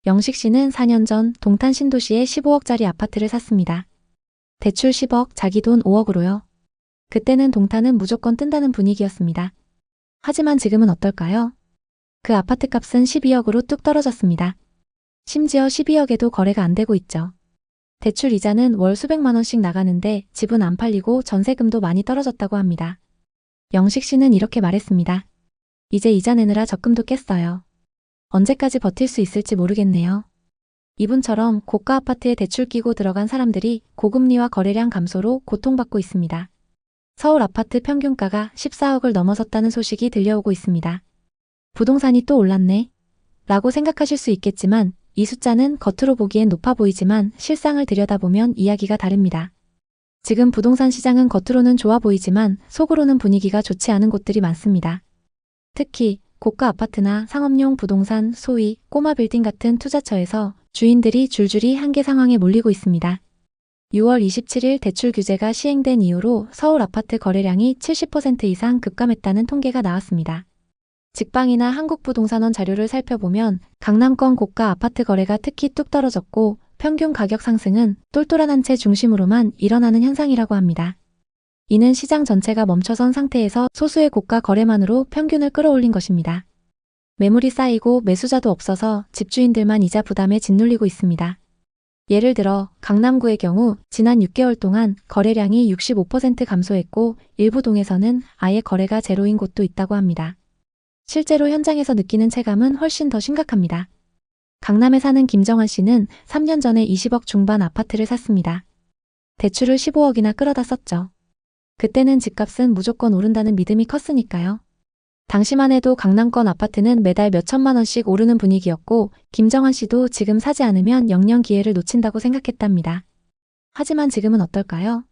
영식 씨는 4년 전 동탄 신도시에 15억짜리 아파트를 샀습니다. 대출 10억, 자기 돈 5억으로요. 그때는 동탄은 무조건 뜬다는 분위기였습니다. 하지만 지금은 어떨까요? 그 아파트 값은 12억으로 뚝 떨어졌습니다. 심지어 12억에도 거래가 안 되고 있죠. 대출 이자는 월 수백만 원씩 나가는데 집은 안 팔리고 전세금도 많이 떨어졌다고 합니다. 영식 씨는 이렇게 말했습니다. 이제 이자 내느라 적금도 깼어요. 언제까지 버틸 수 있을지 모르겠네요. 이분처럼 고가 아파트에 대출 끼고 들어간 사람들이 고금리와 거래량 감소로 고통받고 있습니다. 서울 아파트 평균가가 14억을 넘어섰다는 소식이 들려오고 있습니다. 부동산이 또 올랐네? 라고 생각하실 수 있겠지만 이 숫자는 겉으로 보기엔 높아 보이지만 실상을 들여다보면 이야기가 다릅니다. 지금 부동산 시장은 겉으로는 좋아 보이지만 속으로는 분위기가 좋지 않은 곳들이 많습니다. 특히 고가 아파트나 상업용 부동산, 소위 꼬마 빌딩 같은 투자처에서 주인들이 줄줄이 한계 상황에 몰리고 있습니다. 6월 27일 대출 규제가 시행된 이후로 서울 아파트 거래량이 70% 이상 급감했다는 통계가 나왔습니다. 직방이나 한국부동산원 자료를 살펴보면 강남권 고가 아파트 거래가 특히 뚝 떨어졌고 평균 가격 상승은 똘똘한 한 채 중심으로만 일어나는 현상이라고 합니다. 이는 시장 전체가 멈춰선 상태에서 소수의 고가 거래만으로 평균을 끌어올린 것입니다. 매물이 쌓이고 매수자도 없어서 집주인들만 이자 부담에 짓눌리고 있습니다. 예를 들어 강남구의 경우 지난 6개월 동안 거래량이 65% 감소했고 일부 동에서는 아예 거래가 제로인 곳도 있다고 합니다. 실제로 현장에서 느끼는 체감은 훨씬 더 심각합니다. 강남에 사는 김정환 씨는 3년 전에 20억 중반 아파트를 샀습니다. 대출을 15억이나 끌어다 썼죠. 그때는 집값은 무조건 오른다는 믿음이 컸으니까요. 당시만 해도 강남권 아파트는 매달 몇천만 원씩 오르는 분위기였고 김정환 씨도 지금 사지 않으면 영영 기회를 놓친다고 생각했답니다. 하지만 지금은 어떨까요?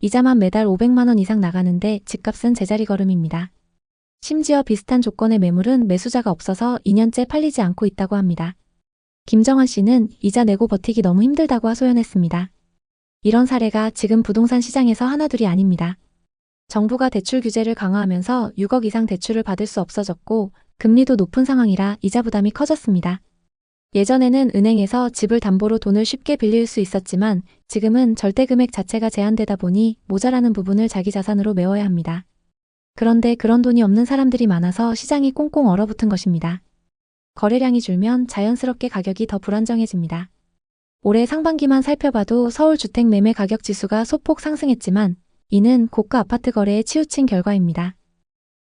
이자만 매달 500만 원 이상 나가는데 집값은 제자리 걸음입니다. 심지어 비슷한 조건의 매물은 매수자가 없어서 2년째 팔리지 않고 있다고 합니다. 김정환 씨는 이자 내고 버티기 너무 힘들다고 하소연했습니다. 이런 사례가 지금 부동산 시장에서 하나둘이 아닙니다. 정부가 대출 규제를 강화하면서 6억 이상 대출을 받을 수 없어졌고 금리도 높은 상황이라 이자 부담이 커졌습니다. 예전에는 은행에서 집을 담보로 돈을 쉽게 빌릴 수 있었지만 지금은 절대 금액 자체가 제한되다 보니 모자라는 부분을 자기 자산으로 메워야 합니다. 그런데 그런 돈이 없는 사람들이 많아서 시장이 꽁꽁 얼어붙은 것입니다. 거래량이 줄면 자연스럽게 가격이 더 불안정해집니다. 올해 상반기만 살펴봐도 서울 주택 매매 가격 지수가 소폭 상승했지만 이는 고가 아파트 거래에 치우친 결과입니다.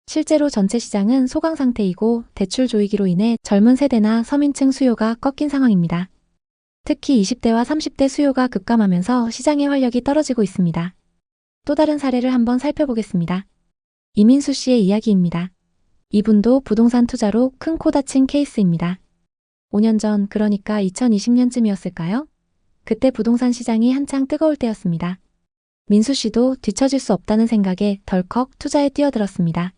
실제로 전체 시장은 소강 상태이고 대출 조이기로 인해 젊은 세대나 서민층 수요가 꺾인 상황입니다. 특히 20대와 30대 수요가 급감하면서 시장의 활력이 떨어지고 있습니다. 또 다른 사례를 한번 살펴보겠습니다. 이민수 씨의 이야기입니다. 이분도 부동산 투자로 큰 코 다친 케이스입니다. 5년 전, 그러니까 2020년쯤이었을까요? 그때 부동산 시장이 한창 뜨거울 때였습니다. 민수 씨도 뒤처질 수 없다는 생각에 덜컥 투자에 뛰어들었습니다.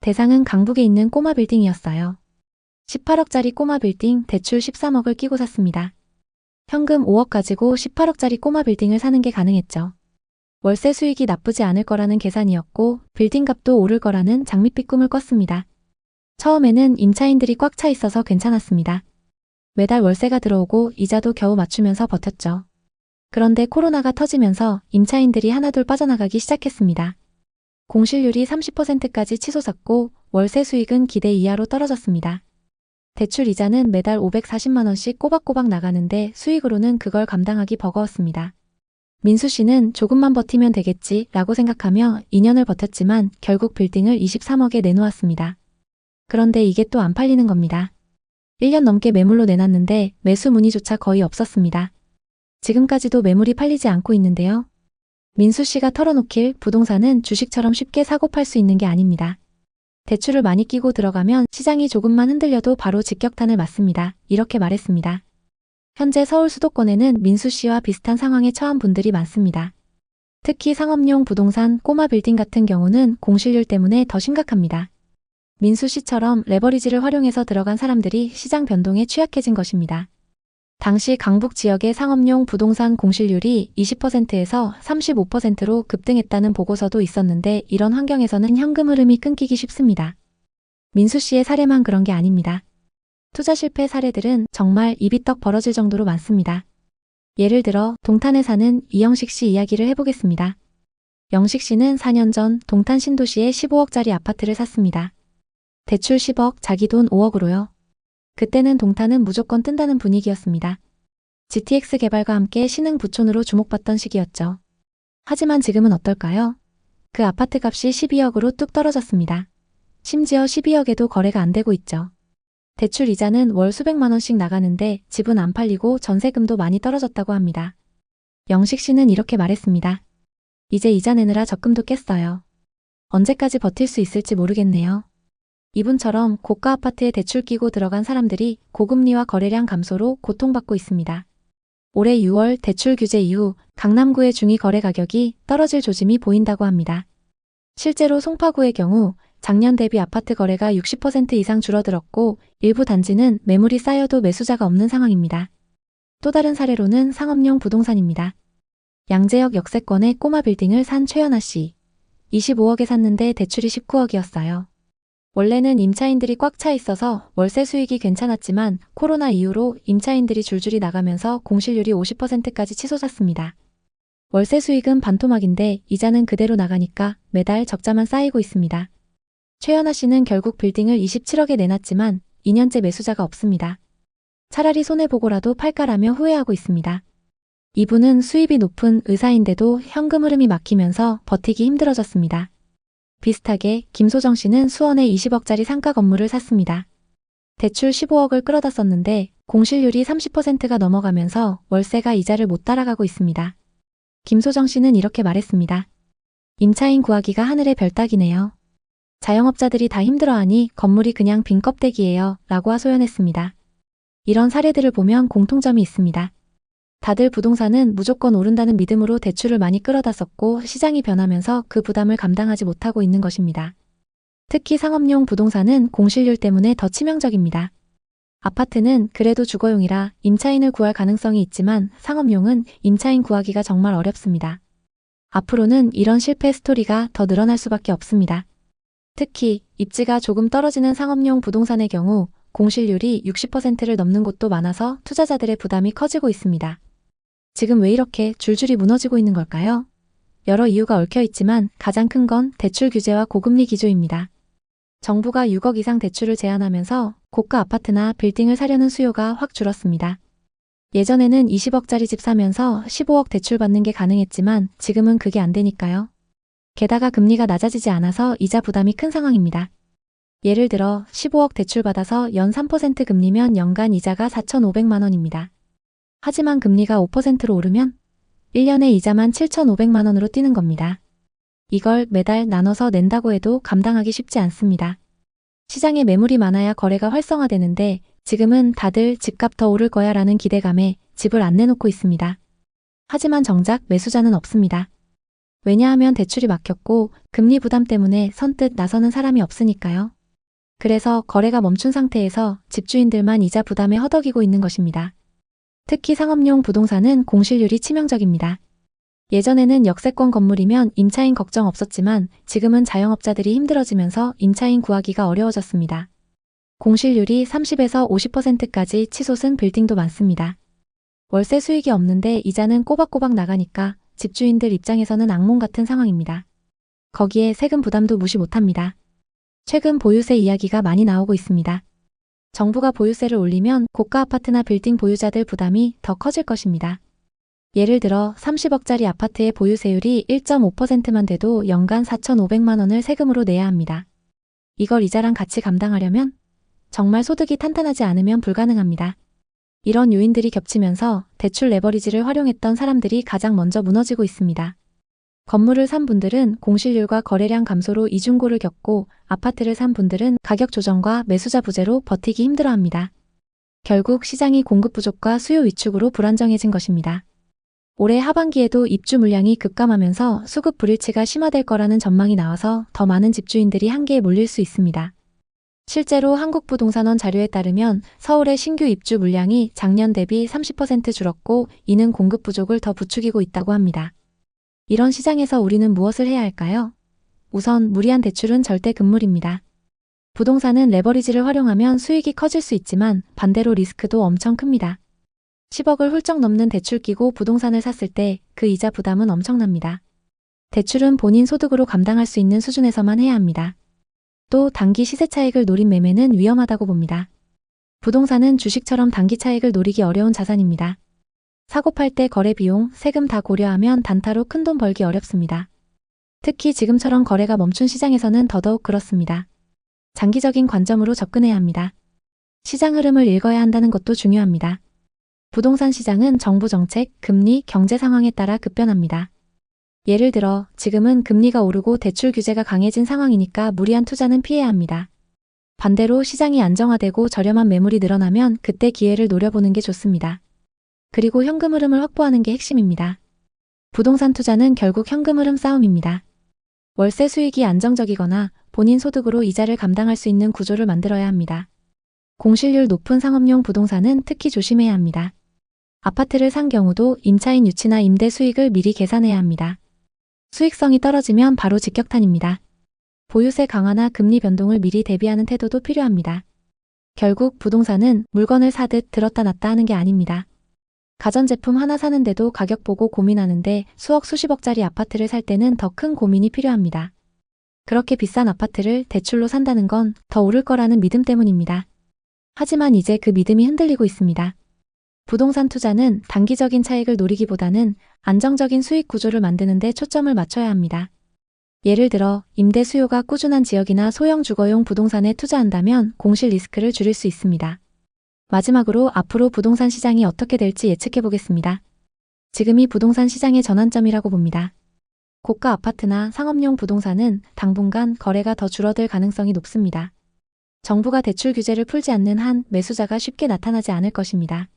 대상은 강북에 있는 꼬마 빌딩이었어요. 18억짜리 꼬마 빌딩 대출 13억을 끼고 샀습니다. 현금 5억 가지고 18억짜리 꼬마 빌딩을 사는 게 가능했죠. 월세 수익이 나쁘지 않을 거라는 계산이었고 빌딩 값도 오를 거라는 장밋빛 꿈을 꿨습니다. 처음에는 임차인들이 꽉 차 있어서 괜찮았습니다. 매달 월세가 들어오고 이자도 겨우 맞추면서 버텼죠. 그런데 코로나가 터지면서 임차인들이 하나둘 빠져나가기 시작했습니다. 공실률이 30%까지 치솟았고 월세 수익은 기대 이하로 떨어졌습니다. 대출 이자는 매달 540만 원씩 꼬박꼬박 나가는데 수익으로는 그걸 감당하기 버거웠습니다. 민수 씨는 조금만 버티면 되겠지 라고 생각하며 2년을 버텼지만 결국 빌딩을 23억에 내놓았습니다. 그런데 이게 또 안 팔리는 겁니다. 1년 넘게 매물로 내놨는데 매수 문의조차 거의 없었습니다. 지금까지도 매물이 팔리지 않고 있는데요. 민수 씨가 털어놓길 부동산은 주식처럼 쉽게 사고 팔 수 있는 게 아닙니다. 대출을 많이 끼고 들어가면 시장이 조금만 흔들려도 바로 직격탄을 맞습니다. 이렇게 말했습니다. 현재 서울 수도권에는 민수 씨와 비슷한 상황에 처한 분들이 많습니다. 특히 상업용 부동산 꼬마 빌딩 같은 경우는 공실률 때문에 더 심각합니다. 민수 씨처럼 레버리지를 활용해서 들어간 사람들이 시장 변동에 취약해진 것입니다. 당시 강북 지역의 상업용 부동산 공실률이 20%에서 35%로 급등했다는 보고서도 있었는데 이런 환경에서는 현금 흐름이 끊기기 쉽습니다. 민수 씨의 사례만 그런 게 아닙니다. 투자 실패 사례들은 정말 입이 떡 벌어질 정도로 많습니다. 예를 들어 동탄에 사는 이영식 씨 이야기를 해보겠습니다. 영식 씨는 4년 전 동탄 신도시에 15억짜리 아파트를 샀습니다. 대출 10억, 자기 돈 5억으로요. 그때는 동탄은 무조건 뜬다는 분위기였습니다. GTX 개발과 함께 신흥 부촌으로 주목받던 시기였죠. 하지만 지금은 어떨까요? 그 아파트 값이 12억으로 뚝 떨어졌습니다. 심지어 12억에도 거래가 안 되고 있죠. 대출 이자는 월 수백만 원씩 나가는데 집은 안 팔리고 전세금도 많이 떨어졌다고 합니다. 영식 씨는 이렇게 말했습니다. 이제 이자 내느라 적금도 깼어요. 언제까지 버틸 수 있을지 모르겠네요. 이분처럼 고가 아파트에 대출 끼고 들어간 사람들이 고금리와 거래량 감소로 고통받고 있습니다. 올해 6월 대출 규제 이후 강남구의 중위 거래 가격이 떨어질 조짐이 보인다고 합니다. 실제로 송파구의 경우 작년 대비 아파트 거래가 60% 이상 줄어들었고 일부 단지는 매물이 쌓여도 매수자가 없는 상황입니다. 또 다른 사례로는 상업용 부동산입니다. 양재역 역세권의 꼬마 빌딩을 산 최연아 씨. 25억에 샀는데 대출이 19억이었어요. 원래는 임차인들이 꽉 차 있어서 월세 수익이 괜찮았지만 코로나 이후로 임차인들이 줄줄이 나가면서 공실률이 50%까지 치솟았습니다. 월세 수익은 반토막인데 이자는 그대로 나가니까 매달 적자만 쌓이고 있습니다. 최연아 씨는 결국 빌딩을 27억에 내놨지만 2년째 매수자가 없습니다. 차라리 손해보고라도 팔까라며 후회하고 있습니다. 이분은 수입이 높은 의사인데도 현금 흐름이 막히면서 버티기 힘들어졌습니다. 비슷하게 김소정 씨는 수원에 20억짜리 상가 건물을 샀습니다. 대출 15억을 끌어다 썼는데 공실률이 30%가 넘어가면서 월세가 이자를 못 따라가고 있습니다. 김소정 씨는 이렇게 말했습니다. 임차인 구하기가 하늘의 별따기네요. 자영업자들이 다 힘들어하니 건물이 그냥 빈 껍데기예요 라고 하소연했습니다. 이런 사례들을 보면 공통점이 있습니다. 다들 부동산은 무조건 오른다는 믿음으로 대출을 많이 끌어다 썼고 시장이 변하면서 그 부담을 감당하지 못하고 있는 것입니다. 특히 상업용 부동산은 공실률 때문에 더 치명적입니다. 아파트는 그래도 주거용이라 임차인을 구할 가능성이 있지만 상업용은 임차인 구하기가 정말 어렵습니다. 앞으로는 이런 실패 스토리가 더 늘어날 수밖에 없습니다. 특히 입지가 조금 떨어지는 상업용 부동산의 경우 공실률이 60%를 넘는 곳도 많아서 투자자들의 부담이 커지고 있습니다. 지금 왜 이렇게 줄줄이 무너지고 있는 걸까요? 여러 이유가 얽혀 있지만 가장 큰 건 대출 규제와 고금리 기조입니다. 정부가 6억 이상 대출을 제한하면서 고가 아파트나 빌딩을 사려는 수요가 확 줄었습니다. 예전에는 20억짜리 집 사면서 15억 대출 받는 게 가능했지만 지금은 그게 안 되니까요. 게다가 금리가 낮아지지 않아서 이자 부담이 큰 상황입니다. 예를 들어 15억 대출 받아서 연 3% 금리면 연간 이자가 4,500만 원입니다. 하지만 금리가 5%로 오르면 1년에 이자만 7,500만 원으로 뛰는 겁니다. 이걸 매달 나눠서 낸다고 해도 감당하기 쉽지 않습니다. 시장에 매물이 많아야 거래가 활성화되는데 지금은 다들 집값 더 오를 거야 라는 기대감에 집을 안 내놓고 있습니다. 하지만 정작 매수자는 없습니다. 왜냐하면 대출이 막혔고 금리 부담 때문에 선뜻 나서는 사람이 없으니까요. 그래서 거래가 멈춘 상태에서 집주인들만 이자 부담에 허덕이고 있는 것입니다. 특히 상업용 부동산은 공실률이 치명적입니다. 예전에는 역세권 건물이면 임차인 걱정 없었지만 지금은 자영업자들이 힘들어지면서 임차인 구하기가 어려워졌습니다. 공실률이 30에서 50%까지 치솟은 빌딩도 많습니다. 월세 수익이 없는데 이자는 꼬박꼬박 나가니까 집주인들 입장에서는 악몽 같은 상황입니다. 거기에 세금 부담도 무시 못합니다. 최근 보유세 이야기가 많이 나오고 있습니다. 정부가 보유세를 올리면 고가 아파트나 빌딩 보유자들 부담이 더 커질 것입니다. 예를 들어 30억짜리 아파트의 보유세율이 1.5%만 돼도 연간 4,500만 원을 세금으로 내야 합니다. 이걸 이자랑 같이 감당하려면 정말 소득이 탄탄하지 않으면 불가능합니다. 이런 요인들이 겹치면서 대출 레버리지를 활용했던 사람들이 가장 먼저 무너지고 있습니다. 건물을 산 분들은 공실률과 거래량 감소로 이중고를 겪고 아파트를 산 분들은 가격 조정과 매수자 부재로 버티기 힘들어합니다. 결국 시장이 공급 부족과 수요 위축으로 불안정해진 것입니다. 올해 하반기에도 입주 물량이 급감하면서 수급 불일치가 심화될 거라는 전망이 나와서 더 많은 집주인들이 한계에 몰릴 수 있습니다. 실제로 한국부동산원 자료에 따르면 서울의 신규 입주 물량이 작년 대비 30% 줄었고 이는 공급 부족을 더 부추기고 있다고 합니다. 이런 시장에서 우리는 무엇을 해야 할까요? 우선 무리한 대출은 절대 금물입니다. 부동산은 레버리지를 활용하면 수익이 커질 수 있지만 반대로 리스크도 엄청 큽니다. 10억을 훌쩍 넘는 대출 끼고 부동산을 샀을 때 그 이자 부담은 엄청납니다. 대출은 본인 소득으로 감당할 수 있는 수준에서만 해야 합니다. 또 단기 시세 차익을 노린 매매는 위험하다고 봅니다. 부동산은 주식처럼 단기 차익을 노리기 어려운 자산입니다. 사고 팔 때 거래 비용, 세금 다 고려하면 단타로 큰돈 벌기 어렵습니다. 특히 지금처럼 거래가 멈춘 시장에서는 더더욱 그렇습니다. 장기적인 관점으로 접근해야 합니다. 시장 흐름을 읽어야 한다는 것도 중요합니다. 부동산 시장은 정부 정책, 금리, 경제 상황에 따라 급변합니다. 예를 들어 지금은 금리가 오르고 대출 규제가 강해진 상황이니까 무리한 투자는 피해야 합니다. 반대로 시장이 안정화되고 저렴한 매물이 늘어나면 그때 기회를 노려보는 게 좋습니다. 그리고 현금 흐름을 확보하는 게 핵심입니다. 부동산 투자는 결국 현금 흐름 싸움입니다. 월세 수익이 안정적이거나 본인 소득으로 이자를 감당할 수 있는 구조를 만들어야 합니다. 공실률 높은 상업용 부동산은 특히 조심해야 합니다. 아파트를 산 경우도 임차인 유치나 임대 수익을 미리 계산해야 합니다. 수익성이 떨어지면 바로 직격탄입니다. 보유세 강화나 금리 변동을 미리 대비하는 태도도 필요합니다. 결국 부동산은 물건을 사듯 들었다 놨다 하는 게 아닙니다. 가전제품 하나 사는데도 가격 보고 고민하는데 수억 수십억짜리 아파트를 살 때는 더 큰 고민이 필요합니다. 그렇게 비싼 아파트를 대출로 산다는 건 더 오를 거라는 믿음 때문입니다. 하지만 이제 그 믿음이 흔들리고 있습니다. 부동산 투자는 단기적인 차익을 노리기보다는 안정적인 수익 구조를 만드는 데 초점을 맞춰야 합니다. 예를 들어 임대 수요가 꾸준한 지역이나 소형 주거용 부동산에 투자한다면 공실 리스크를 줄일 수 있습니다. 마지막으로 앞으로 부동산 시장이 어떻게 될지 예측해 보겠습니다. 지금이 부동산 시장의 전환점이라고 봅니다. 고가 아파트나 상업용 부동산은 당분간 거래가 더 줄어들 가능성이 높습니다. 정부가 대출 규제를 풀지 않는 한 매수자가 쉽게 나타나지 않을 것입니다.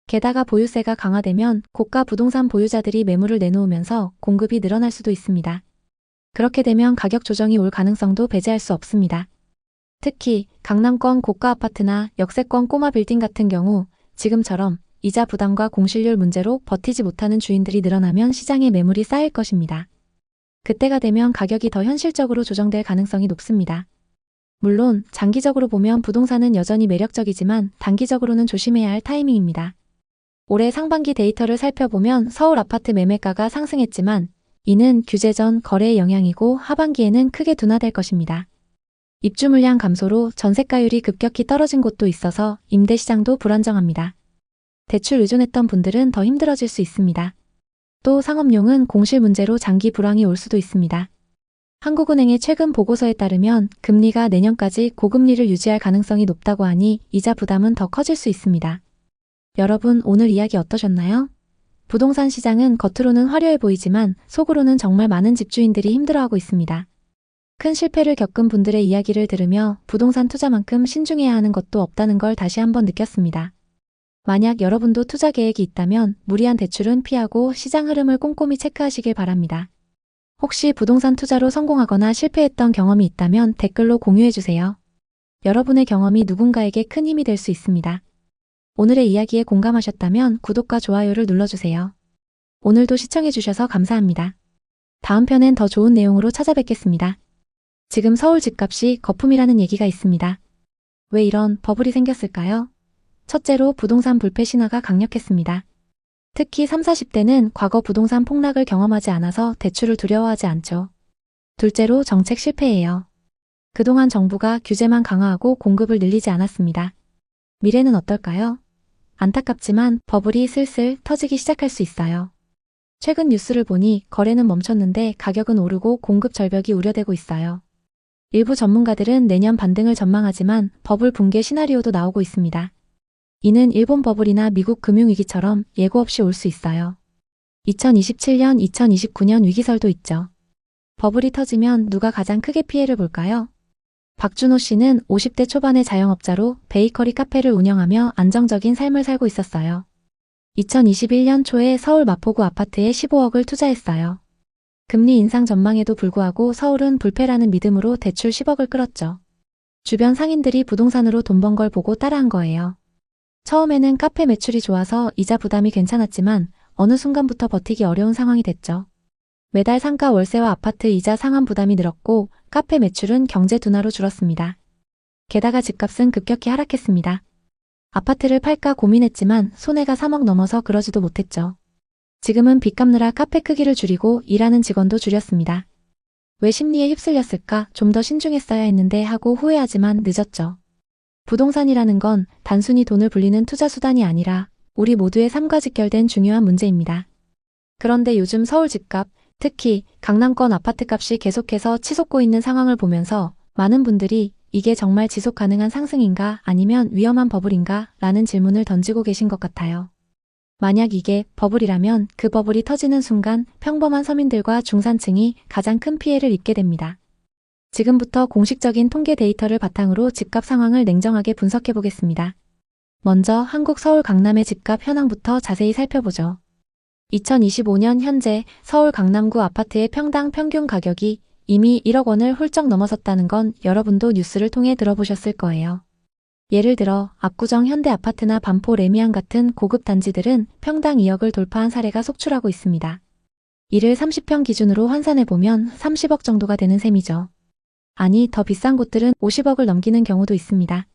게다가 보유세가 강화되면 고가 부동산 보유자들이 매물을 내놓으면서 공급이 늘어날 수도 있습니다. 그렇게 되면 가격 조정이 올 가능성도 배제할 수 없습니다. 특히 강남권 고가 아파트나 역세권 꼬마 빌딩 같은 경우 지금처럼 이자 부담과 공실률 문제로 버티지 못하는 주인들이 늘어나면 시장에 매물이 쌓일 것입니다. 그때가 되면 가격이 더 현실적으로 조정될 가능성이 높습니다. 물론 장기적으로 보면 부동산은 여전히 매력적이지만 단기적으로는 조심해야 할 타이밍입니다. 올해 상반기 데이터를 살펴보면 서울 아파트 매매가가 상승했지만 이는 규제 전 거래의 영향이고 하반기에는 크게 둔화될 것입니다. 입주 물량 감소로 전세가율이 급격히 떨어진 곳도 있어서 임대 시장도 불안정합니다. 대출 의존했던 분들은 더 힘들어질 수 있습니다. 또 상업용은 공실 문제로 장기 불황이 올 수도 있습니다. 한국은행의 최근 보고서에 따르면 금리가 내년까지 고금리를 유지할 가능성이 높다고 하니 이자 부담은 더 커질 수 있습니다. 여러분 오늘 이야기 어떠셨나요? 부동산 시장은 겉으로는 화려해 보이지만 속으로는 정말 많은 집주인들이 힘들어하고 있습니다. 큰 실패를 겪은 분들의 이야기를 들으며 부동산 투자만큼 신중해야 하는 것도 없다는 걸 다시 한번 느꼈습니다. 만약 여러분도 투자 계획이 있다면 무리한 대출은 피하고 시장 흐름을 꼼꼼히 체크하시길 바랍니다. 혹시 부동산 투자로 성공하거나 실패했던 경험이 있다면 댓글로 공유해주세요. 여러분의 경험이 누군가에게 큰 힘이 될 수 있습니다. 오늘의 이야기에 공감하셨다면 구독과 좋아요를 눌러주세요. 오늘도 시청해주셔서 감사합니다. 다음 편엔 더 좋은 내용으로 찾아뵙겠습니다. 지금 서울 집값이 거품이라는 얘기가 있습니다. 왜 이런 버블이 생겼을까요? 첫째로 부동산 불패 신화가 강력했습니다. 특히 30, 40대는 과거 부동산 폭락을 경험하지 않아서 대출을 두려워하지 않죠. 둘째로 정책 실패예요. 그동안 정부가 규제만 강화하고 공급을 늘리지 않았습니다. 미래는 어떨까요? 안타깝지만 버블이 슬슬 터지기 시작할 수 있어요. 최근 뉴스를 보니 거래는 멈췄는데 가격은 오르고 공급 절벽이 우려되고 있어요. 일부 전문가들은 내년 반등을 전망하지만 버블 붕괴 시나리오도 나오고 있습니다. 이는 일본 버블이나 미국 금융위기처럼 예고 없이 올 수 있어요. 2027년, 2029년 위기설도 있죠. 버블이 터지면 누가 가장 크게 피해를 볼까요? 박준호 씨는 50대 초반의 자영업자로 베이커리 카페를 운영하며 안정적인 삶을 살고 있었어요. 2021년 초에 서울 마포구 아파트에 15억을 투자했어요. 금리 인상 전망에도 불구하고 서울은 불패라는 믿음으로 대출 10억을 끌었죠. 주변 상인들이 부동산으로 돈 번 걸 보고 따라한 거예요. 처음에는 카페 매출이 좋아서 이자 부담이 괜찮았지만 어느 순간부터 버티기 어려운 상황이 됐죠. 매달 상가 월세와 아파트 이자 상환 부담이 늘었고 카페 매출은 경제 둔화로 줄었습니다. 게다가 집값은 급격히 하락했습니다. 아파트를 팔까 고민했지만 손해가 3억 넘어서 그러지도 못했죠. 지금은 빚 갚느라 카페 크기를 줄이고 일하는 직원도 줄였습니다. 왜 심리에 휩쓸렸을까? 좀 더 신중했어야 했는데 하고 후회하지만 늦었죠. 부동산이라는 건 단순히 돈을 불리는 투자 수단이 아니라 우리 모두의 삶과 직결된 중요한 문제입니다. 그런데 요즘 서울 집값, 특히 강남권 아파트값이 계속해서 치솟고 있는 상황을 보면서 많은 분들이 이게 정말 지속 가능한 상승인가 아니면 위험한 버블인가 라는 질문을 던지고 계신 것 같아요. 만약 이게 버블이라면 그 버블이 터지는 순간 평범한 서민들과 중산층이 가장 큰 피해를 입게 됩니다. 지금부터 공식적인 통계 데이터를 바탕으로 집값 상황을 냉정하게 분석해 보겠습니다. 먼저 한국 서울 강남의 집값 현황부터 자세히 살펴보죠. 2025년 현재 서울 강남구 아파트의 평당 평균 가격이 이미 1억 원을 훌쩍 넘어섰다는 건 여러분도 뉴스를 통해 들어보셨을 거예요. 예를 들어 압구정 현대아파트나 반포 레미안 같은 고급 단지들은 평당 2억을 돌파한 사례가 속출하고 있습니다. 이를 30평 기준으로 환산해보면 30억 정도가 되는 셈이죠. 아니, 더 비싼 곳들은 50억을 넘기는 경우도 있습니다.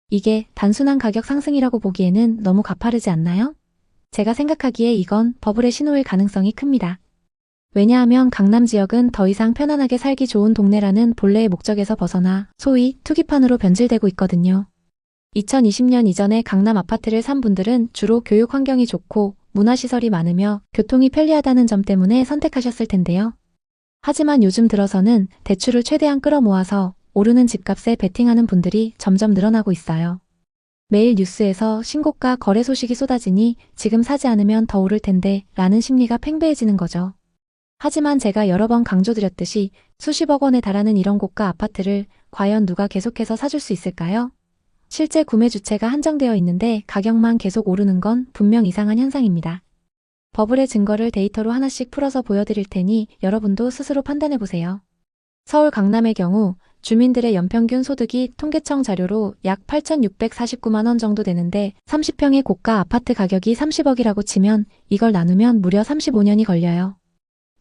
이게 단순한 가격 상승이라고 보기에는 너무 가파르지 않나요? 제가 생각하기에 이건 버블의 신호일 가능성이 큽니다. 왜냐하면 강남 지역은 더 이상 편안하게 살기 좋은 동네라는 본래의 목적에서 벗어나 소위 투기판으로 변질되고 있거든요. 2020년 이전에 강남 아파트를 산 분들은 주로 교육 환경이 좋고 문화시설이 많으며 교통이 편리하다는 점 때문에 선택하셨을 텐데요. 하지만 요즘 들어서는 대출을 최대한 끌어모아서 오르는 집값에 베팅하는 분들이 점점 늘어나고 있어요. 매일 뉴스에서 신고가 거래 소식이 쏟아지니 지금 사지 않으면 더 오를 텐데 라는 심리가 팽배해지는 거죠. 하지만 제가 여러 번 강조드렸듯이 수십억 원에 달하는 이런 고가 아파트를 과연 누가 계속해서 사줄 수 있을까요? 실제 구매 주체가 한정되어 있는데 가격만 계속 오르는 건 분명 이상한 현상입니다. 버블의 증거를 데이터로 하나씩 풀어서 보여드릴 테니 여러분도 스스로 판단해보세요. 서울 강남의 경우 주민들의 연평균 소득이 통계청 자료로 약 8,649만 원 정도 되는데 30평의 고가 아파트 가격이 30억이라고 치면 이걸 나누면 무려 35년이 걸려요.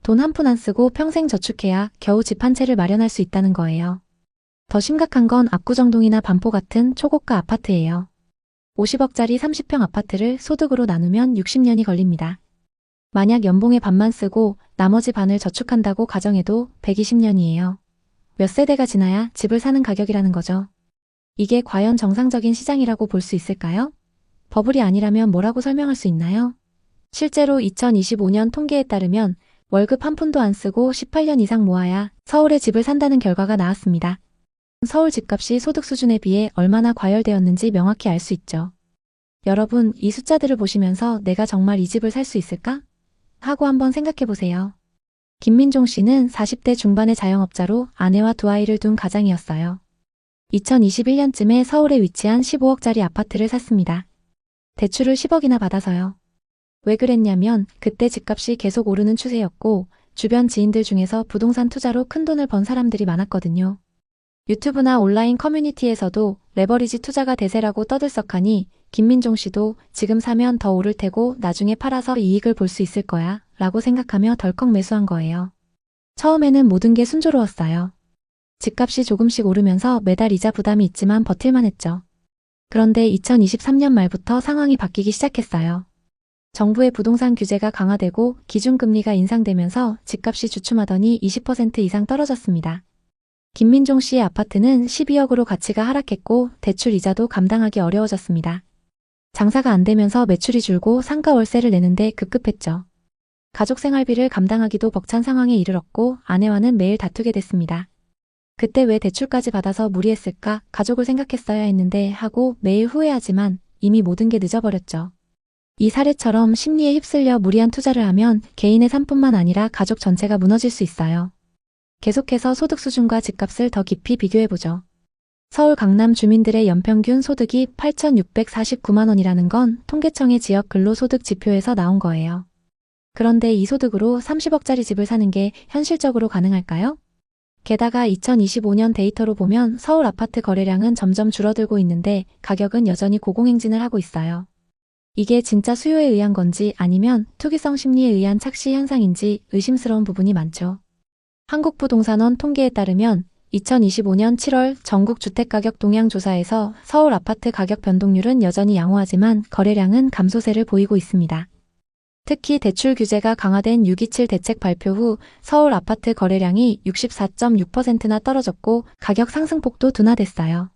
돈 한 푼 안 쓰고 평생 저축해야 겨우 집 한 채를 마련할 수 있다는 거예요. 더 심각한 건 압구정동이나 반포 같은 초고가 아파트예요. 50억짜리 30평 아파트를 소득으로 나누면 60년이 걸립니다. 만약 연봉의 반만 쓰고 나머지 반을 저축한다고 가정해도 120년이에요. 몇 세대가 지나야 집을 사는 가격이라는 거죠. 이게 과연 정상적인 시장이라고 볼 수 있을까요? 버블이 아니라면 뭐라고 설명할 수 있나요? 실제로 2025년 통계에 따르면 월급 한 푼도 안 쓰고 18년 이상 모아야 서울에 집을 산다는 결과가 나왔습니다. 서울 집값이 소득 수준에 비해 얼마나 과열되었는지 명확히 알 수 있죠. 여러분, 이 숫자들을 보시면서 내가 정말 이 집을 살 수 있을까? 하고 한번 생각해 보세요. 김민종 씨는 40대 중반의 자영업자로 아내와 두 아이를 둔 가장이었어요. 2021년쯤에 서울에 위치한 15억짜리 아파트를 샀습니다. 대출을 10억이나 받아서요. 왜 그랬냐면 그때 집값이 계속 오르는 추세였고 주변 지인들 중에서 부동산 투자로 큰돈을 번 사람들이 많았거든요. 유튜브나 온라인 커뮤니티에서도 레버리지 투자가 대세라고 떠들썩하니 김민종 씨도 지금 사면 더 오를 테고 나중에 팔아서 이익을 볼 수 있을 거야 라고 생각하며 덜컥 매수한 거예요. 처음에는 모든 게 순조로웠어요. 집값이 조금씩 오르면서 매달 이자 부담이 있지만 버틸만 했죠. 그런데 2023년 말부터 상황이 바뀌기 시작했어요. 정부의 부동산 규제가 강화되고 기준금리가 인상되면서 집값이 주춤하더니 20% 이상 떨어졌습니다. 김민종 씨의 아파트는 12억으로 가치가 하락했고 대출 이자도 감당하기 어려워졌습니다. 장사가 안 되면서 매출이 줄고 상가 월세를 내는데 급급했죠. 가족 생활비를 감당하기도 벅찬 상황에 이르렀고 아내와는 매일 다투게 됐습니다. 그때 왜 대출까지 받아서 무리했을까? 가족을 생각했어야 했는데 하고 매일 후회하지만 이미 모든 게 늦어버렸죠. 이 사례처럼 심리에 휩쓸려 무리한 투자를 하면 개인의 삶뿐만 아니라 가족 전체가 무너질 수 있어요. 계속해서 소득 수준과 집값을 더 깊이 비교해보죠. 서울 강남 주민들의 연평균 소득이 8,649만 원이라는 건 통계청의 지역 근로소득 지표에서 나온 거예요. 그런데 이 소득으로 30억짜리 집을 사는 게 현실적으로 가능할까요? 게다가 2025년 데이터로 보면 서울 아파트 거래량은 점점 줄어들고 있는데 가격은 여전히 고공행진을 하고 있어요. 이게 진짜 수요에 의한 건지 아니면 투기성 심리에 의한 착시 현상인지 의심스러운 부분이 많죠. 한국부동산원 통계에 따르면 2025년 7월 전국 주택가격 동향 조사에서 서울 아파트 가격 변동률은 여전히 양호하지만 거래량은 감소세를 보이고 있습니다. 특히 대출 규제가 강화된 6.27 대책 발표 후 서울 아파트 거래량이 64.6%나 떨어졌고 가격 상승폭도 둔화됐어요.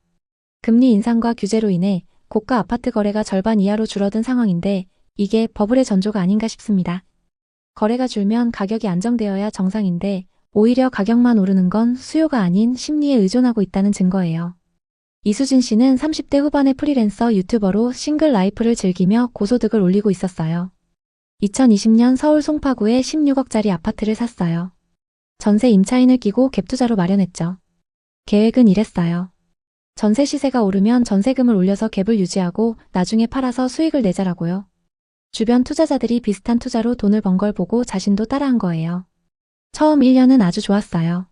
금리 인상과 규제로 인해 고가 아파트 거래가 절반 이하로 줄어든 상황인데 이게 버블의 전조가 아닌가 싶습니다. 거래가 줄면 가격이 안정되어야 정상인데 오히려 가격만 오르는 건 수요가 아닌 심리에 의존하고 있다는 증거예요. 이수진 씨는 30대 후반의 프리랜서 유튜버로 싱글 라이프를 즐기며 고소득을 올리고 있었어요. 2020년 서울 송파구에 16억짜리 아파트를 샀어요. 전세 임차인을 끼고 갭투자로 마련했죠. 계획은 이랬어요. 전세 시세가 오르면 전세금을 올려서 갭을 유지하고 나중에 팔아서 수익을 내자라고요. 주변 투자자들이 비슷한 투자로 돈을 번 걸 보고 자신도 따라한 거예요. 처음 1년은 아주 좋았어요.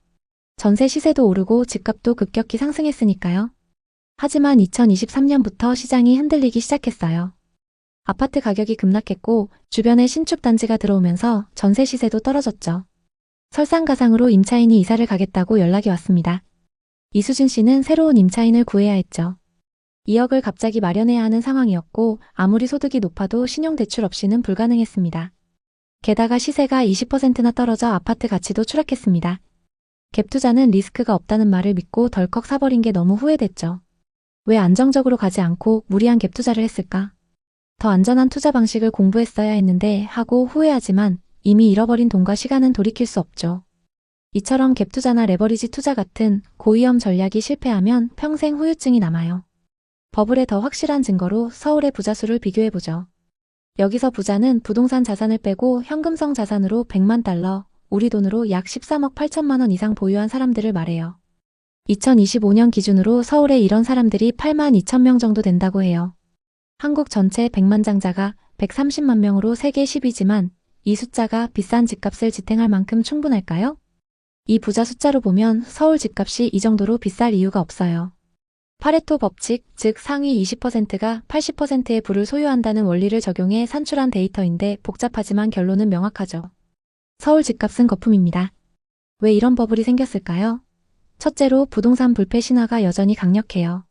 전세 시세도 오르고 집값도 급격히 상승했으니까요. 하지만 2023년부터 시장이 흔들리기 시작했어요. 아파트 가격이 급락했고 주변에 신축 단지가 들어오면서 전세 시세도 떨어졌죠. 설상가상으로 임차인이 이사를 가겠다고 연락이 왔습니다. 이수진 씨는 새로운 임차인을 구해야 했죠. 2억을 갑자기 마련해야 하는 상황이었고 아무리 소득이 높아도 신용대출 없이는 불가능했습니다. 게다가 시세가 20%나 떨어져 아파트 가치도 추락했습니다. 갭투자는 리스크가 없다는 말을 믿고 덜컥 사버린 게 너무 후회됐죠. 왜 안정적으로 가지 않고 무리한 갭투자를 했을까? 더 안전한 투자 방식을 공부했어야 했는데 하고 후회하지만 이미 잃어버린 돈과 시간은 돌이킬 수 없죠. 이처럼 갭투자나 레버리지 투자 같은 고위험 전략이 실패하면 평생 후유증이 남아요. 버블의 더 확실한 증거로 서울의 부자 수를 비교해보죠. 여기서 부자는 부동산 자산을 빼고 현금성 자산으로 100만 달러, 우리 돈으로 약 13억 8천만 원 이상 보유한 사람들을 말해요. 2025년 기준으로 서울에 이런 사람들이 8만 2천 명 정도 된다고 해요. 한국 전체 100만 장자가 130만 명으로 세계 10위지만 이 숫자가 비싼 집값을 지탱할 만큼 충분할까요? 이 부자 숫자로 보면 서울 집값이 이 정도로 비쌀 이유가 없어요. 파레토 법칙, 즉 상위 20%가 80%의 부를 소유한다는 원리를 적용해 산출한 데이터인데 복잡하지만 결론은 명확하죠. 서울 집값은 거품입니다. 왜 이런 버블이 생겼을까요? 첫째로 부동산 불패 신화가 여전히 강력해요.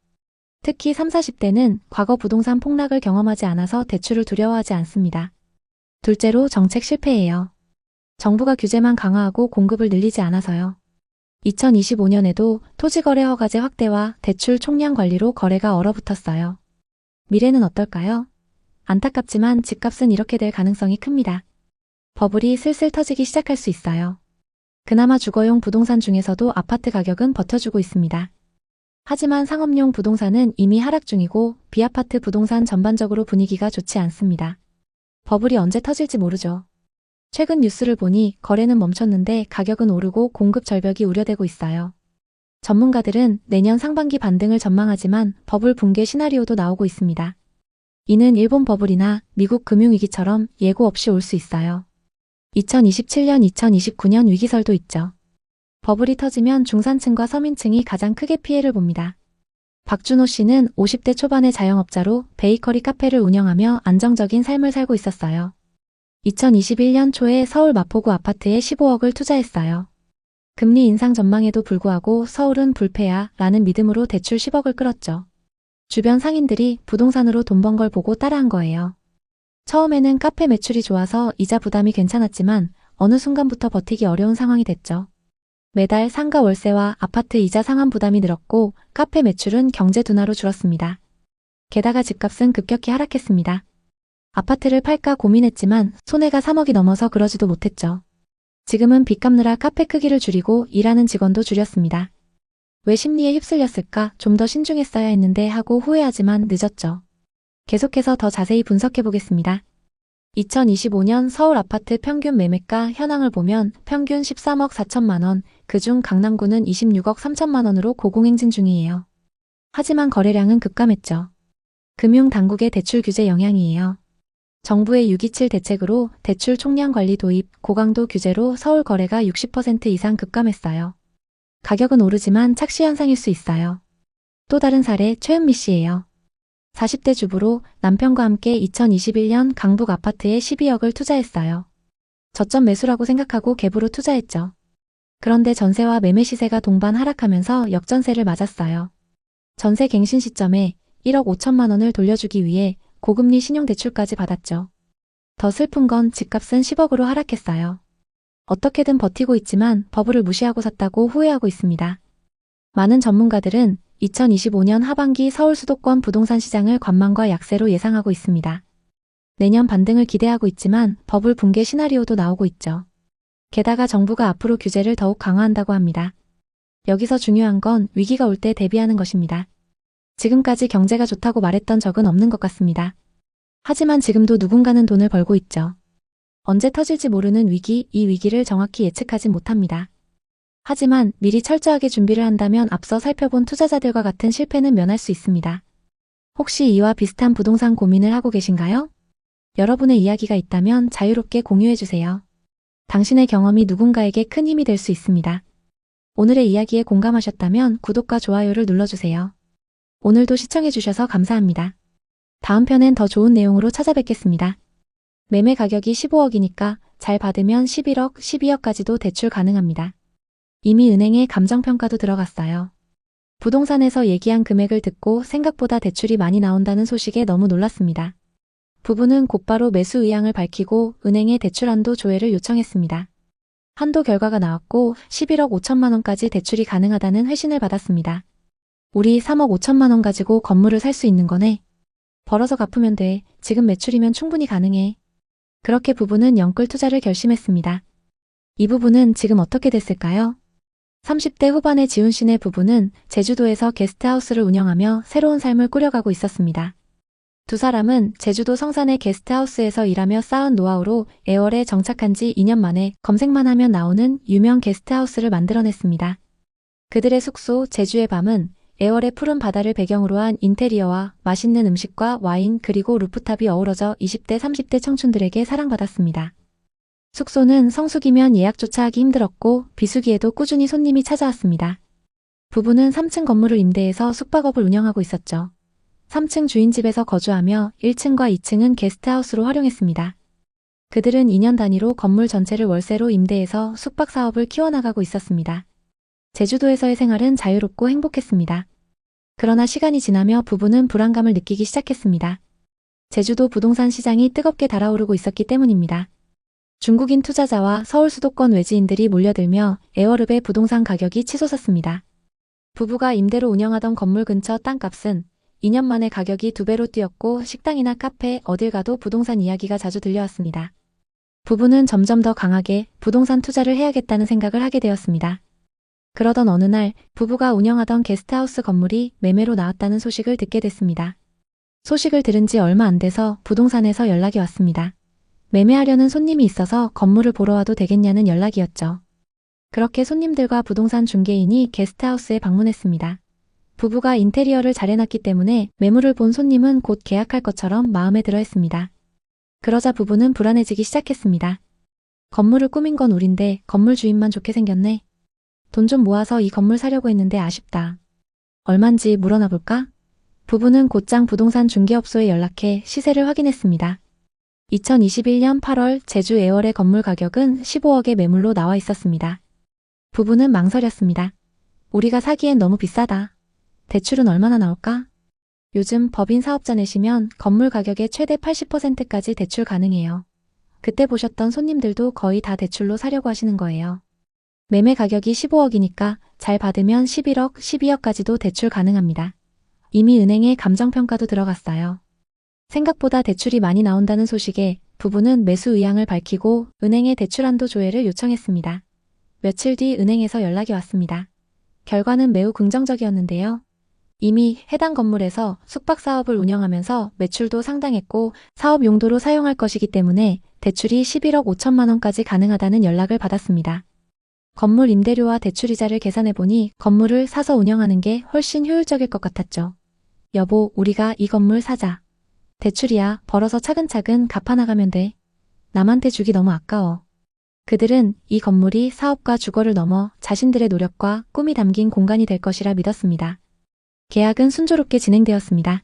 특히 30, 40대는 과거 부동산 폭락을 경험하지 않아서 대출을 두려워하지 않습니다. 둘째로 정책 실패예요. 정부가 규제만 강화하고 공급을 늘리지 않아서요. 2025년에도 토지거래 허가제 확대와 대출 총량 관리로 거래가 얼어붙었어요. 미래는 어떨까요? 안타깝지만 집값은 이렇게 될 가능성이 큽니다. 버블이 슬슬 터지기 시작할 수 있어요. 그나마 주거용 부동산 중에서도 아파트 가격은 버텨주고 있습니다. 하지만 상업용 부동산은 이미 하락 중이고 비아파트 부동산 전반적으로 분위기가 좋지 않습니다. 버블이 언제 터질지 모르죠. 최근 뉴스를 보니 거래는 멈췄는데 가격은 오르고 공급 절벽이 우려되고 있어요. 전문가들은 내년 상반기 반등을 전망하지만 버블 붕괴 시나리오도 나오고 있습니다. 이는 일본 버블이나 미국 금융위기처럼 예고 없이 올 수 있어요. 2027년, 2029년 위기설도 있죠. 버블이 터지면 중산층과 서민층이 가장 크게 피해를 봅니다. 박준호 씨는 50대 초반의 자영업자로 베이커리 카페를 운영하며 안정적인 삶을 살고 있었어요. 2021년 초에 서울 마포구 아파트에 15억을 투자했어요. 금리 인상 전망에도 불구하고 서울은 불패야 라는 믿음으로 대출 10억을 끌었죠. 주변 상인들이 부동산으로 돈 번 걸 보고 따라한 거예요. 처음에는 카페 매출이 좋아서 이자 부담이 괜찮았지만 어느 순간부터 버티기 어려운 상황이 됐죠. 매달 상가 월세와 아파트 이자 상환 부담이 늘었고 카페 매출은 경제 둔화로 줄었습니다. 게다가 집값은 급격히 하락했습니다. 아파트를 팔까 고민했지만 손해가 3억이 넘어서 그러지도 못했죠. 지금은 빚 갚느라 카페 크기를 줄이고 일하는 직원도 줄였습니다. 왜 심리에 휩쓸렸을까? 좀 더 신중했어야 했는데 하고 후회하지만 늦었죠. 계속해서 더 자세히 분석해 보겠습니다. 2025년 서울 아파트 평균 매매가 현황을 보면 평균 13억 4천만 원, 그중 강남구는 26억 3천만 원으로 고공행진 중이에요. 하지만 거래량은 급감했죠. 금융당국의 대출 규제 영향이에요. 정부의 6.27 대책으로 대출 총량 관리 도입, 고강도 규제로 서울 거래가 60% 이상 급감했어요. 가격은 오르지만 착시 현상일 수 있어요. 또 다른 사례 최은미 씨예요. 40대 주부로 남편과 함께 2021년 강북 아파트에 12억을 투자했어요. 저점 매수라고 생각하고 갭으로 투자했죠. 그런데 전세와 매매 시세가 동반 하락하면서 역전세를 맞았어요. 전세 갱신 시점에 1억 5천만 원을 돌려주기 위해 고금리 신용대출까지 받았죠. 더 슬픈 건 집값은 10억으로 하락했어요. 어떻게든 버티고 있지만 버블을 무시하고 샀다고 후회하고 있습니다. 많은 전문가들은 2025년 하반기 서울 수도권 부동산 시장을 관망과 약세로 예상하고 있습니다. 내년 반등을 기대하고 있지만 버블 붕괴 시나리오도 나오고 있죠. 게다가 정부가 앞으로 규제를 더욱 강화한다고 합니다. 여기서 중요한 건 위기가 올 때 대비하는 것입니다. 지금까지 경제가 좋다고 말했던 적은 없는 것 같습니다. 하지만 지금도 누군가는 돈을 벌고 있죠. 언제 터질지 모르는 위기, 이 위기를 정확히 예측하지 못합니다. 하지만 미리 철저하게 준비를 한다면 앞서 살펴본 투자자들과 같은 실패는 면할 수 있습니다. 혹시 이와 비슷한 부동산 고민을 하고 계신가요? 여러분의 이야기가 있다면 자유롭게 공유해주세요. 당신의 경험이 누군가에게 큰 힘이 될 수 있습니다. 오늘의 이야기에 공감하셨다면 구독과 좋아요를 눌러주세요. 오늘도 시청해주셔서 감사합니다. 다음 편엔 더 좋은 내용으로 찾아뵙겠습니다. 매매 가격이 15억이니까 잘 받으면 11억, 12억까지도 대출 가능합니다. 이미 은행에 감정평가도 들어갔어요. 부동산에서 얘기한 금액을 듣고 생각보다 대출이 많이 나온다는 소식에 너무 놀랐습니다. 부부는 곧바로 매수 의향을 밝히고 은행에 대출 한도 조회를 요청했습니다. 한도 결과가 나왔고 11억 5천만 원까지 대출이 가능하다는 회신을 받았습니다. 우리 3억 5천만 원 가지고 건물을 살 수 있는 거네. 벌어서 갚으면 돼. 지금 매출이면 충분히 가능해. 그렇게 부부는 영끌 투자를 결심했습니다. 이 부부는 지금 어떻게 됐을까요? 30대 후반의 지훈 씨네 부부는 제주도에서 게스트하우스를 운영하며 새로운 삶을 꾸려가고 있었습니다. 두 사람은 제주도 성산의 게스트하우스에서 일하며 쌓은 노하우로 애월에 정착한 지 2년 만에 검색만 하면 나오는 유명 게스트하우스를 만들어냈습니다. 그들의 숙소 제주의 밤은 애월의 푸른 바다를 배경으로 한 인테리어와 맛있는 음식과 와인 그리고 루프탑이 어우러져 20대 30대 청춘들에게 사랑받았습니다. 숙소는 성수기면 예약조차 하기 힘들었고 비수기에도 꾸준히 손님이 찾아왔습니다. 부부는 3층 건물을 임대해서 숙박업을 운영하고 있었죠. 3층 주인집에서 거주하며 1층과 2층은 게스트하우스로 활용했습니다. 그들은 2년 단위로 건물 전체를 월세로 임대해서 숙박 사업을 키워나가고 있었습니다. 제주도에서의 생활은 자유롭고 행복했습니다. 그러나 시간이 지나며 부부는 불안감을 느끼기 시작했습니다. 제주도 부동산 시장이 뜨겁게 달아오르고 있었기 때문입니다. 중국인 투자자와 서울 수도권 외지인들이 몰려들며 애월읍의 부동산 가격이 치솟았습니다. 부부가 임대로 운영하던 건물 근처 땅값은 2년 만에 가격이 2배로 뛰었고 식당이나 카페, 어딜 가도 부동산 이야기가 자주 들려왔습니다. 부부는 점점 더 강하게 부동산 투자를 해야겠다는 생각을 하게 되었습니다. 그러던 어느 날 부부가 운영하던 게스트하우스 건물이 매매로 나왔다는 소식을 듣게 됐습니다. 소식을 들은 지 얼마 안 돼서 부동산에서 연락이 왔습니다. 매매하려는 손님이 있어서 건물을 보러 와도 되겠냐는 연락이었죠. 그렇게 손님들과 부동산 중개인이 게스트하우스에 방문했습니다. 부부가 인테리어를 잘 해놨기 때문에 매물을 본 손님은 곧 계약할 것처럼 마음에 들어 했습니다. 그러자 부부는 불안해지기 시작했습니다. 건물을 꾸민 건 우린데 건물 주인만 좋게 생겼네. 돈 좀 모아서 이 건물 사려고 했는데 아쉽다. 얼만지 물어나 볼까? 부부는 곧장 부동산 중개업소에 연락해 시세를 확인했습니다. 2021년 8월 제주 애월의 건물 가격은 15억의 매물로 나와 있었습니다. 부부는 망설였습니다. 우리가 사기엔 너무 비싸다. 대출은 얼마나 나올까? 요즘 법인 사업자 내시면 건물 가격의 최대 80%까지 대출 가능해요. 그때 보셨던 손님들도 거의 다 대출로 사려고 하시는 거예요. 매매 가격이 15억이니까 잘 받으면 11억, 12억까지도 대출 가능합니다. 이미 은행에 감정평가도 들어갔어요. 생각보다 대출이 많이 나온다는 소식에 부부는 매수 의향을 밝히고 은행에 대출 한도 조회를 요청했습니다. 며칠 뒤 은행에서 연락이 왔습니다. 결과는 매우 긍정적이었는데요. 이미 해당 건물에서 숙박 사업을 운영하면서 매출도 상당했고 사업 용도로 사용할 것이기 때문에 대출이 11억 5천만 원까지 가능하다는 연락을 받았습니다. 건물 임대료와 대출이자를 계산해보니 건물을 사서 운영하는 게 훨씬 효율적일 것 같았죠. 여보, 우리가 이 건물 사자. 대출이야, 벌어서 차근차근 갚아나가면 돼. 남한테 주기 너무 아까워. 그들은 이 건물이 사업과 주거를 넘어 자신들의 노력과 꿈이 담긴 공간이 될 것이라 믿었습니다. 계약은 순조롭게 진행되었습니다.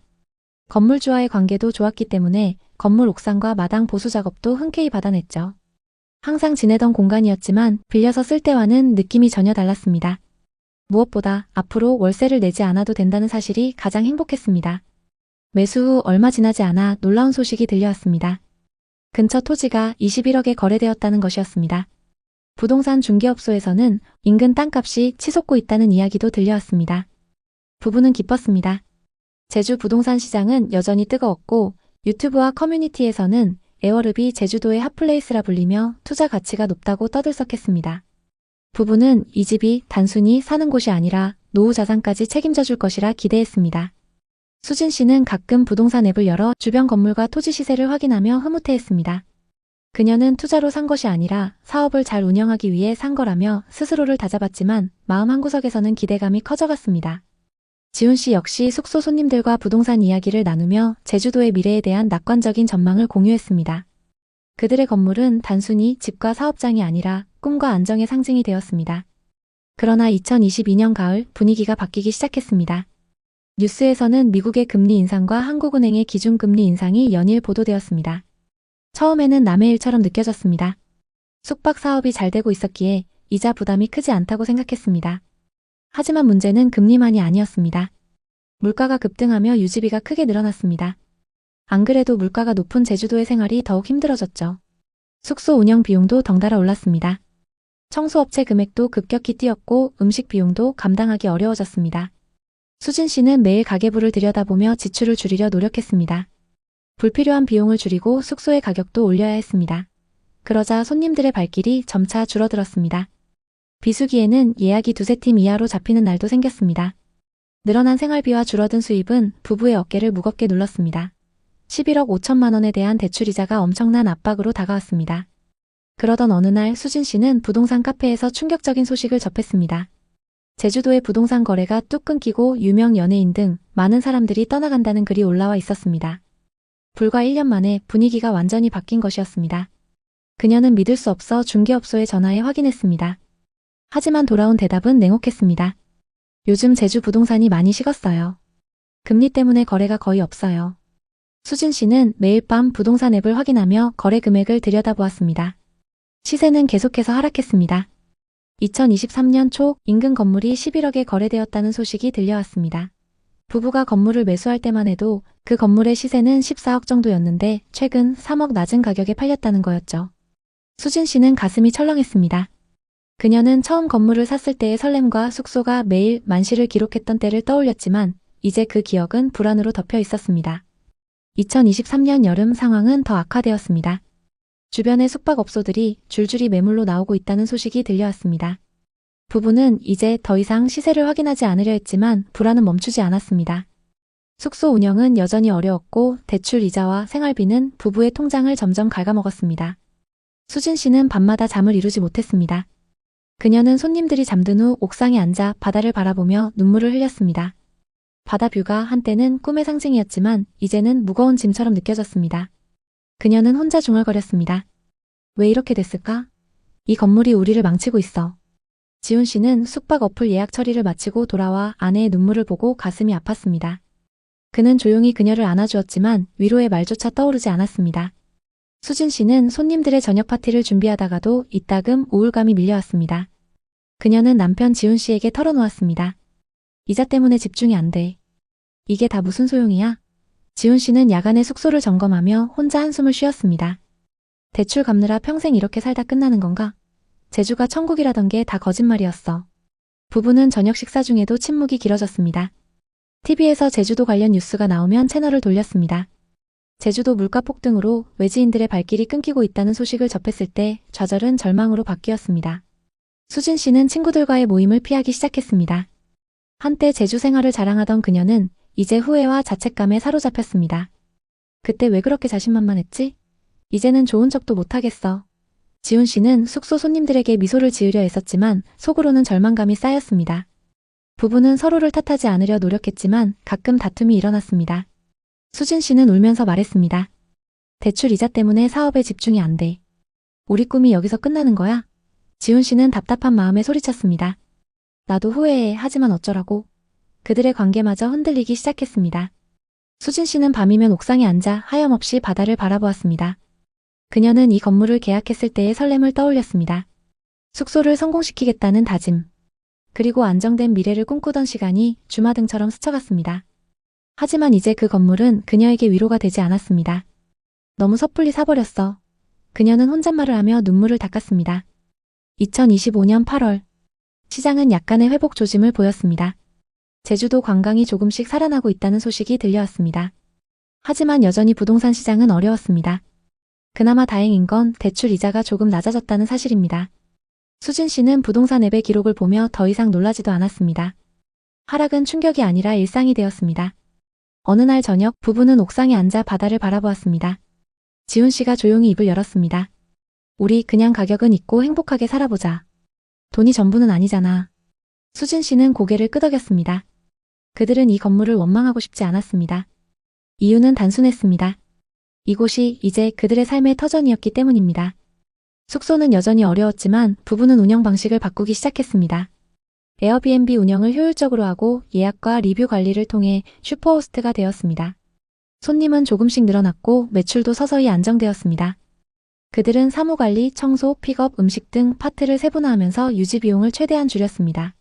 건물주와의 관계도 좋았기 때문에 건물 옥상과 마당 보수 작업도 흔쾌히 받아냈죠. 항상 지내던 공간이었지만 빌려서 쓸 때와는 느낌이 전혀 달랐습니다. 무엇보다 앞으로 월세를 내지 않아도 된다는 사실이 가장 행복했습니다. 매수 후 얼마 지나지 않아 놀라운 소식이 들려왔습니다. 근처 토지가 21억에 거래되었다는 것이었습니다. 부동산 중개업소에서는 인근 땅값이 치솟고 있다는 이야기도 들려왔습니다. 부부는 기뻤습니다. 제주 부동산 시장은 여전히 뜨거웠고 유튜브와 커뮤니티에서는 에어릅이 제주도의 핫플레이스라 불리며 투자 가치가 높다고 떠들썩했습니다. 부부는 이 집이 단순히 사는 곳이 아니라 노후 자산까지 책임져 줄 것이라 기대했습니다. 수진 씨는 가끔 부동산 앱을 열어 주변 건물과 토지 시세를 확인하며 흐뭇해했습니다. 그녀는 투자로 산 것이 아니라 사업을 잘 운영하기 위해 산 거라며 스스로를 다잡았지만 마음 한구석에서는 기대감이 커져갔습니다. 지훈 씨 역시 숙소 손님들과 부동산 이야기를 나누며 제주도의 미래에 대한 낙관적인 전망을 공유했습니다. 그들의 건물은 단순히 집과 사업장이 아니라 꿈과 안정의 상징이 되었습니다. 그러나 2022년 가을 분위기가 바뀌기 시작했습니다. 뉴스에서는 미국의 금리 인상과 한국은행의 기준금리 인상이 연일 보도되었습니다. 처음에는 남의 일처럼 느껴졌습니다. 숙박 사업이 잘 되고 있었기에 이자 부담이 크지 않다고 생각했습니다. 하지만 문제는 금리만이 아니었습니다. 물가가 급등하며 유지비가 크게 늘어났습니다. 안 그래도 물가가 높은 제주도의 생활이 더욱 힘들어졌죠. 숙소 운영 비용도 덩달아 올랐습니다. 청소업체 금액도 급격히 뛰었고 음식 비용도 감당하기 어려워졌습니다. 수진 씨는 매일 가계부를 들여다보며 지출을 줄이려 노력했습니다. 불필요한 비용을 줄이고 숙소의 가격도 올려야 했습니다. 그러자 손님들의 발길이 점차 줄어들었습니다. 비수기에는 예약이 두세 팀 이하로 잡히는 날도 생겼습니다. 늘어난 생활비와 줄어든 수입은 부부의 어깨를 무겁게 눌렀습니다. 11억 5천만 원에 대한 대출이자가 엄청난 압박으로 다가왔습니다. 그러던 어느 날 수진 씨는 부동산 카페에서 충격적인 소식을 접했습니다. 제주도의 부동산 거래가 뚝 끊기고 유명 연예인 등 많은 사람들이 떠나간다는 글이 올라와 있었습니다. 불과 1년 만에 분위기가 완전히 바뀐 것이었습니다. 그녀는 믿을 수 없어 중개업소에 전화해 확인했습니다. 하지만 돌아온 대답은 냉혹했습니다. 요즘 제주 부동산이 많이 식었어요. 금리 때문에 거래가 거의 없어요. 수진 씨는 매일 밤 부동산 앱을 확인하며 거래 금액을 들여다보았습니다. 시세는 계속해서 하락했습니다. 2023년 초 인근 건물이 11억에 거래되었다는 소식이 들려왔습니다. 부부가 건물을 매수할 때만 해도 그 건물의 시세는 14억 정도였는데 최근 3억 낮은 가격에 팔렸다는 거였죠. 수진 씨는 가슴이 철렁했습니다. 그녀는 처음 건물을 샀을 때의 설렘과 숙소가 매일 만시를 기록했던 때를 떠올렸지만 이제 그 기억은 불안으로 덮여 있었습니다. 2023년 여름 상황은 더 악화되었습니다. 주변의 숙박업소들이 줄줄이 매물로 나오고 있다는 소식이 들려왔습니다. 부부는 이제 더 이상 시세를 확인하지 않으려 했지만 불안은 멈추지 않았습니다. 숙소 운영은 여전히 어려웠고 대출 이자와 생활비는 부부의 통장을 점점 갉아먹었습니다. 수진 씨는 밤마다 잠을 이루지 못했습니다. 그녀는 손님들이 잠든 후 옥상에 앉아 바다를 바라보며 눈물을 흘렸습니다. 바다 뷰가 한때는 꿈의 상징이었지만 이제는 무거운 짐처럼 느껴졌습니다. 그녀는 혼자 중얼거렸습니다. 왜 이렇게 됐을까? 이 건물이 우리를 망치고 있어. 지훈 씨는 숙박 어플 예약 처리를 마치고 돌아와 아내의 눈물을 보고 가슴이 아팠습니다. 그는 조용히 그녀를 안아주었지만 위로의 말조차 떠오르지 않았습니다. 수진 씨는 손님들의 저녁 파티를 준비하다가도 이따금 우울감이 밀려왔습니다. 그녀는 남편 지훈 씨에게 털어놓았습니다. 이자 때문에 집중이 안 돼. 이게 다 무슨 소용이야? 지훈 씨는 야간에 숙소를 점검하며 혼자 한숨을 쉬었습니다. 대출 갚느라 평생 이렇게 살다 끝나는 건가? 제주가 천국이라던 게 다 거짓말이었어. 부부는 저녁 식사 중에도 침묵이 길어졌습니다. TV에서 제주도 관련 뉴스가 나오면 채널을 돌렸습니다. 제주도 물가 폭등으로 외지인들의 발길이 끊기고 있다는 소식을 접했을 때 좌절은 절망으로 바뀌었습니다. 수진 씨는 친구들과의 모임을 피하기 시작했습니다. 한때 제주 생활을 자랑하던 그녀는 이제 후회와 자책감에 사로잡혔습니다. 그때 왜 그렇게 자신만만했지? 이제는 좋은 척도 못하겠어. 지훈 씨는 숙소 손님들에게 미소를 지으려 애썼지만 속으로는 절망감이 쌓였습니다. 부부는 서로를 탓하지 않으려 노력했지만 가끔 다툼이 일어났습니다. 수진 씨는 울면서 말했습니다. 대출 이자 때문에 사업에 집중이 안 돼. 우리 꿈이 여기서 끝나는 거야? 지훈 씨는 답답한 마음에 소리쳤습니다. 나도 후회해. 하지만 어쩌라고. 그들의 관계마저 흔들리기 시작했습니다. 수진 씨는 밤이면 옥상에 앉아 하염없이 바다를 바라보았습니다. 그녀는 이 건물을 계약했을 때의 설렘을 떠올렸습니다. 숙소를 성공시키겠다는 다짐. 그리고 안정된 미래를 꿈꾸던 시간이 주마등처럼 스쳐갔습니다. 하지만 이제 그 건물은 그녀에게 위로가 되지 않았습니다. 너무 섣불리 사버렸어. 그녀는 혼잣말을 하며 눈물을 닦았습니다. 2025년 8월. 시장은 약간의 회복 조짐을 보였습니다. 제주도 관광이 조금씩 살아나고 있다는 소식이 들려왔습니다. 하지만 여전히 부동산 시장은 어려웠습니다. 그나마 다행인 건 대출 이자가 조금 낮아졌다는 사실입니다. 수진 씨는 부동산 앱의 기록을 보며 더 이상 놀라지도 않았습니다. 하락은 충격이 아니라 일상이 되었습니다. 어느 날 저녁 부부는 옥상에 앉아 바다를 바라보았습니다. 지훈 씨가 조용히 입을 열었습니다. 우리 그냥 가격은 있고 행복하게 살아보자. 돈이 전부는 아니잖아. 수진 씨는 고개를 끄덕였습니다. 그들은 이 건물을 원망하고 싶지 않았습니다. 이유는 단순했습니다. 이곳이 이제 그들의 삶의 터전이었기 때문입니다. 숙소는 여전히 어려웠지만 부부는 운영 방식을 바꾸기 시작했습니다. 에어비앤비 운영을 효율적으로 하고 예약과 리뷰 관리를 통해 슈퍼호스트가 되었습니다. 손님은 조금씩 늘어났고 매출도 서서히 안정되었습니다. 그들은 사무관리, 청소, 픽업, 음식 등 파트를 세분화하면서 유지 비용을 최대한 줄였습니다.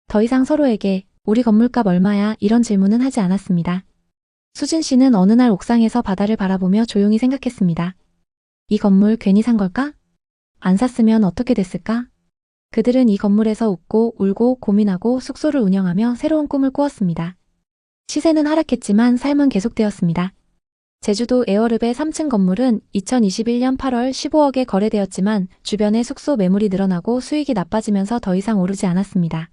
더 이상 서로에게 우리 건물값 얼마야 이런 질문은 하지 않았습니다. 수진 씨는 어느 날 옥상에서 바다를 바라보며 조용히 생각했습니다. 이 건물 괜히 산 걸까? 안 샀으면 어떻게 됐을까? 그들은 이 건물에서 웃고 울고 고민하고 숙소를 운영하며 새로운 꿈을 꾸었습니다. 시세는 하락했지만 삶은 계속되었습니다. 제주도 에어릅의 3층 건물은 2021년 8월 15억에 거래되었지만 주변의 숙소 매물이 늘어나고 수익이 나빠지면서 더 이상 오르지 않았습니다.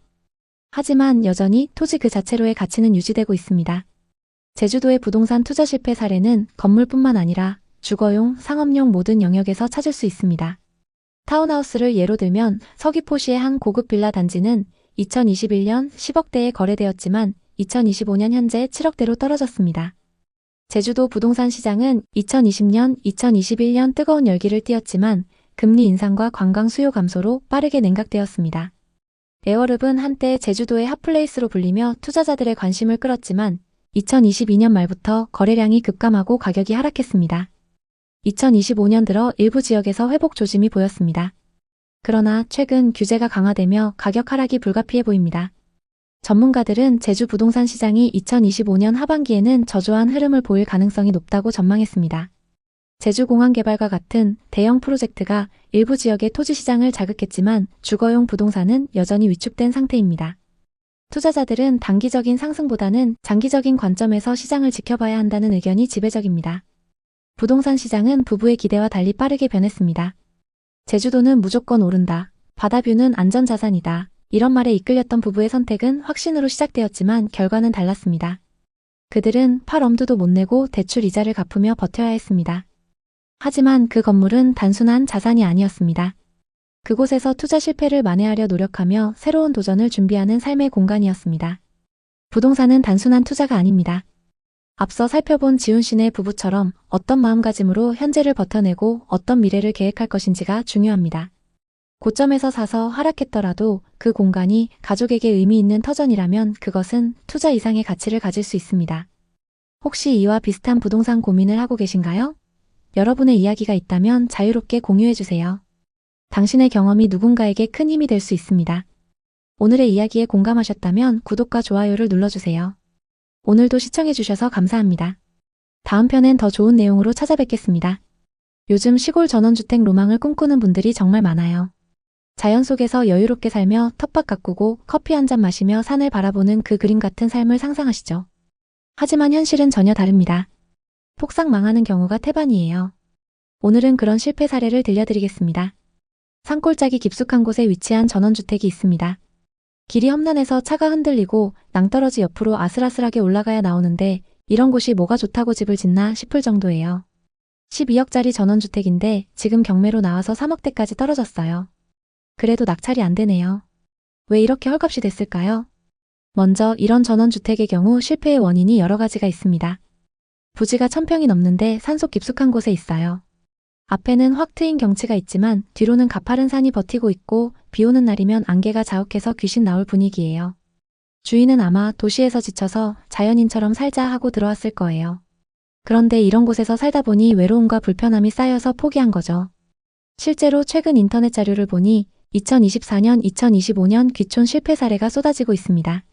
하지만 여전히 토지 그 자체로의 가치는 유지되고 있습니다. 제주도의 부동산 투자 실패 사례는 건물뿐만 아니라 주거용, 상업용 모든 영역에서 찾을 수 있습니다. 타운하우스를 예로 들면 서귀포시의 한 고급 빌라 단지는 2021년 10억대에 거래되었지만 2025년 현재 7억대로 떨어졌습니다. 제주도 부동산 시장은 2020년, 2021년 뜨거운 열기를 띠었지만 금리 인상과 관광 수요 감소로 빠르게 냉각되었습니다. 에어릅은 한때 제주도의 핫플레이스로 불리며 투자자들의 관심을 끌었지만 2022년 말부터 거래량이 급감하고 가격이 하락했습니다. 2025년 들어 일부 지역에서 회복 조짐이 보였습니다. 그러나 최근 규제가 강화되며 가격 하락이 불가피해 보입니다. 전문가들은 제주 부동산 시장이 2025년 하반기에는 저조한 흐름을 보일 가능성이 높다고 전망했습니다. 제주공항개발과 같은 대형 프로젝트가 일부 지역의 토지 시장을 자극했지만 주거용 부동산은 여전히 위축된 상태입니다. 투자자들은 단기적인 상승보다는 장기적인 관점에서 시장을 지켜봐야 한다는 의견이 지배적입니다. 부동산 시장은 부부의 기대와 달리 빠르게 변했습니다. 제주도는 무조건 오른다. 바다뷰는 안전자산이다. 이런 말에 이끌렸던 부부의 선택은 확신으로 시작되었지만 결과는 달랐습니다. 그들은 팔 엄두도 못 내고 대출 이자를 갚으며 버텨야 했습니다. 하지만 그 건물은 단순한 자산이 아니었습니다. 그곳에서 투자 실패를 만회하려 노력하며 새로운 도전을 준비하는 삶의 공간이었습니다. 부동산은 단순한 투자가 아닙니다. 앞서 살펴본 지훈 씨네 부부처럼 어떤 마음가짐으로 현재를 버텨내고 어떤 미래를 계획할 것인지가 중요합니다. 고점에서 사서 하락했더라도 그 공간이 가족에게 의미 있는 터전이라면 그것은 투자 이상의 가치를 가질 수 있습니다. 혹시 이와 비슷한 부동산 고민을 하고 계신가요? 여러분의 이야기가 있다면 자유롭게 공유해주세요. 당신의 경험이 누군가에게 큰 힘이 될 수 있습니다. 오늘의 이야기에 공감하셨다면 구독과 좋아요를 눌러주세요. 오늘도 시청해주셔서 감사합니다. 다음 편엔 더 좋은 내용으로 찾아뵙겠습니다. 요즘 시골 전원주택 로망을 꿈꾸는 분들이 정말 많아요. 자연 속에서 여유롭게 살며 텃밭 가꾸고 커피 한 잔 마시며 산을 바라보는 그 그림 같은 삶을 상상하시죠. 하지만 현실은 전혀 다릅니다. 폭삭 망하는 경우가 태반이에요. 오늘은 그런 실패 사례를 들려드리겠습니다. 산골짜기 깊숙한 곳에 위치한 전원주택이 있습니다. 길이 험난해서 차가 흔들리고 낭떠러지 옆으로 아슬아슬하게 올라가야 나오는데 이런 곳이 뭐가 좋다고 집을 짓나 싶을 정도예요. 12억짜리 전원주택인데 지금 경매로 나와서 3억대까지 떨어졌어요. 그래도 낙찰이 안 되네요. 왜 이렇게 헐값이 됐을까요? 먼저 이런 전원주택의 경우 실패의 원인이 여러 가지가 있습니다. 부지가 1000평이 넘는데 산속 깊숙한 곳에 있어요. 앞에는 확 트인 경치가 있지만 뒤로는 가파른 산이 버티고 있고 비 오는 날이면 안개가 자욱해서 귀신 나올 분위기예요. 주인은 아마 도시에서 지쳐서 자연인처럼 살자 하고 들어왔을 거예요. 그런데 이런 곳에서 살다 보니 외로움과 불편함이 쌓여서 포기한 거죠. 실제로 최근 인터넷 자료를 보니 2024년, 2025년 귀촌 실패 사례가 쏟아지고 있습니다.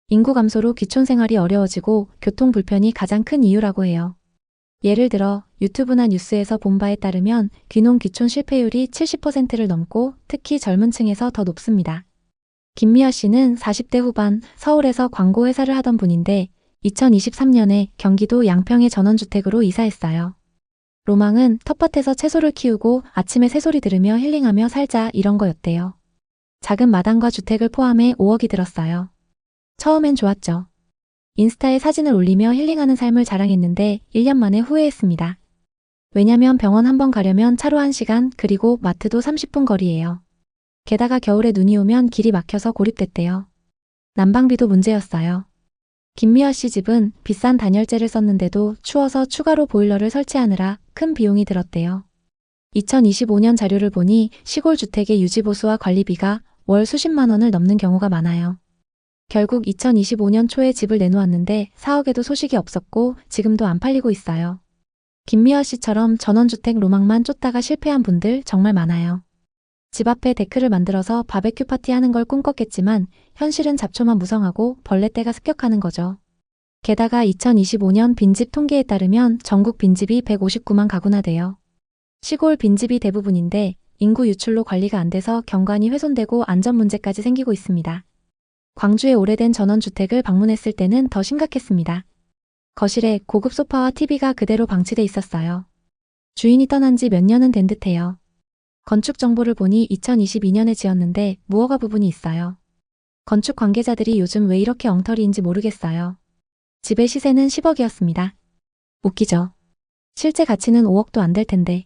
인구 감소로 귀촌 생활이 어려워지고 교통 불편이 가장 큰 이유라고 해요. 예를 들어 유튜브나 뉴스에서 본 바에 따르면 귀농 귀촌 실패율이 70%를 넘고 특히 젊은 층에서 더 높습니다. 김미아 씨는 40대 후반 서울에서 광고 회사를 하던 분인데 2023년에 경기도 양평의 전원주택으로 이사했어요. 로망은 텃밭에서 채소를 키우고 아침에 새소리 들으며 힐링하며 살자 이런 거였대요. 작은 마당과 주택을 포함해 5억이 들었어요. 처음엔 좋았죠. 인스타에 사진을 올리며 힐링하는 삶을 자랑했는데 1년 만에 후회했습니다. 왜냐면 병원 한 번 가려면 차로 1시간 그리고 마트도 30분 거리예요. 게다가 겨울에 눈이 오면 길이 막혀서 고립됐대요. 난방비도 문제였어요. 김미아 씨 집은 비싼 단열재를 썼는데도 추워서 추가로 보일러를 설치하느라 큰 비용이 들었대요. 2025년 자료를 보니 시골 주택의 유지보수와 관리비가 월 수십만 원을 넘는 경우가 많아요. 결국 2025년 초에 집을 내놓았는데 4억에도 소식이 없었고 지금도 안 팔리고 있어요. 김미아 씨처럼 전원주택 로망만 쫓다가 실패한 분들 정말 많아요. 집 앞에 데크를 만들어서 바베큐 파티하는 걸 꿈꿨겠지만 현실은 잡초만 무성하고 벌레떼가 습격하는 거죠. 게다가 2025년 빈집 통계에 따르면 전국 빈집이 159만 가구나 돼요. 시골 빈집이 대부분인데 인구 유출로 관리가 안 돼서 경관이 훼손되고 안전 문제까지 생기고 있습니다. 광주의 오래된 전원주택을 방문했을 때는 더 심각했습니다. 거실에 고급 소파와 TV가 그대로 방치돼 있었어요. 주인이 떠난 지 몇 년은 된 듯해요. 건축 정보를 보니 2022년에 지었는데 무허가 부분이 있어요. 건축 관계자들이 요즘 왜 이렇게 엉터리인지 모르겠어요. 집의 시세는 10억이었습니다. 웃기죠? 실제 가치는 5억도 안 될 텐데.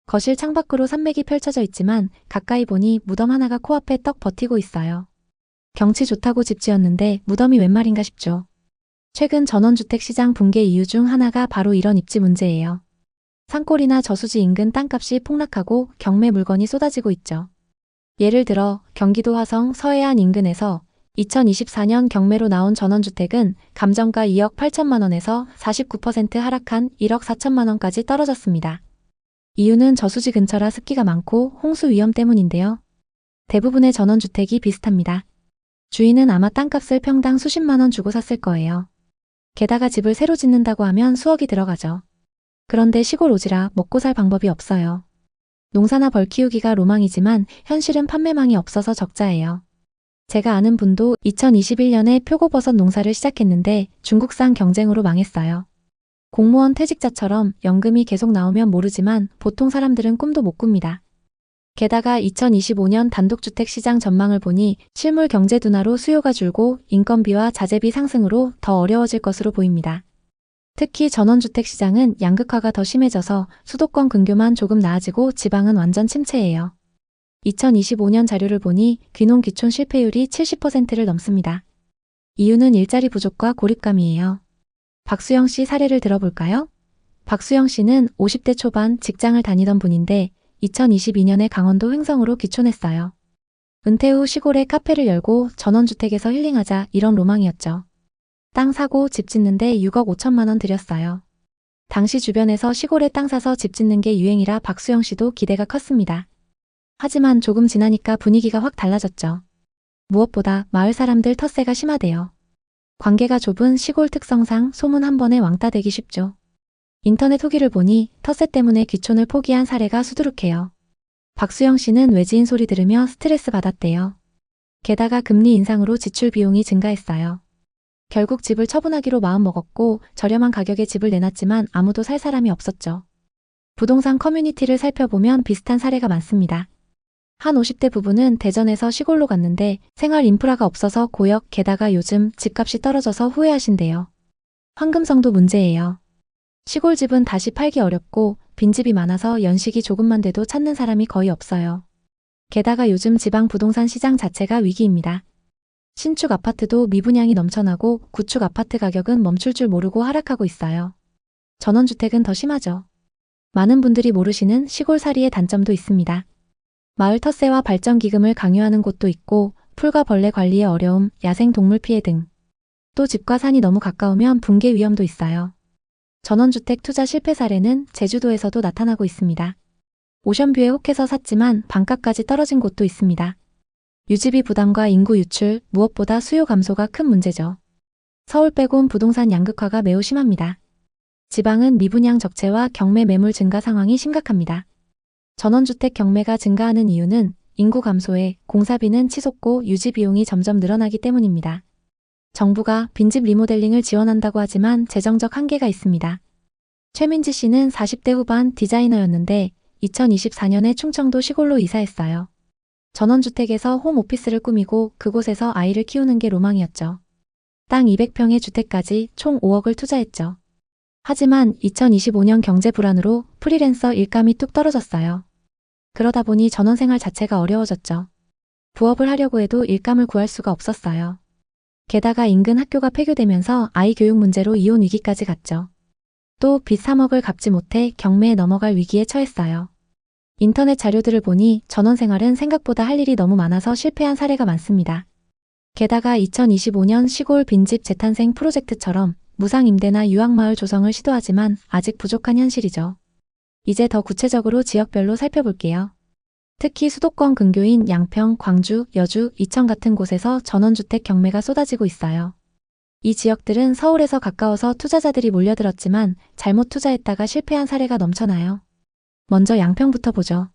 거실 창밖으로 산맥이 펼쳐져 있지만 가까이 보니 무덤 하나가 코앞에 떡 버티고 있어요. 경치 좋다고 집 지었는데 무덤이 웬 말인가 싶죠. 최근 전원주택 시장 붕괴 이유 중 하나가 바로 이런 입지 문제예요. 산골이나 저수지 인근 땅값이 폭락하고 경매 물건이 쏟아지고 있죠. 예를 들어 경기도 화성 서해안 인근에서 2024년 경매로 나온 전원주택은 감정가 2억 8천만 원에서 49% 하락한 1억 4천만 원까지 떨어졌습니다. 이유는 저수지 근처라 습기가 많고 홍수 위험 때문인데요. 대부분의 전원주택이 비슷합니다. 주인은 아마 땅값을 평당 수십만 원 주고 샀을 거예요. 게다가 집을 새로 짓는다고 하면 수억이 들어가죠. 그런데 시골 오지라 먹고 살 방법이 없어요. 농사나 벌 키우기가 로망이지만 현실은 판매망이 없어서 적자예요. 제가 아는 분도 2021년에 표고버섯 농사를 시작했는데 중국산 경쟁으로 망했어요. 공무원 퇴직자처럼 연금이 계속 나오면 모르지만 보통 사람들은 꿈도 못 꿉니다. 게다가 2025년 단독주택 시장 전망을 보니 실물 경제 둔화로 수요가 줄고 인건비와 자재비 상승으로 더 어려워질 것으로 보입니다. 특히 전원주택 시장은 양극화가 더 심해져서 수도권 근교만 조금 나아지고 지방은 완전 침체예요. 2025년 자료를 보니 귀농 귀촌 실패율이 70%를 넘습니다. 이유는 일자리 부족과 고립감이에요. 박수영 씨 사례를 들어볼까요? 박수영 씨는 50대 초반 직장을 다니던 분인데 2022년에 강원도 횡성으로 귀촌했어요. 은퇴 후 시골에 카페를 열고 전원주택에서 힐링하자 이런 로망이었죠. 땅 사고 집 짓는데 6억 5천만 원 들였어요. 당시 주변에서 시골에 땅 사서 집 짓는 게 유행이라 박수영 씨도 기대가 컸습니다. 하지만 조금 지나니까 분위기가 확 달라졌죠. 무엇보다 마을 사람들 텃세가 심하대요. 관계가 좁은 시골 특성상 소문 한 번에 왕따 되기 쉽죠. 인터넷 후기를 보니 텃세 때문에 귀촌을 포기한 사례가 수두룩해요. 박수영 씨는 외지인 소리 들으며 스트레스 받았대요. 게다가 금리 인상으로 지출 비용이 증가했어요. 결국 집을 처분하기로 마음먹었고 저렴한 가격에 집을 내놨지만 아무도 살 사람이 없었죠. 부동산 커뮤니티를 살펴보면 비슷한 사례가 많습니다. 한 50대 부부는 대전에서 시골로 갔는데 생활 인프라가 없어서 고역 게다가 요즘 집값이 떨어져서 후회하신대요. 황금성도 문제예요. 시골집은 다시 팔기 어렵고 빈집이 많아서 연식이 조금만 돼도 찾는 사람이 거의 없어요. 게다가 요즘 지방 부동산 시장 자체가 위기입니다. 신축 아파트도 미분양이 넘쳐나고 구축 아파트 가격은 멈출 줄 모르고 하락하고 있어요. 전원주택은 더 심하죠. 많은 분들이 모르시는 시골살이의 단점도 있습니다. 마을 텃세와 발전기금을 강요하는 곳도 있고 풀과 벌레 관리의 어려움, 야생 동물 피해 등. 또 집과 산이 너무 가까우면 붕괴 위험도 있어요. 전원주택 투자 실패 사례는 제주도에서도 나타나고 있습니다. 오션뷰에 혹해서 샀지만 반가까지 떨어진 곳도 있습니다. 유지비 부담과 인구 유출, 무엇보다 수요 감소가 큰 문제죠. 서울 빼곤 부동산 양극화가 매우 심합니다. 지방은 미분양 적체와 경매 매물 증가 상황이 심각합니다. 전원주택 경매가 증가하는 이유는 인구 감소에 공사비는 치솟고 유지 비용이 점점 늘어나기 때문입니다. 정부가 빈집 리모델링을 지원한다고 하지만 재정적 한계가 있습니다. 최민지 씨는 40대 후반 디자이너였는데 2024년에 충청도 시골로 이사했어요. 전원주택에서 홈오피스를 꾸미고 그곳에서 아이를 키우는 게 로망이었죠. 땅 200평의 주택까지 총 5억을 투자했죠. 하지만 2025년 경제 불안으로 프리랜서 일감이 뚝 떨어졌어요. 그러다 보니 전원생활 자체가 어려워졌죠. 부업을 하려고 해도 일감을 구할 수가 없었어요. 게다가 인근 학교가 폐교되면서 아이 교육 문제로 이혼 위기까지 갔죠. 또 빚 3억을 갚지 못해 경매에 넘어갈 위기에 처했어요. 인터넷 자료들을 보니 전원생활은 생각보다 할 일이 너무 많아서 실패한 사례가 많습니다. 게다가 2025년 시골 빈집 재탄생 프로젝트처럼 무상임대나 유학마을 조성을 시도하지만 아직 부족한 현실이죠. 이제 더 구체적으로 지역별로 살펴볼게요. 특히 수도권 근교인 양평, 광주, 여주, 이천 같은 곳에서 전원주택 경매가 쏟아지고 있어요. 이 지역들은 서울에서 가까워서 투자자들이 몰려들었지만 잘못 투자했다가 실패한 사례가 넘쳐나요. 먼저 양평부터 보죠.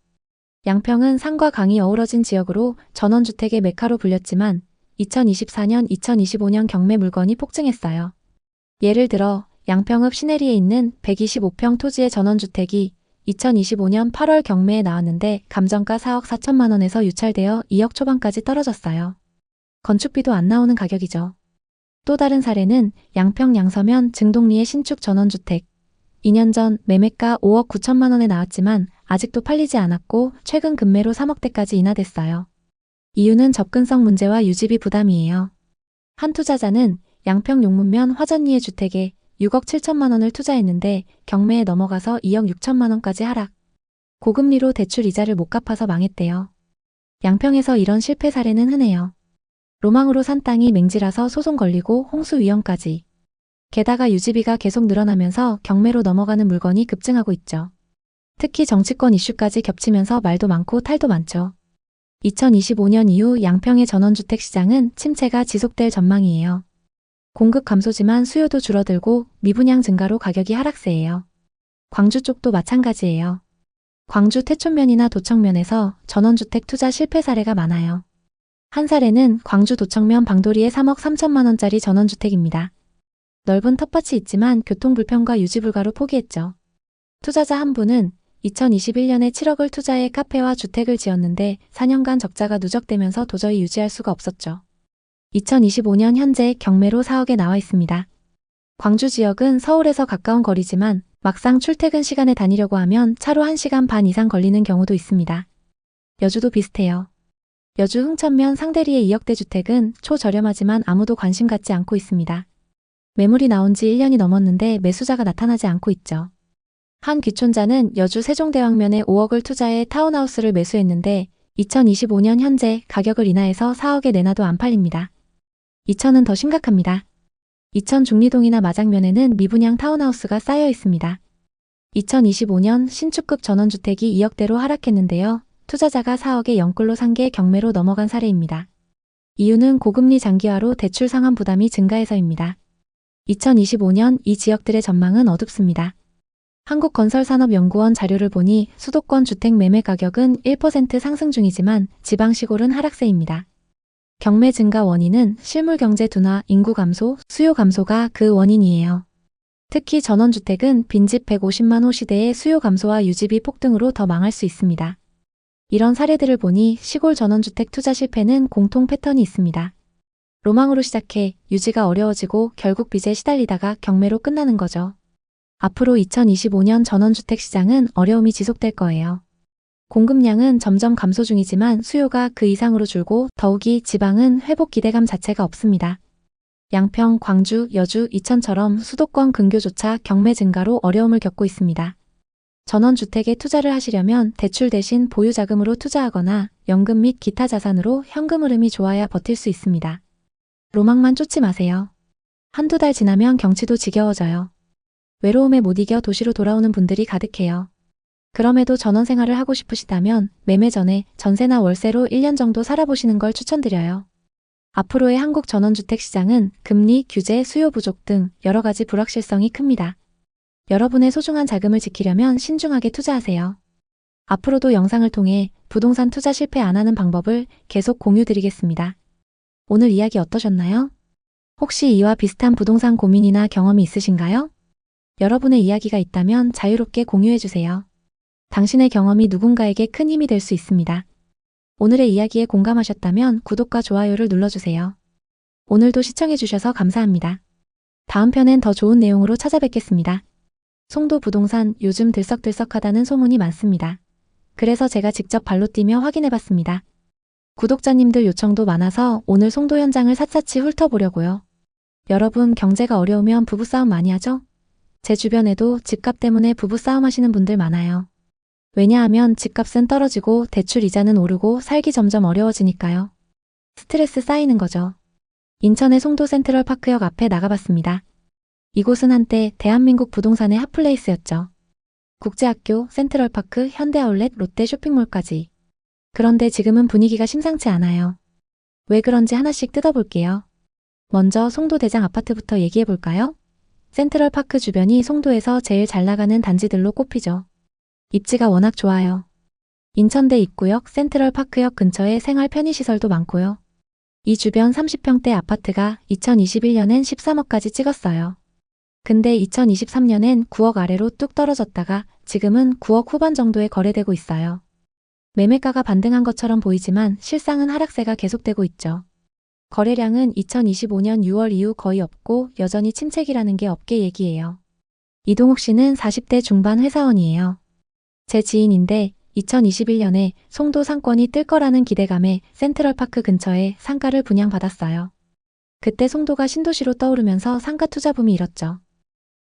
양평은 산과 강이 어우러진 지역으로 전원주택의 메카로 불렸지만 2024년, 2025년 경매 물건이 폭증했어요. 예를 들어 양평읍 시내리에 있는 125평 토지의 전원주택이 2025년 8월 경매에 나왔는데 감정가 4억 4천만 원에서 유찰되어 2억 초반까지 떨어졌어요. 건축비도 안 나오는 가격이죠. 또 다른 사례는 양평 양서면 증동리의 신축 전원주택. 2년 전 매매가 5억 9천만 원에 나왔지만 아직도 팔리지 않았고 최근 급매로 3억대까지 인하됐어요. 이유는 접근성 문제와 유지비 부담이에요. 한 투자자는 양평 용문면 화전리의 주택에 6억 7천만 원을 투자했는데 경매에 넘어가서 2억 6천만 원까지 하락. 고금리로 대출 이자를 못 갚아서 망했대요. 양평에서 이런 실패 사례는 흔해요. 로망으로 산 땅이 맹지라서 소송 걸리고 홍수 위험까지. 게다가 유지비가 계속 늘어나면서 경매로 넘어가는 물건이 급증하고 있죠. 특히 정치권 이슈까지 겹치면서 말도 많고 탈도 많죠. 2025년 이후 양평의 전원주택 시장은 침체가 지속될 전망이에요. 공급 감소지만 수요도 줄어들고 미분양 증가로 가격이 하락세예요. 광주 쪽도 마찬가지예요. 광주 태촌면이나 도청면에서 전원주택 투자 실패 사례가 많아요. 한 사례는 광주 도청면 방도리의 3억 3천만 원짜리 전원주택입니다. 넓은 텃밭이 있지만 교통불편과 유지불가로 포기했죠. 투자자 한 분은 2021년에 7억을 투자해 카페와 주택을 지었는데 4년간 적자가 누적되면서 도저히 유지할 수가 없었죠. 2025년 현재 경매로 4억에 나와 있습니다. 광주 지역은 서울에서 가까운 거리지만 막상 출퇴근 시간에 다니려고 하면 차로 1시간 반 이상 걸리는 경우도 있습니다. 여주도 비슷해요. 여주 흥천면 상대리의 2억대 주택은 초저렴하지만 아무도 관심 갖지 않고 있습니다. 매물이 나온 지 1년이 넘었는데 매수자가 나타나지 않고 있죠. 한 귀촌자는 여주 세종대왕면에 5억을 투자해 타운하우스를 매수했는데 2025년 현재 가격을 인하해서 4억에 내놔도 안 팔립니다. 이천은 더 심각합니다. 이천 중리동이나 마장면에는 미분양 타운하우스가 쌓여 있습니다. 2025년 신축급 전원주택이 2억대로 하락했는데요. 투자자가 4억에 영끌로 산 게 경매로 넘어간 사례입니다. 이유는 고금리 장기화로 대출 상환 부담이 증가해서입니다. 2025년 이 지역들의 전망은 어둡습니다. 한국건설산업연구원 자료를 보니 수도권 주택 매매 가격은 1% 상승 중이지만 지방 시골은 하락세입니다. 경매 증가 원인은 실물 경제 둔화, 인구 감소, 수요 감소가 그 원인이에요. 특히 전원주택은 빈집 150만 호 시대의 수요 감소와 유지비 폭등으로 더 망할 수 있습니다. 이런 사례들을 보니 시골 전원주택 투자 실패는 공통 패턴이 있습니다. 로망으로 시작해 유지가 어려워지고 결국 빚에 시달리다가 경매로 끝나는 거죠. 앞으로 2025년 전원주택 시장은 어려움이 지속될 거예요. 공급량은 점점 감소 중이지만 수요가 그 이상으로 줄고 더욱이 지방은 회복 기대감 자체가 없습니다. 양평, 광주, 여주, 이천처럼 수도권 근교조차 경매 증가로 어려움을 겪고 있습니다. 전원주택에 투자를 하시려면 대출 대신 보유자금으로 투자하거나 연금 및 기타 자산으로 현금 흐름이 좋아야 버틸 수 있습니다. 로망만 쫓지 마세요. 한두 달 지나면 경치도 지겨워져요. 외로움에 못 이겨 도시로 돌아오는 분들이 가득해요. 그럼에도 전원 생활을 하고 싶으시다면 매매 전에 전세나 월세로 1년 정도 살아보시는 걸 추천드려요. 앞으로의 한국 전원주택 시장은 금리, 규제, 수요 부족 등 여러 가지 불확실성이 큽니다. 여러분의 소중한 자금을 지키려면 신중하게 투자하세요. 앞으로도 영상을 통해 부동산 투자 실패 안 하는 방법을 계속 공유드리겠습니다. 오늘 이야기 어떠셨나요? 혹시 이와 비슷한 부동산 고민이나 경험이 있으신가요? 여러분의 이야기가 있다면 자유롭게 공유해주세요. 당신의 경험이 누군가에게 큰 힘이 될 수 있습니다. 오늘의 이야기에 공감하셨다면 구독과 좋아요를 눌러주세요. 오늘도 시청해주셔서 감사합니다. 다음 편엔 더 좋은 내용으로 찾아뵙겠습니다. 송도 부동산 요즘 들썩들썩하다는 소문이 많습니다. 그래서 제가 직접 발로 뛰며 확인해봤습니다. 구독자님들 요청도 많아서 오늘 송도 현장을 샅샅이 훑어보려고요. 여러분 경제가 어려우면 부부싸움 많이 하죠? 제 주변에도 집값 때문에 부부싸움 하시는 분들 많아요. 왜냐하면 집값은 떨어지고 대출 이자는 오르고 살기 점점 어려워지니까요. 스트레스 쌓이는 거죠. 인천의 송도 센트럴파크역 앞에 나가봤습니다. 이곳은 한때 대한민국 부동산의 핫플레이스였죠. 국제학교, 센트럴파크, 현대아울렛, 롯데 쇼핑몰까지. 그런데 지금은 분위기가 심상치 않아요. 왜 그런지 하나씩 뜯어볼게요. 먼저 송도 대장 아파트부터 얘기해볼까요? 센트럴파크 주변이 송도에서 제일 잘 나가는 단지들로 꼽히죠. 입지가 워낙 좋아요. 인천대 입구역, 센트럴파크역 근처에 생활 편의시설도 많고요. 이 주변 30평대 아파트가 2021년엔 13억까지 찍었어요. 근데 2023년엔 9억 아래로 뚝 떨어졌다가 지금은 9억 후반 정도에 거래되고 있어요. 매매가가 반등한 것처럼 보이지만 실상은 하락세가 계속되고 있죠. 거래량은 2025년 6월 이후 거의 없고 여전히 침체기라는 게 업계 얘기예요. 이동욱 씨는 40대 중반 회사원이에요. 제 지인인데 2021년에 송도 상권이 뜰 거라는 기대감에 센트럴파크 근처에 상가를 분양받았어요. 그때 송도가 신도시로 떠오르면서 상가 투자 붐이 일었죠.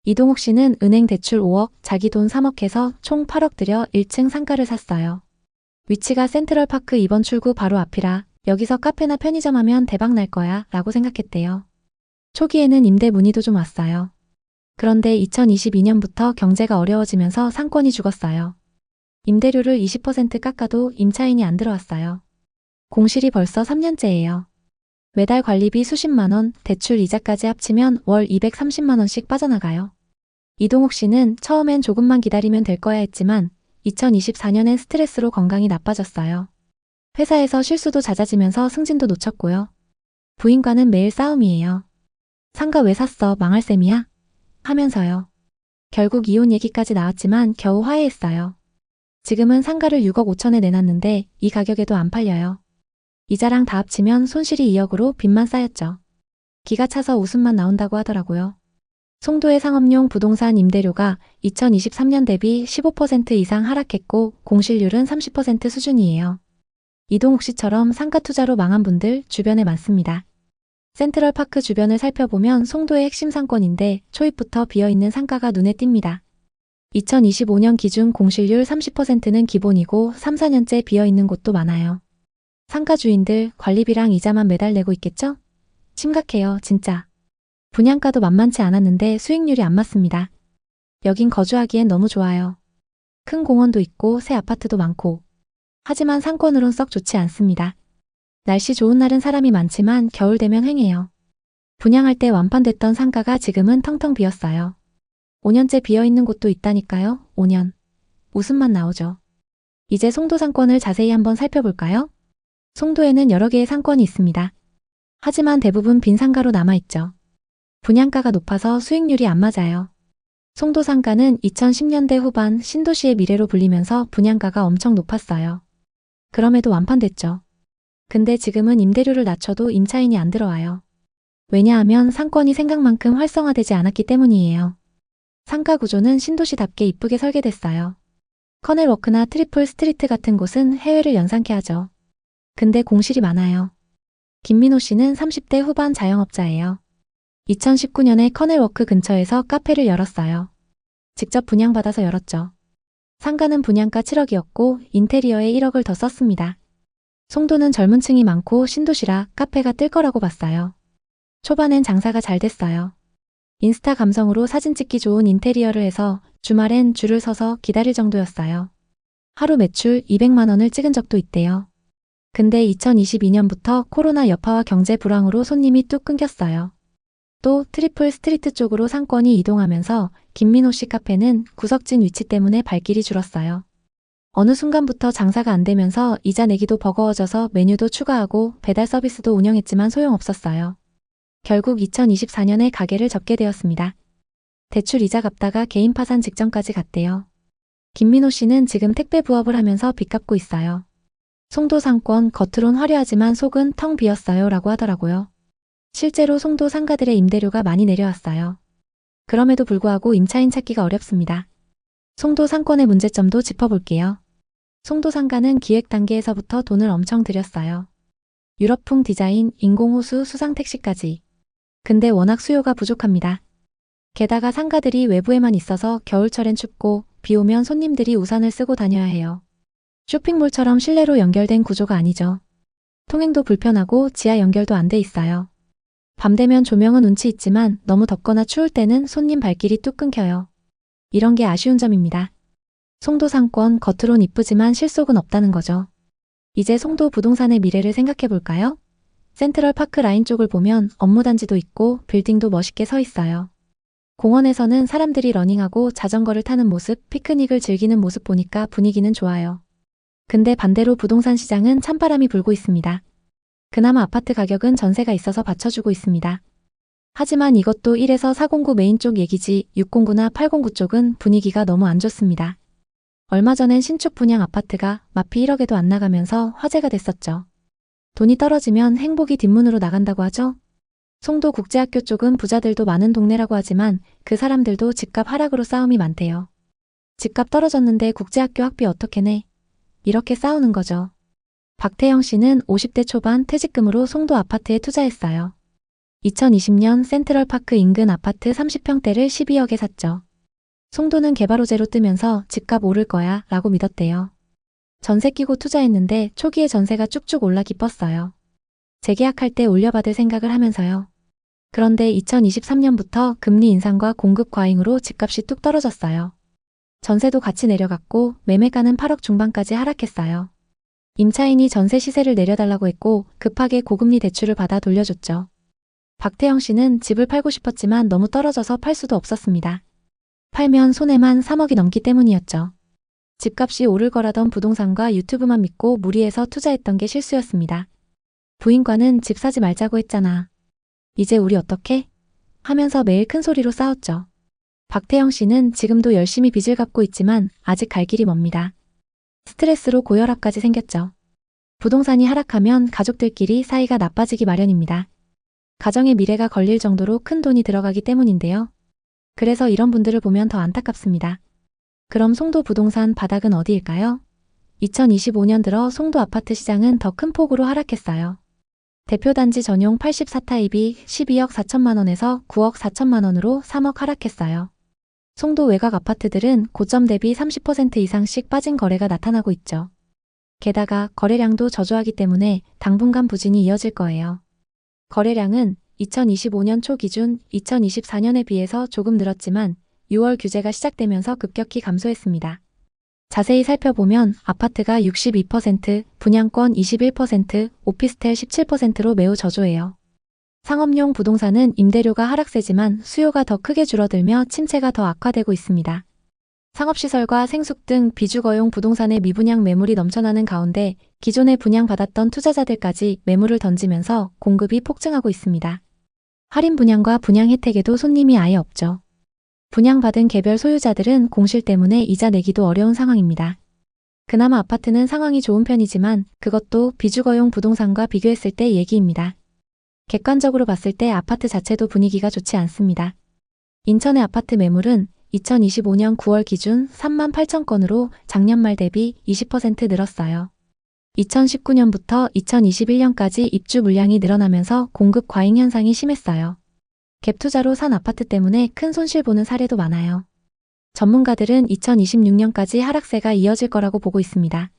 이동욱 씨는 은행 대출 5억, 자기 돈 3억 해서 총 8억 들여 1층 상가를 샀어요. 위치가 센트럴파크 2번 출구 바로 앞이라 여기서 카페나 편의점 하면 대박 날 거야 라고 생각했대요. 초기에는 임대 문의도 좀 왔어요. 그런데 2022년부터 경제가 어려워지면서 상권이 죽었어요. 임대료를 20% 깎아도 임차인이 안 들어왔어요. 공실이 벌써 3년째예요. 매달 관리비 수십만 원, 대출 이자까지 합치면 월 230만 원씩 빠져나가요. 이동욱 씨는 처음엔 조금만 기다리면 될 거야 했지만 2024년엔 스트레스로 건강이 나빠졌어요. 회사에서 실수도 잦아지면서 승진도 놓쳤고요. 부인과는 매일 싸움이에요. 상가 왜 샀어? 망할 셈이야? 하면서요. 결국 이혼 얘기까지 나왔지만 겨우 화해했어요. 지금은 상가를 6억 5천에 내놨는데 이 가격에도 안 팔려요. 이자랑 다 합치면 손실이 2억으로 빚만 쌓였죠. 기가 차서 웃음만 나온다고 하더라고요. 송도의 상업용 부동산 임대료가 2023년 대비 15% 이상 하락했고 공실률은 30% 수준이에요. 이동욱 씨처럼 상가 투자로 망한 분들 주변에 많습니다. 센트럴파크 주변을 살펴보면 송도의 핵심 상권인데 초입부터 비어있는 상가가 눈에 띕니다. 2025년 기준 공실률 30%는 기본이고 3, 4년째 비어있는 곳도 많아요. 상가 주인들 관리비랑 이자만 매달 내고 있겠죠? 심각해요, 진짜. 분양가도 만만치 않았는데 수익률이 안 맞습니다. 여긴 거주하기엔 너무 좋아요. 큰 공원도 있고 새 아파트도 많고. 하지만 상권으론 썩 좋지 않습니다. 날씨 좋은 날은 사람이 많지만 겨울 되면 휑해요. 분양할 때 완판됐던 상가가 지금은 텅텅 비었어요. 5년째 비어있는 곳도 있다니까요. 5년. 웃음만 나오죠. 이제 송도 상권을 자세히 한번 살펴볼까요? 송도에는 여러 개의 상권이 있습니다. 하지만 대부분 빈 상가로 남아있죠. 분양가가 높아서 수익률이 안 맞아요. 송도 상가는 2010년대 후반 신도시의 미래로 불리면서 분양가가 엄청 높았어요. 그럼에도 완판됐죠. 근데 지금은 임대료를 낮춰도 임차인이 안 들어와요. 왜냐하면 상권이 생각만큼 활성화되지 않았기 때문이에요. 상가 구조는 신도시답게 이쁘게 설계됐어요. 커넬워크나 트리플 스트리트 같은 곳은 해외를 연상케 하죠. 근데 공실이 많아요. 김민호 씨는 30대 후반 자영업자예요. 2019년에 커넬워크 근처에서 카페를 열었어요. 직접 분양받아서 열었죠. 상가는 분양가 7억이었고 인테리어에 1억을 더 썼습니다. 송도는 젊은 층이 많고 신도시라 카페가 뜰 거라고 봤어요. 초반엔 장사가 잘 됐어요. 인스타 감성으로 사진 찍기 좋은 인테리어를 해서 주말엔 줄을 서서 기다릴 정도였어요. 하루 매출 200만 원을 찍은 적도 있대요. 근데 2022년부터 코로나 여파와 경제 불황으로 손님이 뚝 끊겼어요. 또 트리플 스트리트 쪽으로 상권이 이동하면서 김민호 씨 카페는 구석진 위치 때문에 발길이 줄었어요. 어느 순간부터 장사가 안 되면서 이자 내기도 버거워져서 메뉴도 추가하고 배달 서비스도 운영했지만 소용없었어요. 결국 2024년에 가게를 접게 되었습니다. 대출 이자 갚다가 개인 파산 직전까지 갔대요. 김민호 씨는 지금 택배 부업을 하면서 빚 갚고 있어요. 송도 상권 겉으론 화려하지만 속은 텅 비었어요 라고 하더라고요. 실제로 송도 상가들의 임대료가 많이 내려왔어요. 그럼에도 불구하고 임차인 찾기가 어렵습니다. 송도 상권의 문제점도 짚어볼게요. 송도 상가는 기획 단계에서부터 돈을 엄청 들였어요. 유럽풍 디자인, 인공호수, 수상택시까지. 근데 워낙 수요가 부족합니다. 게다가 상가들이 외부에만 있어서 겨울철엔 춥고 비 오면 손님들이 우산을 쓰고 다녀야 해요. 쇼핑몰처럼 실내로 연결된 구조가 아니죠. 통행도 불편하고 지하 연결도 안 돼 있어요. 밤 되면 조명은 운치 있지만 너무 덥거나 추울 때는 손님 발길이 뚝 끊겨요. 이런 게 아쉬운 점입니다. 송도 상권 겉으론 이쁘지만 실속은 없다는 거죠. 이제 송도 부동산의 미래를 생각해 볼까요? 센트럴 파크 라인 쪽을 보면 업무단지도 있고 빌딩도 멋있게 서 있어요. 공원에서는 사람들이 러닝하고 자전거를 타는 모습, 피크닉을 즐기는 모습 보니까 분위기는 좋아요. 근데 반대로 부동산 시장은 찬바람이 불고 있습니다. 그나마 아파트 가격은 전세가 있어서 받쳐주고 있습니다. 하지만 이것도 1에서 409 메인 쪽 얘기지 609나 809 쪽은 분위기가 너무 안 좋습니다. 얼마 전엔 신축 분양 아파트가 마피 1억에도 안 나가면서 화제가 됐었죠. 돈이 떨어지면 행복이 뒷문으로 나간다고 하죠. 송도 국제학교 쪽은 부자들도 많은 동네라고 하지만 그 사람들도 집값 하락으로 싸움이 많대요. 집값 떨어졌는데 국제학교 학비 어떻게 내? 이렇게 싸우는 거죠. 박태영 씨는 50대 초반 퇴직금으로 송도 아파트에 투자했어요. 2020년 센트럴파크 인근 아파트 30평대를 12억에 샀죠. 송도는 개발 호재로 뜨면서 집값 오를 거야 라고 믿었대요. 전세 끼고 투자했는데 초기에 전세가 쭉쭉 올라 기뻤어요. 재계약할 때 올려받을 생각을 하면서요. 그런데 2023년부터 금리 인상과 공급 과잉으로 집값이 뚝 떨어졌어요. 전세도 같이 내려갔고 매매가는 8억 중반까지 하락했어요. 임차인이 전세 시세를 내려달라고 했고 급하게 고금리 대출을 받아 돌려줬죠. 박태영 씨는 집을 팔고 싶었지만 너무 떨어져서 팔 수도 없었습니다. 팔면 손해만 3억이 넘기 때문이었죠. 집값이 오를 거라던 부동산과 유튜브만 믿고 무리해서 투자했던 게 실수였습니다. 부인과는 집 사지 말자고 했잖아. 이제 우리 어떡해? 하면서 매일 큰 소리로 싸웠죠. 박태영 씨는 지금도 열심히 빚을 갚고 있지만 아직 갈 길이 멉니다. 스트레스로 고혈압까지 생겼죠. 부동산이 하락하면 가족들끼리 사이가 나빠지기 마련입니다. 가정의 미래가 걸릴 정도로 큰 돈이 들어가기 때문인데요. 그래서 이런 분들을 보면 더 안타깝습니다. 그럼 송도 부동산 바닥은 어디일까요? 2025년 들어 송도 아파트 시장은 더 큰 폭으로 하락했어요. 대표단지 전용 84타입이 12억 4천만 원에서 9억 4천만 원으로 3억 하락했어요. 송도 외곽 아파트들은 고점 대비 30% 이상씩 빠진 거래가 나타나고 있죠. 게다가 거래량도 저조하기 때문에 당분간 부진이 이어질 거예요. 거래량은 2025년 초 기준 2024년에 비해서 조금 늘었지만 6월 규제가 시작되면서 급격히 감소했습니다. 자세히 살펴보면 아파트가 62%, 분양권 21%, 오피스텔 17%로 매우 저조해요. 상업용 부동산은 임대료가 하락세지만 수요가 더 크게 줄어들며 침체가 더 악화되고 있습니다. 상업시설과 생숙 등 비주거용 부동산의 미분양 매물이 넘쳐나는 가운데 기존에 분양받았던 투자자들까지 매물을 던지면서 공급이 폭증하고 있습니다. 할인 분양과 분양 혜택에도 손님이 아예 없죠. 분양받은 개별 소유자들은 공실 때문에 이자 내기도 어려운 상황입니다. 그나마 아파트는 상황이 좋은 편이지만 그것도 비주거용 부동산과 비교했을 때 얘기입니다. 객관적으로 봤을 때 아파트 자체도 분위기가 좋지 않습니다. 인천의 아파트 매물은 2025년 9월 기준 3만 8천 건으로 작년 말 대비 20% 늘었어요. 2019년부터 2021년까지 입주 물량이 늘어나면서 공급 과잉 현상이 심했어요. 갭 투자로 산 아파트 때문에 큰 손실 보는 사례도 많아요. 전문가들은 2026년까지 하락세가 이어질 거라고 보고 있습니다.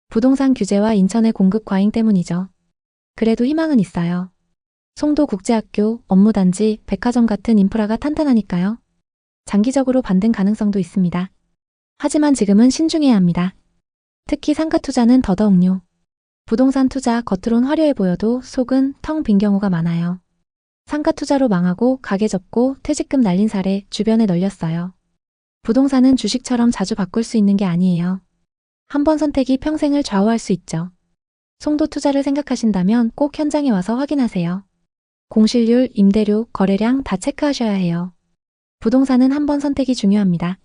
부동산 규제와 인천의 공급 과잉 때문이죠. 그래도 희망은 있어요. 송도국제학교, 업무단지, 백화점 같은 인프라가 탄탄하니까요. 장기적으로 반등 가능성도 있습니다. 하지만 지금은 신중해야 합니다. 특히 상가 투자는 더더욱요. 부동산 투자 겉으론 화려해 보여도 속은 텅 빈 경우가 많아요. 상가 투자로 망하고 가게 접고 퇴직금 날린 사례 주변에 널렸어요. 부동산은 주식처럼 자주 바꿀 수 있는 게 아니에요. 한 번 선택이 평생을 좌우할 수 있죠. 송도 투자를 생각하신다면 꼭 현장에 와서 확인하세요. 공실률, 임대료, 거래량 다 체크하셔야 해요. 부동산은 한 번 선택이 중요합니다.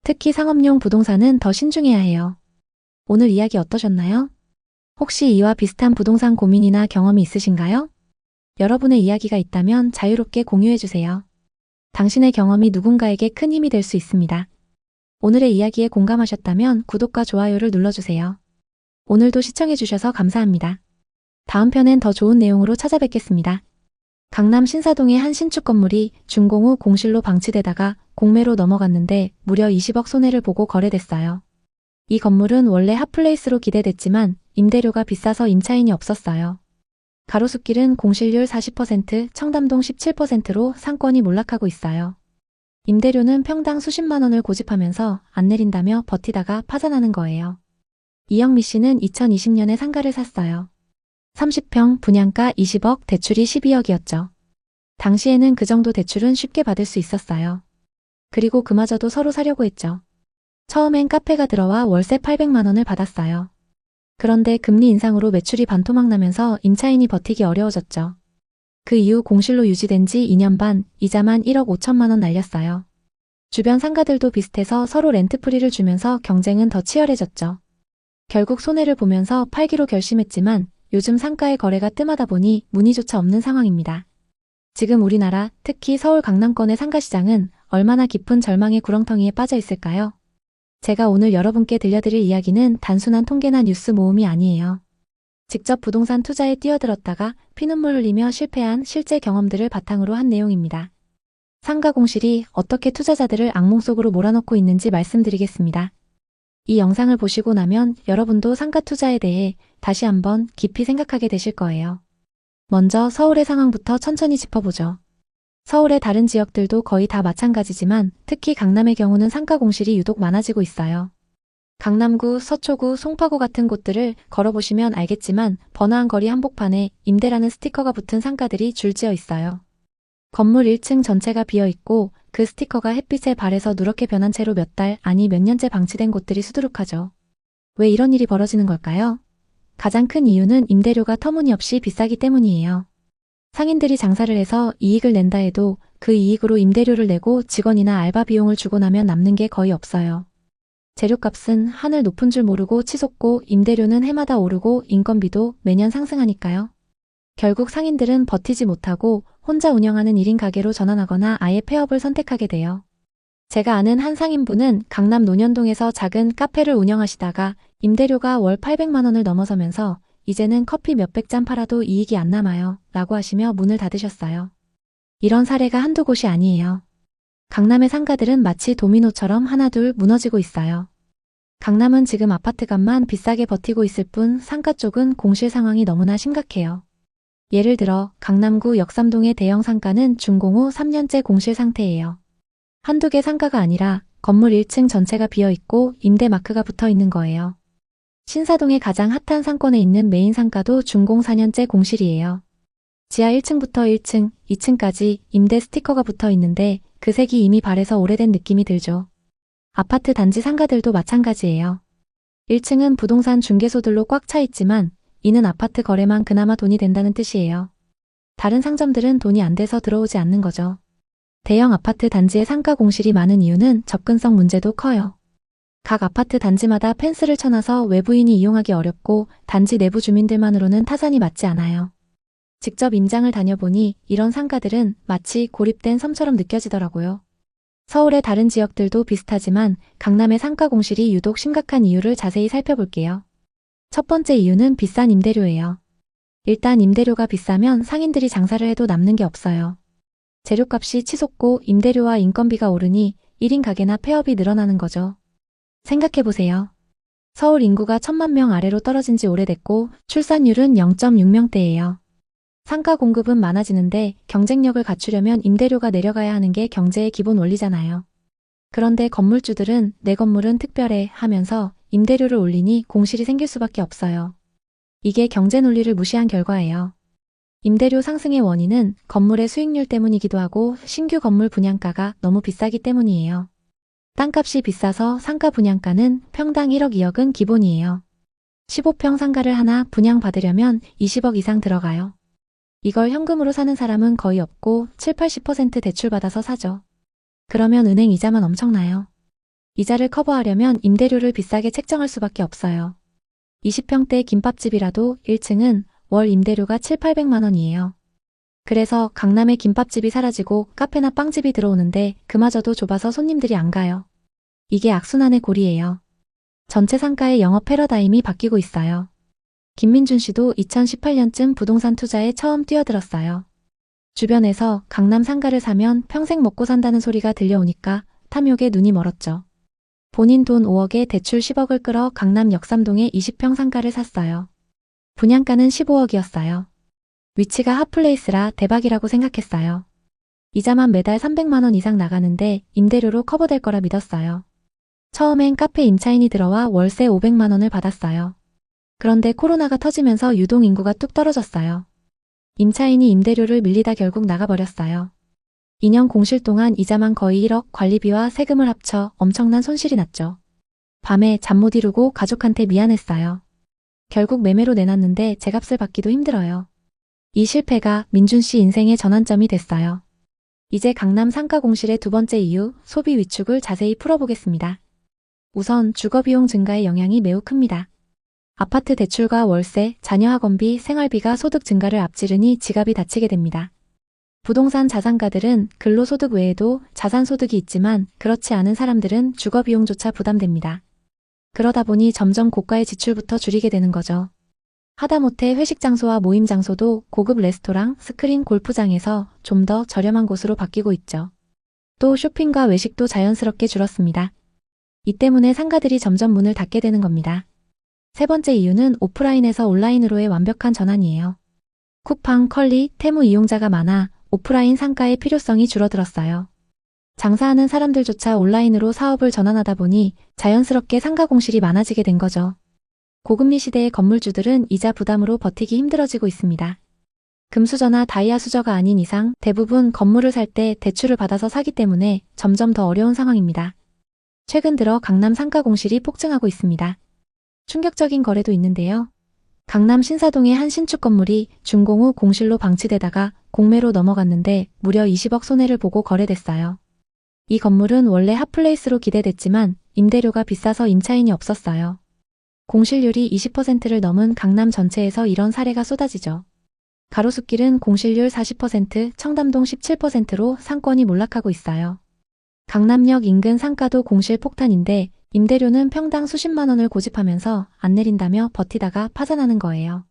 특히 상업용 부동산은 더 신중해야 해요. 오늘 이야기 어떠셨나요? 혹시 이와 비슷한 부동산 고민이나 경험이 있으신가요? 여러분의 이야기가 있다면 자유롭게 공유해주세요. 당신의 경험이 누군가에게 큰 힘이 될 수 있습니다. 오늘의 이야기에 공감하셨다면 구독과 좋아요를 눌러주세요. 오늘도 시청해주셔서 감사합니다. 다음 편엔 더 좋은 내용으로 찾아뵙겠습니다. 강남 신사동의 한 신축 건물이 준공 후 공실로 방치되다가 공매로 넘어갔는데 무려 20억 손해를 보고 거래됐어요. 이 건물은 원래 핫플레이스로 기대됐지만 임대료가 비싸서 임차인이 없었어요. 가로수길은 공실률 40%, 청담동 17%로 상권이 몰락하고 있어요. 임대료는 평당 수십만 원을 고집하면서 안 내린다며 버티다가 파산하는 거예요. 이영미 씨는 2020년에 상가를 샀어요. 30평, 분양가 20억, 대출이 12억이었죠. 당시에는 그 정도 대출은 쉽게 받을 수 있었어요. 그리고 그마저도 서로 사려고 했죠. 처음엔 카페가 들어와 월세 800만 원을 받았어요. 그런데 금리 인상으로 매출이 반토막 나면서 임차인이 버티기 어려워졌죠. 그 이후 공실로 유지된 지 2년 반, 이자만 1억 5천만 원 날렸어요. 주변 상가들도 비슷해서 서로 렌트프리를 주면서 경쟁은 더 치열해졌죠. 결국 손해를 보면서 팔기로 결심했지만 요즘 상가의 거래가 뜸하다 보니 문의조차 없는 상황입니다. 지금 우리나라, 특히 서울 강남권의 상가시장은 얼마나 깊은 절망의 구렁텅이에 빠져 있을까요? 제가 오늘 여러분께 들려드릴 이야기는 단순한 통계나 뉴스 모음이 아니에요. 직접 부동산 투자에 뛰어들었다가 피눈물 흘리며 실패한 실제 경험들을 바탕으로 한 내용입니다. 상가 공실이 어떻게 투자자들을 악몽 속으로 몰아넣고 있는지 말씀드리겠습니다. 이 영상을 보시고 나면 여러분도 상가 투자에 대해 다시 한번 깊이 생각하게 되실 거예요. 먼저 서울의 상황부터 천천히 짚어보죠. 서울의 다른 지역들도 거의 다 마찬가지지만 특히 강남의 경우는 상가 공실이 유독 많아지고 있어요. 강남구, 서초구, 송파구 같은 곳들을 걸어보시면 알겠지만 번화한 거리 한복판에 임대라는 스티커가 붙은 상가들이 줄지어 있어요. 건물 1층 전체가 비어있고 그 스티커가 햇빛에 발해서 누렇게 변한 채로 몇 달, 아니 몇 년째 방치된 곳들이 수두룩하죠. 왜 이런 일이 벌어지는 걸까요? 가장 큰 이유는 임대료가 터무니없이 비싸기 때문이에요. 상인들이 장사를 해서 이익을 낸다 해도 그 이익으로 임대료를 내고 직원이나 알바 비용을 주고 나면 남는 게 거의 없어요. 재료값은 하늘 높은 줄 모르고 치솟고 임대료는 해마다 오르고 인건비도 매년 상승하니까요. 결국 상인들은 버티지 못하고 혼자 운영하는 1인 가게로 전환하거나 아예 폐업을 선택하게 돼요. 제가 아는 한 상인분은 강남 논현동에서 작은 카페를 운영하시다가 임대료가 월 800만 원을 넘어서면서 이제는 커피 몇백 잔 팔아도 이익이 안 남아요 라고 하시며 문을 닫으셨어요. 이런 사례가 한두 곳이 아니에요. 강남의 상가들은 마치 도미노처럼 하나둘 무너지고 있어요. 강남은 지금 아파트값만 비싸게 버티고 있을 뿐 상가 쪽은 공실 상황이 너무나 심각해요. 예를 들어 강남구 역삼동의 대형 상가는 준공 후 3년째 공실 상태예요. 한두 개 상가가 아니라 건물 1층 전체가 비어있고 임대 마크가 붙어 있는 거예요. 신사동의 가장 핫한 상권에 있는 메인 상가도 준공 4년째 공실이에요. 지하 1층부터 1층, 2층까지 임대 스티커가 붙어 있는데 그 색이 이미 발해서 오래된 느낌이 들죠. 아파트 단지 상가들도 마찬가지예요. 1층은 부동산 중개소들로 꽉 차 있지만 이는 아파트 거래만 그나마 돈이 된다는 뜻이에요. 다른 상점들은 돈이 안 돼서 들어오지 않는 거죠. 대형 아파트 단지의 상가 공실이 많은 이유는 접근성 문제도 커요. 각 아파트 단지마다 펜스를 쳐놔서 외부인이 이용하기 어렵고 단지 내부 주민들만으로는 타산이 맞지 않아요. 직접 임장을 다녀보니 이런 상가들은 마치 고립된 섬처럼 느껴지더라고요. 서울의 다른 지역들도 비슷하지만 강남의 상가 공실이 유독 심각한 이유를 자세히 살펴볼게요. 첫 번째 이유는 비싼 임대료예요. 일단 임대료가 비싸면 상인들이 장사를 해도 남는 게 없어요. 재료값이 치솟고 임대료와 인건비가 오르니 1인 가게나 폐업이 늘어나는 거죠. 생각해보세요. 서울 인구가 1000만 명 아래로 떨어진 지 오래됐고 출산율은 0.6명대예요. 상가 공급은 많아지는데 경쟁력을 갖추려면 임대료가 내려가야 하는 게 경제의 기본 원리잖아요. 그런데 건물주들은 내 건물은 특별해 하면서 임대료를 올리니 공실이 생길 수밖에 없어요. 이게 경제 논리를 무시한 결과예요. 임대료 상승의 원인은 건물의 수익률 때문이기도 하고 신규 건물 분양가가 너무 비싸기 때문이에요. 땅값이 비싸서 상가 분양가는 평당 1억 2억은 기본이에요. 15평 상가를 하나 분양받으려면 20억 이상 들어가요. 이걸 현금으로 사는 사람은 거의 없고 70~80% 대출받아서 사죠. 그러면 은행 이자만 엄청나요. 이자를 커버하려면 임대료를 비싸게 책정할 수밖에 없어요. 20평대 김밥집이라도 1층은 월 임대료가 7~800만 원이에요. 그래서 강남에 김밥집이 사라지고 카페나 빵집이 들어오는데 그마저도 좁아서 손님들이 안 가요. 이게 악순환의 고리예요. 전체 상가의 영업 패러다임이 바뀌고 있어요. 김민준 씨도 2018년쯤 부동산 투자에 처음 뛰어들었어요. 주변에서 강남 상가를 사면 평생 먹고 산다는 소리가 들려오니까 탐욕에 눈이 멀었죠. 본인 돈 5억에 대출 10억을 끌어 강남 역삼동에 20평 상가를 샀어요. 분양가는 15억이었어요. 위치가 핫플레이스라 대박이라고 생각했어요. 이자만 매달 300만 원 이상 나가는데 임대료로 커버될 거라 믿었어요. 처음엔 카페 임차인이 들어와 월세 500만 원을 받았어요. 그런데 코로나가 터지면서 유동 인구가 뚝 떨어졌어요. 임차인이 임대료를 밀리다 결국 나가버렸어요. 2년 공실 동안 이자만 거의 1억, 관리비와 세금을 합쳐 엄청난 손실이 났죠. 밤에 잠 못 이루고 가족한테 미안했어요. 결국 매매로 내놨는데 제값을 받기도 힘들어요. 이 실패가 민준 씨 인생의 전환점이 됐어요. 이제 강남 상가 공실의 두 번째 이유, 소비 위축을 자세히 풀어보겠습니다. 우선 주거비용 증가의 영향이 매우 큽니다. 아파트 대출과 월세, 자녀 학원비, 생활비가 소득 증가를 앞지르니 지갑이 다치게 됩니다. 부동산 자산가들은 근로소득 외에도 자산소득이 있지만 그렇지 않은 사람들은 주거비용조차 부담됩니다. 그러다 보니 점점 고가의 지출부터 줄이게 되는 거죠. 하다못해 회식 장소와 모임 장소도 고급 레스토랑, 스크린 골프장에서 좀 더 저렴한 곳으로 바뀌고 있죠. 또 쇼핑과 외식도 자연스럽게 줄었습니다. 이 때문에 상가들이 점점 문을 닫게 되는 겁니다. 세 번째 이유는 오프라인에서 온라인으로의 완벽한 전환이에요. 쿠팡, 컬리, 테무 이용자가 많아 오프라인 상가의 필요성이 줄어들었어요. 장사하는 사람들조차 온라인으로 사업을 전환하다 보니 자연스럽게 상가 공실이 많아지게 된 거죠. 고금리 시대의 건물주들은 이자 부담으로 버티기 힘들어지고 있습니다. 금수저나 다이아 수저가 아닌 이상 대부분 건물을 살 때 대출을 받아서 사기 때문에 점점 더 어려운 상황입니다. 최근 들어 강남 상가 공실이 폭증하고 있습니다. 충격적인 거래도 있는데요. 강남 신사동의 한 신축 건물이 준공 후 공실로 방치되다가 공매로 넘어갔는데 무려 20억 손해를 보고 거래됐어요. 이 건물은 원래 핫플레이스로 기대됐지만 임대료가 비싸서 임차인이 없었어요. 공실률이 20%를 넘은 강남 전체에서 이런 사례가 쏟아지죠. 가로수길은 공실률 40%, 청담동 17%로 상권이 몰락하고 있어요. 강남역 인근 상가도 공실 폭탄인데 임대료는 평당 수십만 원을 고집하면서 안 내린다며 버티다가 파산하는 거예요.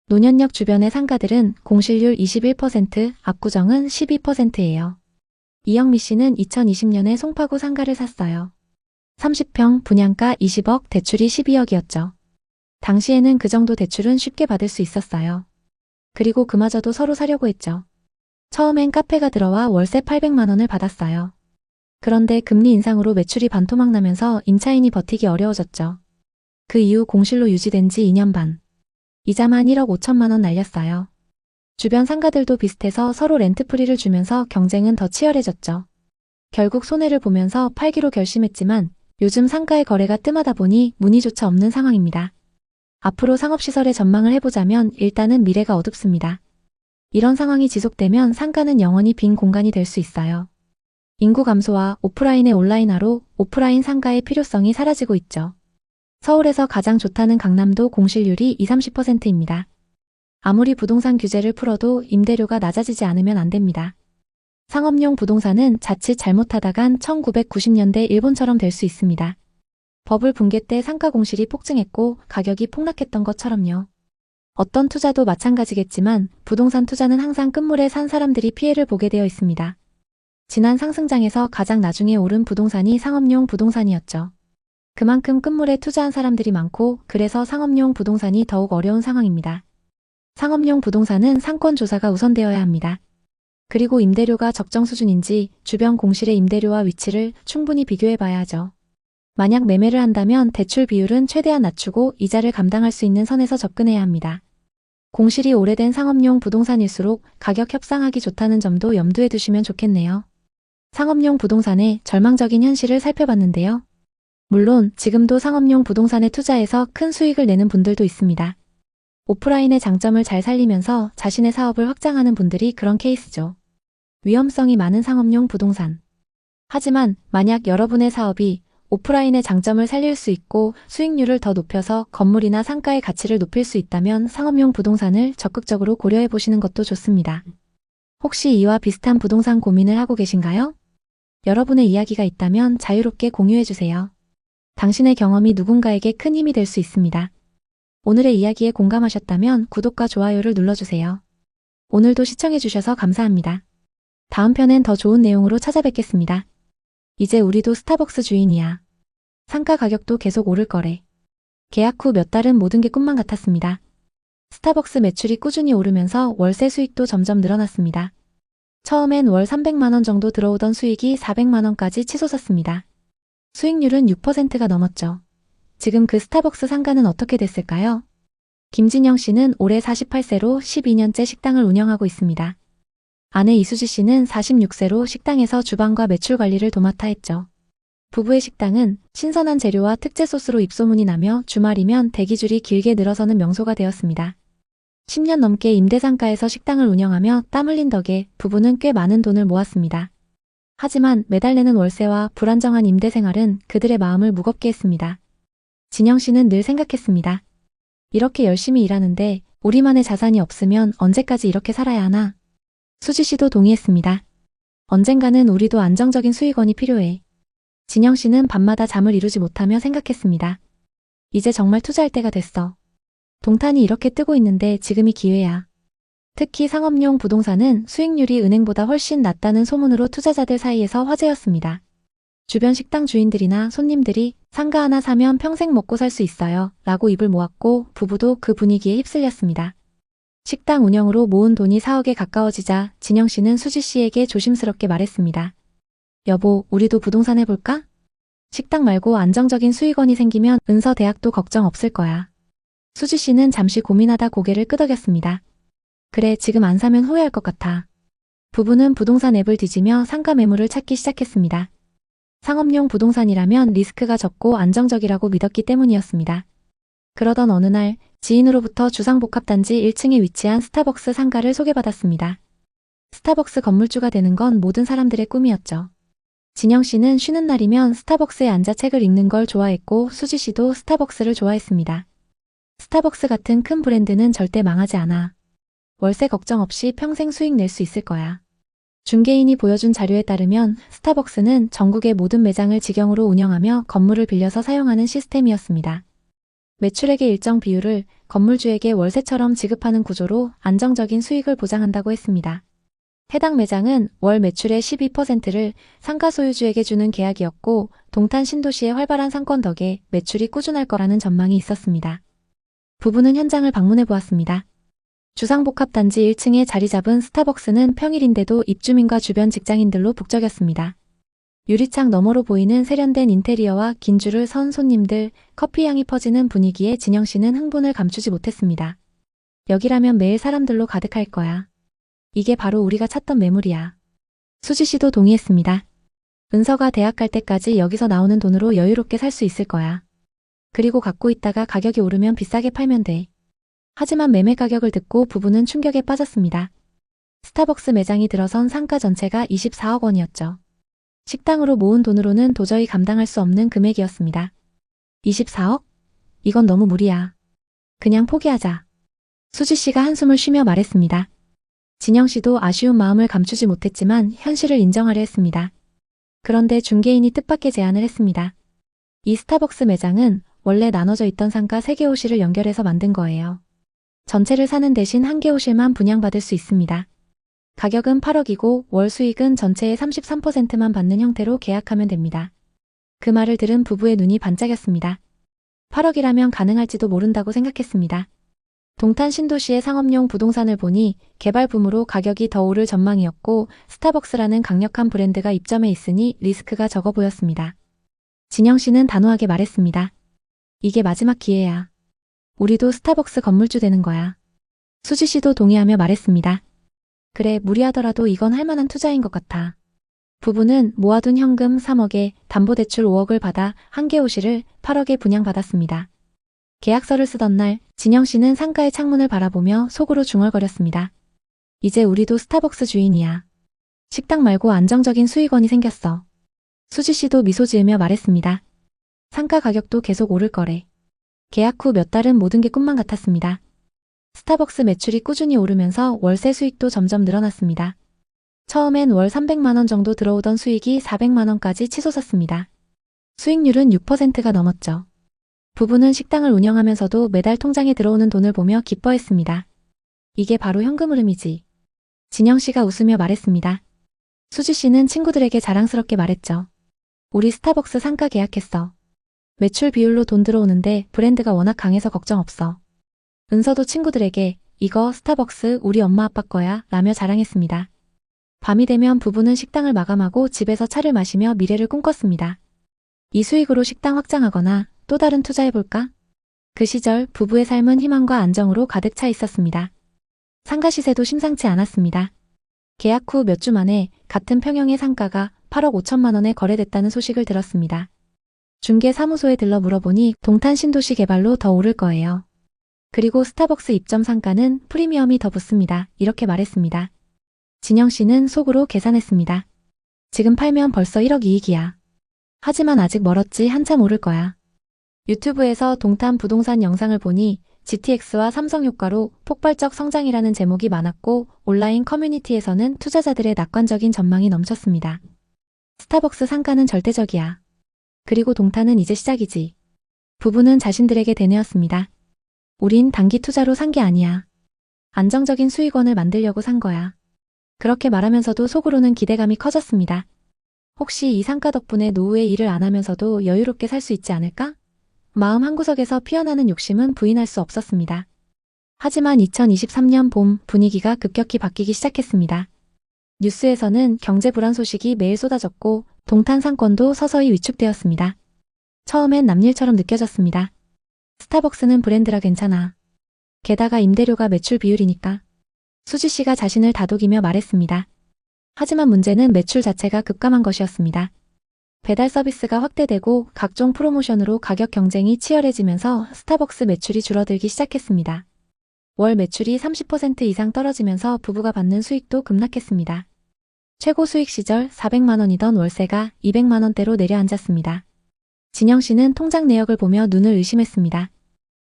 논현역 주변의 상가들은 공실률 21%, 압구정은 12%예요. 이영미 씨는 2020년에 송파구 상가를 샀어요. 30평, 분양가 20억, 대출이 12억이었죠. 당시에는 그 정도 대출은 쉽게 받을 수 있었어요. 그리고 그마저도 서로 사려고 했죠. 처음엔 카페가 들어와 월세 800만 원을 받았어요. 그런데 금리 인상으로 매출이 반토막 나면서 임차인이 버티기 어려워졌죠. 그 이후 공실로 유지된 지 2년 반. 이자만 1억 5천만 원 날렸어요. 주변 상가들도 비슷해서 서로 렌트프리를 주면서 경쟁은 더 치열해졌죠. 결국 손해를 보면서 팔기로 결심했지만 요즘 상가의 거래가 뜸하다 보니 문의조차 없는 상황입니다. 앞으로 상업시설의 전망을 해보자면 일단은 미래가 어둡습니다. 이런 상황이 지속되면 상가는 영원히 빈 공간이 될 수 있어요. 인구 감소와 오프라인의 온라인화로 오프라인 상가의 필요성이 사라지고 있죠. 서울에서 가장 좋다는 강남도 공실률이 20~30%입니다. 아무리 부동산 규제를 풀어도 임대료가 낮아지지 않으면 안 됩니다. 상업용 부동산은 자칫 잘못하다간 1990년대 일본처럼 될 수 있습니다. 버블 붕괴 때 상가 공실이 폭증했고 가격이 폭락했던 것처럼요. 어떤 투자도 마찬가지겠지만 부동산 투자는 항상 끝물에 산 사람들이 피해를 보게 되어 있습니다. 지난 상승장에서 가장 나중에 오른 부동산이 상업용 부동산이었죠. 그만큼 끝물에 투자한 사람들이 많고 그래서 상업용 부동산이 더욱 어려운 상황입니다. 상업용 부동산은 상권 조사가 우선되어야 합니다. 그리고 임대료가 적정 수준인지 주변 공실의 임대료와 위치를 충분히 비교해봐야 하죠. 만약 매매를 한다면 대출 비율은 최대한 낮추고 이자를 감당할 수 있는 선에서 접근해야 합니다. 공실이 오래된 상업용 부동산일수록 가격 협상하기 좋다는 점도 염두에 두시면 좋겠네요. 상업용 부동산의 절망적인 현실을 살펴봤는데요. 물론 지금도 상업용 부동산에 투자해서 큰 수익을 내는 분들도 있습니다. 오프라인의 장점을 잘 살리면서 자신의 사업을 확장하는 분들이 그런 케이스죠. 위험성이 많은 상업용 부동산. 하지만 만약 여러분의 사업이 오프라인의 장점을 살릴 수 있고 수익률을 더 높여서 건물이나 상가의 가치를 높일 수 있다면 상업용 부동산을 적극적으로 고려해 보시는 것도 좋습니다. 혹시 이와 비슷한 부동산 고민을 하고 계신가요? 여러분의 이야기가 있다면 자유롭게 공유해 주세요. 당신의 경험이 누군가에게 큰 힘이 될 수 있습니다. 오늘의 이야기에 공감하셨다면 구독과 좋아요를 눌러주세요. 오늘도 시청해 주셔서 감사합니다. 다음 편엔 더 좋은 내용으로 찾아뵙겠습니다. 이제 우리도 스타벅스 주인이야. 상가 가격도 계속 오를 거래. 계약 후 몇 달은 모든 게 꿈만 같았습니다. 스타벅스 매출이 꾸준히 오르면서 월세 수익도 점점 늘어났습니다. 처음엔 월 300만 원 정도 들어오던 수익이 400만 원까지 치솟았습니다. 수익률은 6%가 넘었죠. 지금 그 스타벅스 상가는 어떻게 됐을까요? 김진영 씨는 올해 48세로 12년째 식당을 운영하고 있습니다. 아내 이수지 씨는 46세로 식당에서 주방과 매출 관리를 도맡아 했죠. 부부의 식당은 신선한 재료와 특제 소스로 입소문이 나며 주말이면 대기줄이 길게 늘어서는 명소가 되었습니다. 10년 넘게 임대상가에서 식당을 운영하며 땀 흘린 덕에 부부는 꽤 많은 돈을 모았습니다. 하지만 매달 내는 월세와 불안정한 임대 생활은 그들의 마음을 무겁게 했습니다. 진영 씨는 늘 생각했습니다. 이렇게 열심히 일하는데 우리만의 자산이 없으면 언제까지 이렇게 살아야 하나? 수지 씨도 동의했습니다. 언젠가는 우리도 안정적인 수익원이 필요해. 진영 씨는 밤마다 잠을 이루지 못하며 생각했습니다. 이제 정말 투자할 때가 됐어. 동탄이 이렇게 뜨고 있는데 지금이 기회야. 특히 상업용 부동산은 수익률이 은행보다 훨씬 낮다는 소문으로 투자자들 사이에서 화제였습니다. 주변 식당 주인들이나 손님들이 상가 하나 사면 평생 먹고 살 수 있어요 라고 입을 모았고 부부도 그 분위기에 휩쓸렸습니다. 식당 운영으로 모은 돈이 4억에 가까워지자 진영 씨는 수지 씨에게 조심스럽게 말했습니다. 여보, 우리도 부동산 해볼까? 식당 말고 안정적인 수익원이 생기면 은서 대학도 걱정 없을 거야. 수지 씨는 잠시 고민하다 고개를 끄덕였습니다. 그래, 지금 안 사면 후회할 것 같아. 부부는 부동산 앱을 뒤지며 상가 매물을 찾기 시작했습니다. 상업용 부동산이라면 리스크가 적고 안정적이라고 믿었기 때문이었습니다. 그러던 어느 날 지인으로부터 주상복합단지 1층에 위치한 스타벅스 상가를 소개받았습니다. 스타벅스 건물주가 되는 건 모든 사람들의 꿈이었죠. 진영 씨는 쉬는 날이면 스타벅스에 앉아 책을 읽는 걸 좋아했고 수지 씨도 스타벅스를 좋아했습니다. 스타벅스 같은 큰 브랜드는 절대 망하지 않아. 월세 걱정 없이 평생 수익 낼 수 있을 거야. 중개인이 보여준 자료에 따르면 스타벅스는 전국의 모든 매장을 직영으로 운영하며 건물을 빌려서 사용하는 시스템이었습니다. 매출액의 일정 비율을 건물주에게 월세처럼 지급하는 구조로 안정적인 수익을 보장한다고 했습니다. 해당 매장은 월 매출의 12%를 상가 소유주에게 주는 계약이었고 동탄 신도시의 활발한 상권 덕에 매출이 꾸준할 거라는 전망이 있었습니다. 부부는 현장을 방문해 보았습니다. 주상복합단지 1층에 자리 잡은 스타벅스는 평일인데도 입주민과 주변 직장인들로 북적였습니다. 유리창 너머로 보이는 세련된 인테리어와 긴 줄을 선 손님들, 커피향이 퍼지는 분위기에 진영 씨는 흥분을 감추지 못했습니다. 여기라면 매일 사람들로 가득할 거야. 이게 바로 우리가 찾던 매물이야. 수지 씨도 동의했습니다. 은서가 대학 갈 때까지 여기서 나오는 돈으로 여유롭게 살 수 있을 거야. 그리고 갖고 있다가 가격이 오르면 비싸게 팔면 돼. 하지만 매매 가격을 듣고 부부는 충격에 빠졌습니다. 스타벅스 매장이 들어선 상가 전체가 24억 원이었죠. 식당으로 모은 돈으로는 도저히 감당할 수 없는 금액이었습니다. 24억? 이건 너무 무리야. 그냥 포기하자. 수지 씨가 한숨을 쉬며 말했습니다. 진영 씨도 아쉬운 마음을 감추지 못했지만 현실을 인정하려 했습니다. 그런데 중개인이 뜻밖의 제안을 했습니다. 이 스타벅스 매장은 원래 나눠져 있던 상가 3개 호실을 연결해서 만든 거예요. 전체를 사는 대신 1개 호실만 분양받을 수 있습니다. 가격은 8억이고 월 수익은 전체의 33%만 받는 형태로 계약하면 됩니다. 그 말을 들은 부부의 눈이 반짝였습니다. 8억이라면 가능할지도 모른다고 생각했습니다. 동탄 신도시의 상업용 부동산을 보니 개발 붐으로 가격이 더 오를 전망이었고 스타벅스라는 강력한 브랜드가 입점해 있으니 리스크가 적어 보였습니다. 진영 씨는 단호하게 말했습니다. 이게 마지막 기회야. 우리도 스타벅스 건물주 되는 거야. 수지 씨도 동의하며 말했습니다. 그래, 무리하더라도 이건 할 만한 투자인 것 같아. 부부는 모아둔 현금 3억에 담보대출 5억을 받아 한개 호실을 8억에 분양받았습니다. 계약서를 쓰던 날 진영 씨는 상가의 창문을 바라보며 속으로 중얼거렸습니다. 이제 우리도 스타벅스 주인이야. 식당 말고 안정적인 수익원이 생겼어. 수지 씨도 미소 지으며 말했습니다. 상가 가격도 계속 오를 거래. 계약 후 몇 달은 모든 게 꿈만 같았습니다. 스타벅스 매출이 꾸준히 오르면서 월세 수익도 점점 늘어났습니다. 처음엔 월 300만 원 정도 들어오던 수익이 400만 원까지 치솟았습니다. 수익률은 6%가 넘었죠. 부부는 식당을 운영하면서도 매달 통장에 들어오는 돈을 보며 기뻐했습니다. 이게 바로 현금 흐름이지. 진영 씨가 웃으며 말했습니다. 수지 씨는 친구들에게 자랑스럽게 말했죠. 우리 스타벅스 상가 계약했어. 매출 비율로 돈 들어오는데 브랜드가 워낙 강해서 걱정 없어. 은서도 친구들에게 이거 스타벅스 우리 엄마 아빠 거야 라며 자랑했습니다. 밤이 되면 부부는 식당을 마감하고 집에서 차를 마시며 미래를 꿈꿨습니다. 이 수익으로 식당 확장하거나 또 다른 투자해볼까? 그 시절 부부의 삶은 희망과 안정으로 가득 차 있었습니다. 상가 시세도 심상치 않았습니다. 계약 후 몇 주 만에 같은 평형의 상가가 8억 5천만 원에 거래됐다는 소식을 들었습니다. 중개사무소에 들러 물어보니 동탄 신도시 개발로 더 오를 거예요. 그리고 스타벅스 입점 상가는 프리미엄이 더 붙습니다. 이렇게 말했습니다. 진영 씨는 속으로 계산했습니다. 지금 팔면 벌써 1억 이익이야. 하지만 아직 멀었지, 한참 오를 거야. 유튜브에서 동탄 부동산 영상을 보니 GTX와 삼성 효과로 폭발적 성장이라는 제목이 많았고 온라인 커뮤니티에서는 투자자들의 낙관적인 전망이 넘쳤습니다. 스타벅스 상가는 절대적이야. 그리고 동탄은 이제 시작이지. 부부는 자신들에게 되뇌었습니다. 우린 단기 투자로 산 게 아니야. 안정적인 수익원을 만들려고 산 거야. 그렇게 말하면서도 속으로는 기대감이 커졌습니다. 혹시 이 상가 덕분에 노후에 일을 안 하면서도 여유롭게 살 수 있지 않을까? 마음 한구석에서 피어나는 욕심은 부인할 수 없었습니다. 하지만 2023년 봄 분위기가 급격히 바뀌기 시작했습니다. 뉴스에서는 경제 불안 소식이 매일 쏟아졌고 동탄 상권도 서서히 위축되었습니다. 처음엔 남일처럼 느껴졌습니다. 스타벅스는 브랜드라 괜찮아. 게다가 임대료가 매출 비율이니까. 수지 씨가 자신을 다독이며 말했습니다. 하지만 문제는 매출 자체가 급감한 것이었습니다. 배달 서비스가 확대되고 각종 프로모션으로 가격 경쟁이 치열해지면서 스타벅스 매출이 줄어들기 시작했습니다. 월 매출이 30% 이상 떨어지면서 부부가 받는 수익도 급락했습니다. 최고 수익 시절 400만 원이던 월세가 200만 원대로 내려앉았습니다. 진영 씨는 통장 내역을 보며 눈을 의심했습니다.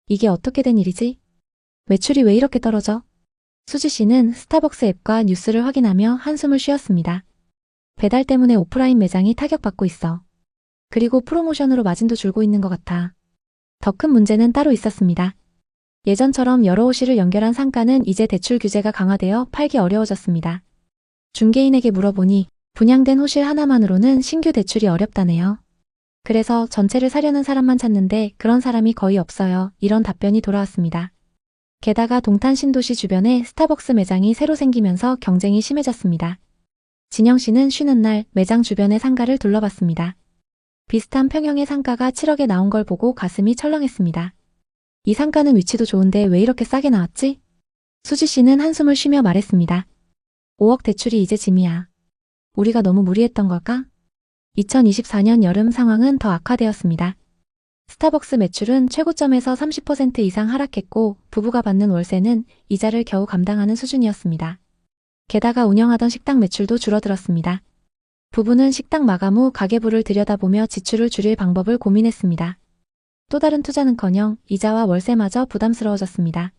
이게 어떻게 된 일이지? 매출이 왜 이렇게 떨어져? 수지 씨는 스타벅스 앱과 뉴스를 확인하며 한숨을 쉬었습니다. 배달 때문에 오프라인 매장이 타격받고 있어. 그리고 프로모션으로 마진도 줄고 있는 것 같아. 더 큰 문제는 따로 있었습니다. 예전처럼 여러 호실을 연결한 상가는 이제 대출 규제가 강화되어 팔기 어려워졌습니다. 중개인에게 물어보니 분양된 호실 하나만으로는 신규 대출이 어렵다네요. 그래서 전체를 사려는 사람만 찾는데 그런 사람이 거의 없어요. 이런 답변이 돌아왔습니다. 게다가 동탄 신도시 주변에 스타벅스 매장이 새로 생기면서 경쟁이 심해졌습니다. 진영 씨는 쉬는 날 매장 주변의 상가를 둘러봤습니다. 비슷한 평형의 상가가 7억에 나온 걸 보고 가슴이 철렁했습니다. 이 상가는 위치도 좋은데 왜 이렇게 싸게 나왔지? 수지 씨는 한숨을 쉬며 말했습니다. 5억 대출이 이제 짐이야. 우리가 너무 무리했던 걸까? 2024년 여름 상황은 더 악화되었습니다. 스타벅스 매출은 최고점에서 30% 이상 하락했고 부부가 받는 월세는 이자를 겨우 감당하는 수준이었습니다. 게다가 운영하던 식당 매출도 줄어들었습니다. 부부는 식당 마감 후 가계부를 들여다보며 지출을 줄일 방법을 고민했습니다. 또 다른 투자는커녕 이자와 월세마저 부담스러워졌습니다.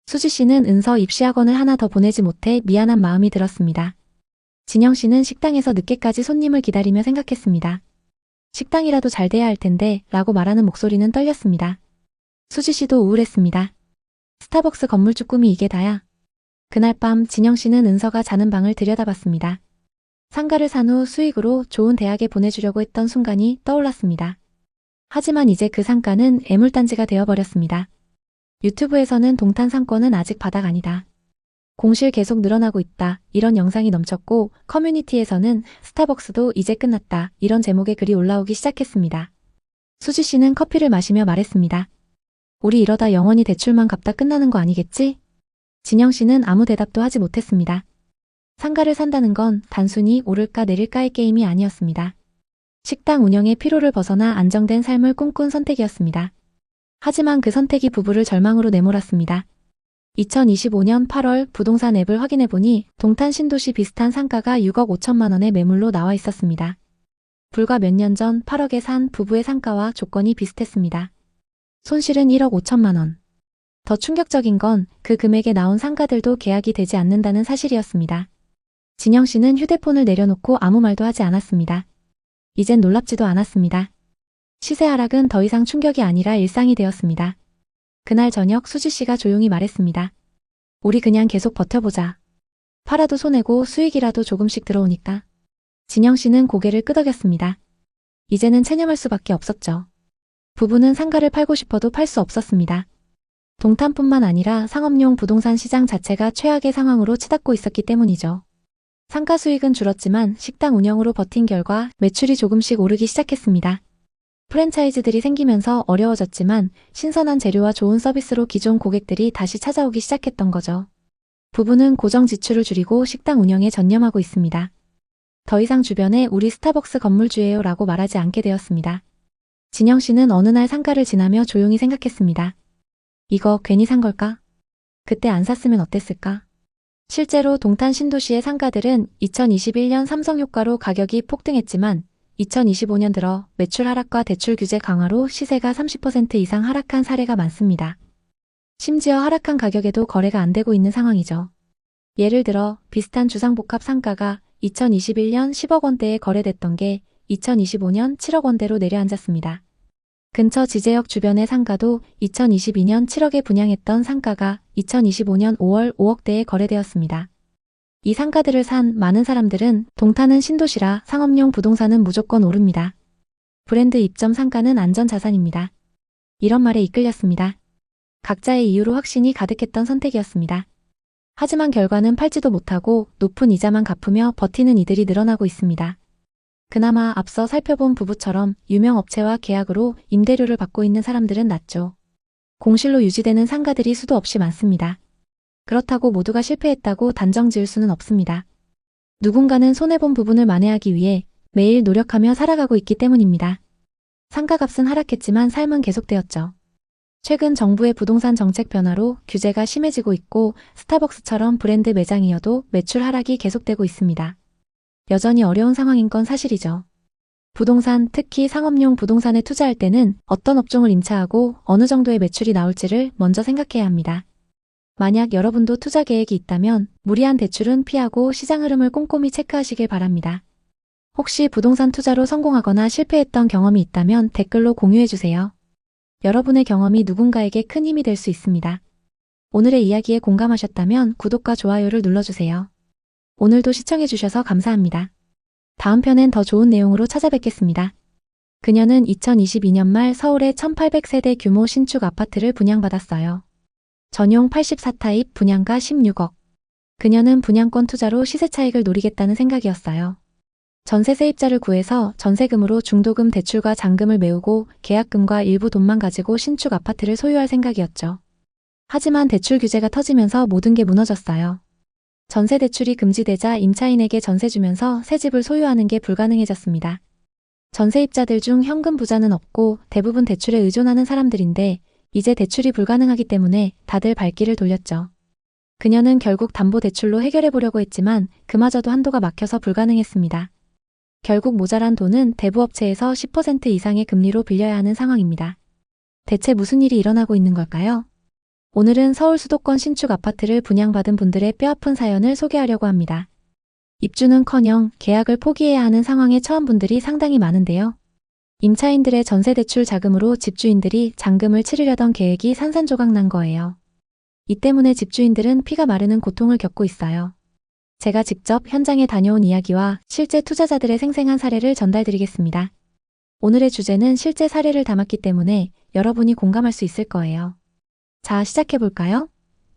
수지 씨는 은서 입시학원을 하나 더 보내지 못해 미안한 마음이 들었습니다. 진영 씨는 식당에서 늦게까지 손님을 기다리며 생각했습니다. 식당이라도 잘 돼야 할 텐데 라고 말하는 목소리는 떨렸습니다. 수지 씨도 우울했습니다. 스타벅스 건물주 꿈이 이게 다야. 그날 밤 진영 씨는 은서가 자는 방을 들여다봤습니다. 상가를 산 후 수익으로 좋은 대학에 보내주려고 했던 순간이 떠올랐습니다. 하지만 이제 그 상가는 애물단지가 되어버렸습니다. 유튜브에서는 동탄 상권은 아직 바닥 아니다. 공실 계속 늘어나고 있다. 이런 영상이 넘쳤고 커뮤니티에서는 스타벅스도 이제 끝났다. 이런 제목의 글이 올라오기 시작했습니다. 수지 씨는 커피를 마시며 말했습니다. 우리 이러다 영원히 대출만 갚다 끝나는 거 아니겠지? 진영 씨는 아무 대답도 하지 못했습니다. 상가를 산다는 건 단순히 오를까 내릴까의 게임이 아니었습니다. 식당 운영의 피로를 벗어나 안정된 삶을 꿈꾼 선택이었습니다. 하지만 그 선택이 부부를 절망으로 내몰았습니다. 2025년 8월 부동산 앱을 확인해보니 동탄 신도시 비슷한 상가가 6억 5천만 원의 매물로 나와 있었습니다. 불과 몇 년 전 8억에 산 부부의 상가와 조건이 비슷했습니다. 손실은 1억 5천만 원. 더 충격적인 건 그 금액에 나온 상가들도 계약이 되지 않는다는 사실이었습니다. 진영 씨는 휴대폰을 내려놓고 아무 말도 하지 않았습니다. 이젠 놀랍지도 않았습니다. 시세 하락은 더 이상 충격이 아니라 일상이 되었습니다. 그날 저녁 수지 씨가 조용히 말했습니다. 우리 그냥 계속 버텨보자. 팔아도 손해고 수익이라도 조금씩 들어오니까. 진영 씨는 고개를 끄덕였습니다. 이제는 체념할 수밖에 없었죠. 부부는 상가를 팔고 싶어도 팔 수 없었습니다. 동탄뿐만 아니라 상업용 부동산 시장 자체가 최악의 상황으로 치닫고 있었기 때문이죠. 상가 수익은 줄었지만 식당 운영으로 버틴 결과 매출이 조금씩 오르기 시작했습니다. 프랜차이즈들이 생기면서 어려워졌지만 신선한 재료와 좋은 서비스로 기존 고객들이 다시 찾아오기 시작했던 거죠. 부부는 고정 지출을 줄이고 식당 운영에 전념하고 있습니다. 더 이상 주변에 우리 스타벅스 건물주예요 라고 말하지 않게 되었습니다. 진영 씨는 어느 날 상가를 지나며 조용히 생각했습니다. 이거 괜히 산 걸까? 그때 안 샀으면 어땠을까? 실제로 동탄 신도시의 상가들은 2021년 삼성 효과로 가격이 폭등했지만 2025년 들어 매출 하락과 대출 규제 강화로 시세가 30% 이상 하락한 사례가 많습니다. 심지어 하락한 가격에도 거래가 안 되고 있는 상황이죠. 예를 들어 비슷한 주상복합 상가가 2021년 10억 원대에 거래됐던 게 2025년 7억 원대로 내려앉았습니다. 근처 지제역 주변의 상가도 2022년 7억에 분양했던 상가가 2025년 5월 5억대에 거래되었습니다. 이 상가들을 산 많은 사람들은 동탄은 신도시라 상업용 부동산은 무조건 오릅니다. 브랜드 입점 상가는 안전자산입니다. 이런 말에 이끌렸습니다. 각자의 이유로 확신이 가득했던 선택이었습니다. 하지만 결과는 팔지도 못하고 높은 이자만 갚으며 버티는 이들이 늘어나고 있습니다. 그나마 앞서 살펴본 부부처럼 유명 업체와 계약으로 임대료를 받고 있는 사람들은 낫죠. 공실로 유지되는 상가들이 수도 없이 많습니다. 그렇다고 모두가 실패했다고 단정 지을 수는 없습니다. 누군가는 손해본 부분을 만회하기 위해 매일 노력하며 살아가고 있기 때문입니다. 상가값은 하락했지만 삶은 계속되었죠. 최근 정부의 부동산 정책 변화로 규제가 심해지고 있고 스타벅스처럼 브랜드 매장이어도 매출 하락이 계속되고 있습니다. 여전히 어려운 상황인 건 사실이죠. 부동산, 특히 상업용 부동산에 투자할 때는 어떤 업종을 임차하고 어느 정도의 매출이 나올지를 먼저 생각해야 합니다. 만약 여러분도 투자 계획이 있다면 무리한 대출은 피하고 시장 흐름을 꼼꼼히 체크하시길 바랍니다. 혹시 부동산 투자로 성공하거나 실패했던 경험이 있다면 댓글로 공유해주세요. 여러분의 경험이 누군가에게 큰 힘이 될 수 있습니다. 오늘의 이야기에 공감하셨다면 구독과 좋아요를 눌러주세요. 오늘도 시청해주셔서 감사합니다. 다음 편엔 더 좋은 내용으로 찾아뵙겠습니다. 그녀는 2022년 말 서울의 1800세대 규모 신축 아파트를 분양받았어요. 전용 84타입 분양가 16억. 그녀는 분양권 투자로 시세 차익을 노리겠다는 생각이었어요. 전세 세입자를 구해서 전세금으로 중도금 대출과 잔금을 메우고 계약금과 일부 돈만 가지고 신축 아파트를 소유할 생각이었죠. 하지만 대출 규제가 터지면서 모든 게 무너졌어요. 전세 대출이 금지되자 임차인에게 전세 주면서 새 집을 소유하는 게 불가능해졌습니다. 전세입자들 중 현금 부자는 없고 대부분 대출에 의존하는 사람들인데 이제 대출이 불가능하기 때문에 다들 발길을 돌렸죠. 그녀는 결국 담보대출로 해결해보려고 했지만 그마저도 한도가 막혀서 불가능했습니다. 결국 모자란 돈은 대부업체에서 10% 이상의 금리로 빌려야 하는 상황입니다. 대체 무슨 일이 일어나고 있는 걸까요? 오늘은 서울 수도권 신축 아파트를 분양받은 분들의 뼈아픈 사연을 소개하려고 합니다. 입주는커녕 계약을 포기해야 하는 상황에 처한 분들이 상당히 많은데요. 임차인들의 전세대출 자금으로 집주인들이 잔금을 치르려던 계획이 산산조각 난 거예요. 이 때문에 집주인들은 피가 마르는 고통을 겪고 있어요. 제가 직접 현장에 다녀온 이야기와 실제 투자자들의 생생한 사례를 전달드리겠습니다. 오늘의 주제는 실제 사례를 담았기 때문에 여러분이 공감할 수 있을 거예요. 자, 시작해볼까요?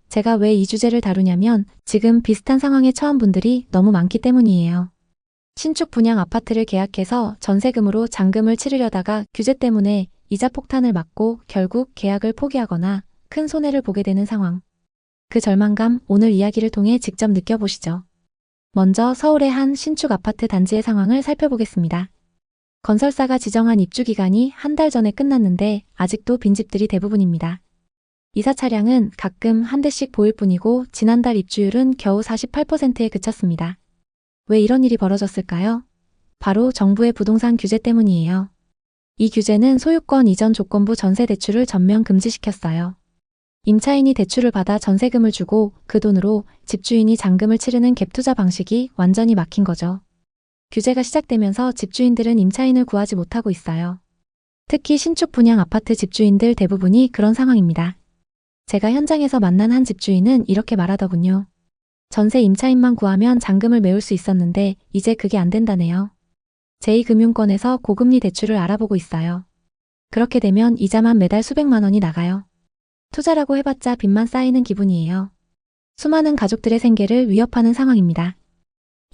제가 왜 이 주제를 다루냐면 지금 비슷한 상황에 처한 분들이 너무 많기 때문이에요. 신축 분양 아파트를 계약해서 전세금으로 잔금을 치르려다가 규제 때문에 이자 폭탄을 맞고 결국 계약을 포기하거나 큰 손해를 보게 되는 상황. 그 절망감 오늘 이야기를 통해 직접 느껴보시죠. 먼저 서울의 한 신축 아파트 단지의 상황을 살펴보겠습니다. 건설사가 지정한 입주 기간이 한 달 전에 끝났는데 아직도 빈집들이 대부분입니다. 이사 차량은 가끔 한 대씩 보일 뿐이고 지난달 입주율은 겨우 48%에 그쳤습니다. 왜 이런 일이 벌어졌을까요? 바로 정부의 부동산 규제 때문이에요. 이 규제는 소유권 이전 조건부 전세 대출을 전면 금지시켰어요. 임차인이 대출을 받아 전세금을 주고 그 돈으로 집주인이 잔금을 치르는 갭투자 방식이 완전히 막힌 거죠. 규제가 시작되면서 집주인들은 임차인을 구하지 못하고 있어요. 특히 신축 분양 아파트 집주인들 대부분이 그런 상황입니다. 제가 현장에서 만난 한 집주인은 이렇게 말하더군요. 전세 임차인만 구하면 잔금을 메울 수 있었는데 이제 그게 안 된다네요. 제2금융권에서 고금리 대출을 알아보고 있어요. 그렇게 되면 이자만 매달 수백만 원이 나가요. 투자라고 해봤자 빚만 쌓이는 기분이에요. 수많은 가족들의 생계를 위협하는 상황입니다.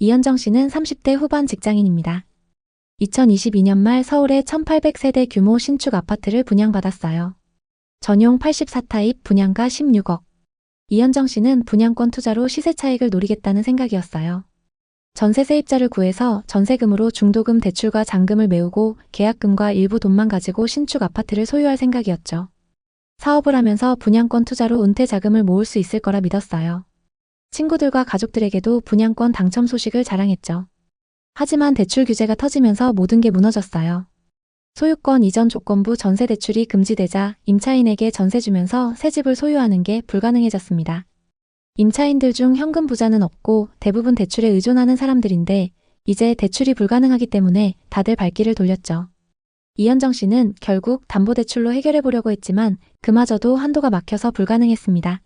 이현정 씨는 30대 후반 직장인입니다. 2022년 말 서울에 1800세대 규모 신축 아파트를 분양받았어요. 전용 84타입 분양가 16억. 이현정 씨는 분양권 투자로 시세 차익을 노리겠다는 생각이었어요. 전세 세입자를 구해서 전세금으로 중도금 대출과 잔금을 메우고 계약금과 일부 돈만 가지고 신축 아파트를 소유할 생각이었죠. 사업을 하면서 분양권 투자로 은퇴 자금을 모을 수 있을 거라 믿었어요. 친구들과 가족들에게도 분양권 당첨 소식을 자랑했죠. 하지만 대출 규제가 터지면서 모든 게 무너졌어요. 소유권 이전 조건부 전세 대출이 금지되자 임차인에게 전세 주면서 새 집을 소유하는 게 불가능해졌습니다. 임차인들 중 현금 부자는 없고 대부분 대출에 의존하는 사람들인데 이제 대출이 불가능하기 때문에 다들 발길을 돌렸죠. 이현정 씨는 결국 담보대출로 해결해 보려고 했지만 그마저도 한도가 막혀서 불가능했습니다.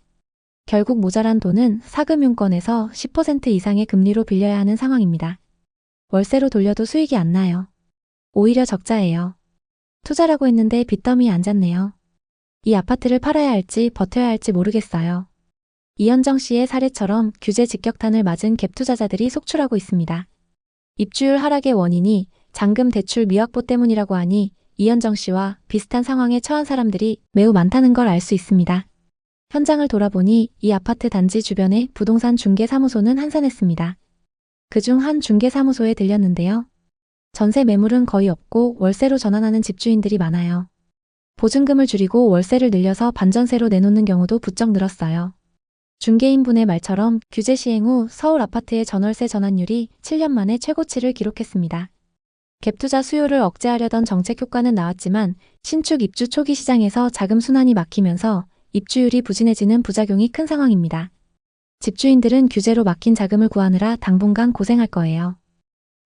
결국 모자란 돈은 사금융권에서 10% 이상의 금리로 빌려야 하는 상황입니다. 월세로 돌려도 수익이 안 나요. 오히려 적자예요. 투자라고 했는데 빚더미에 앉았네요. 이 아파트를 팔아야 할지 버텨야 할지 모르겠어요. 이현정 씨의 사례처럼 규제 직격탄을 맞은 갭 투자자들이 속출하고 있습니다. 입주율 하락의 원인이 잔금 대출 미확보 때문이라고 하니 이현정 씨와 비슷한 상황에 처한 사람들이 매우 많다는 걸 알 수 있습니다. 현장을 돌아보니 이 아파트 단지 주변에 부동산 중개사무소는 한산했습니다. 그중 한 중개사무소에 들렸는데요. 전세 매물은 거의 없고 월세로 전환하는 집주인들이 많아요. 보증금을 줄이고 월세를 늘려서 반전세로 내놓는 경우도 부쩍 늘었어요. 중개인분의 말처럼 규제 시행 후 서울 아파트의 전월세 전환율이 7년 만에 최고치를 기록했습니다. 갭투자 수요를 억제하려던 정책 효과는 나왔지만 신축 입주 초기 시장에서 자금 순환이 막히면서 입주율이 부진해지는 부작용이 큰 상황입니다. 집주인들은 규제로 막힌 자금을 구하느라 당분간 고생할 거예요.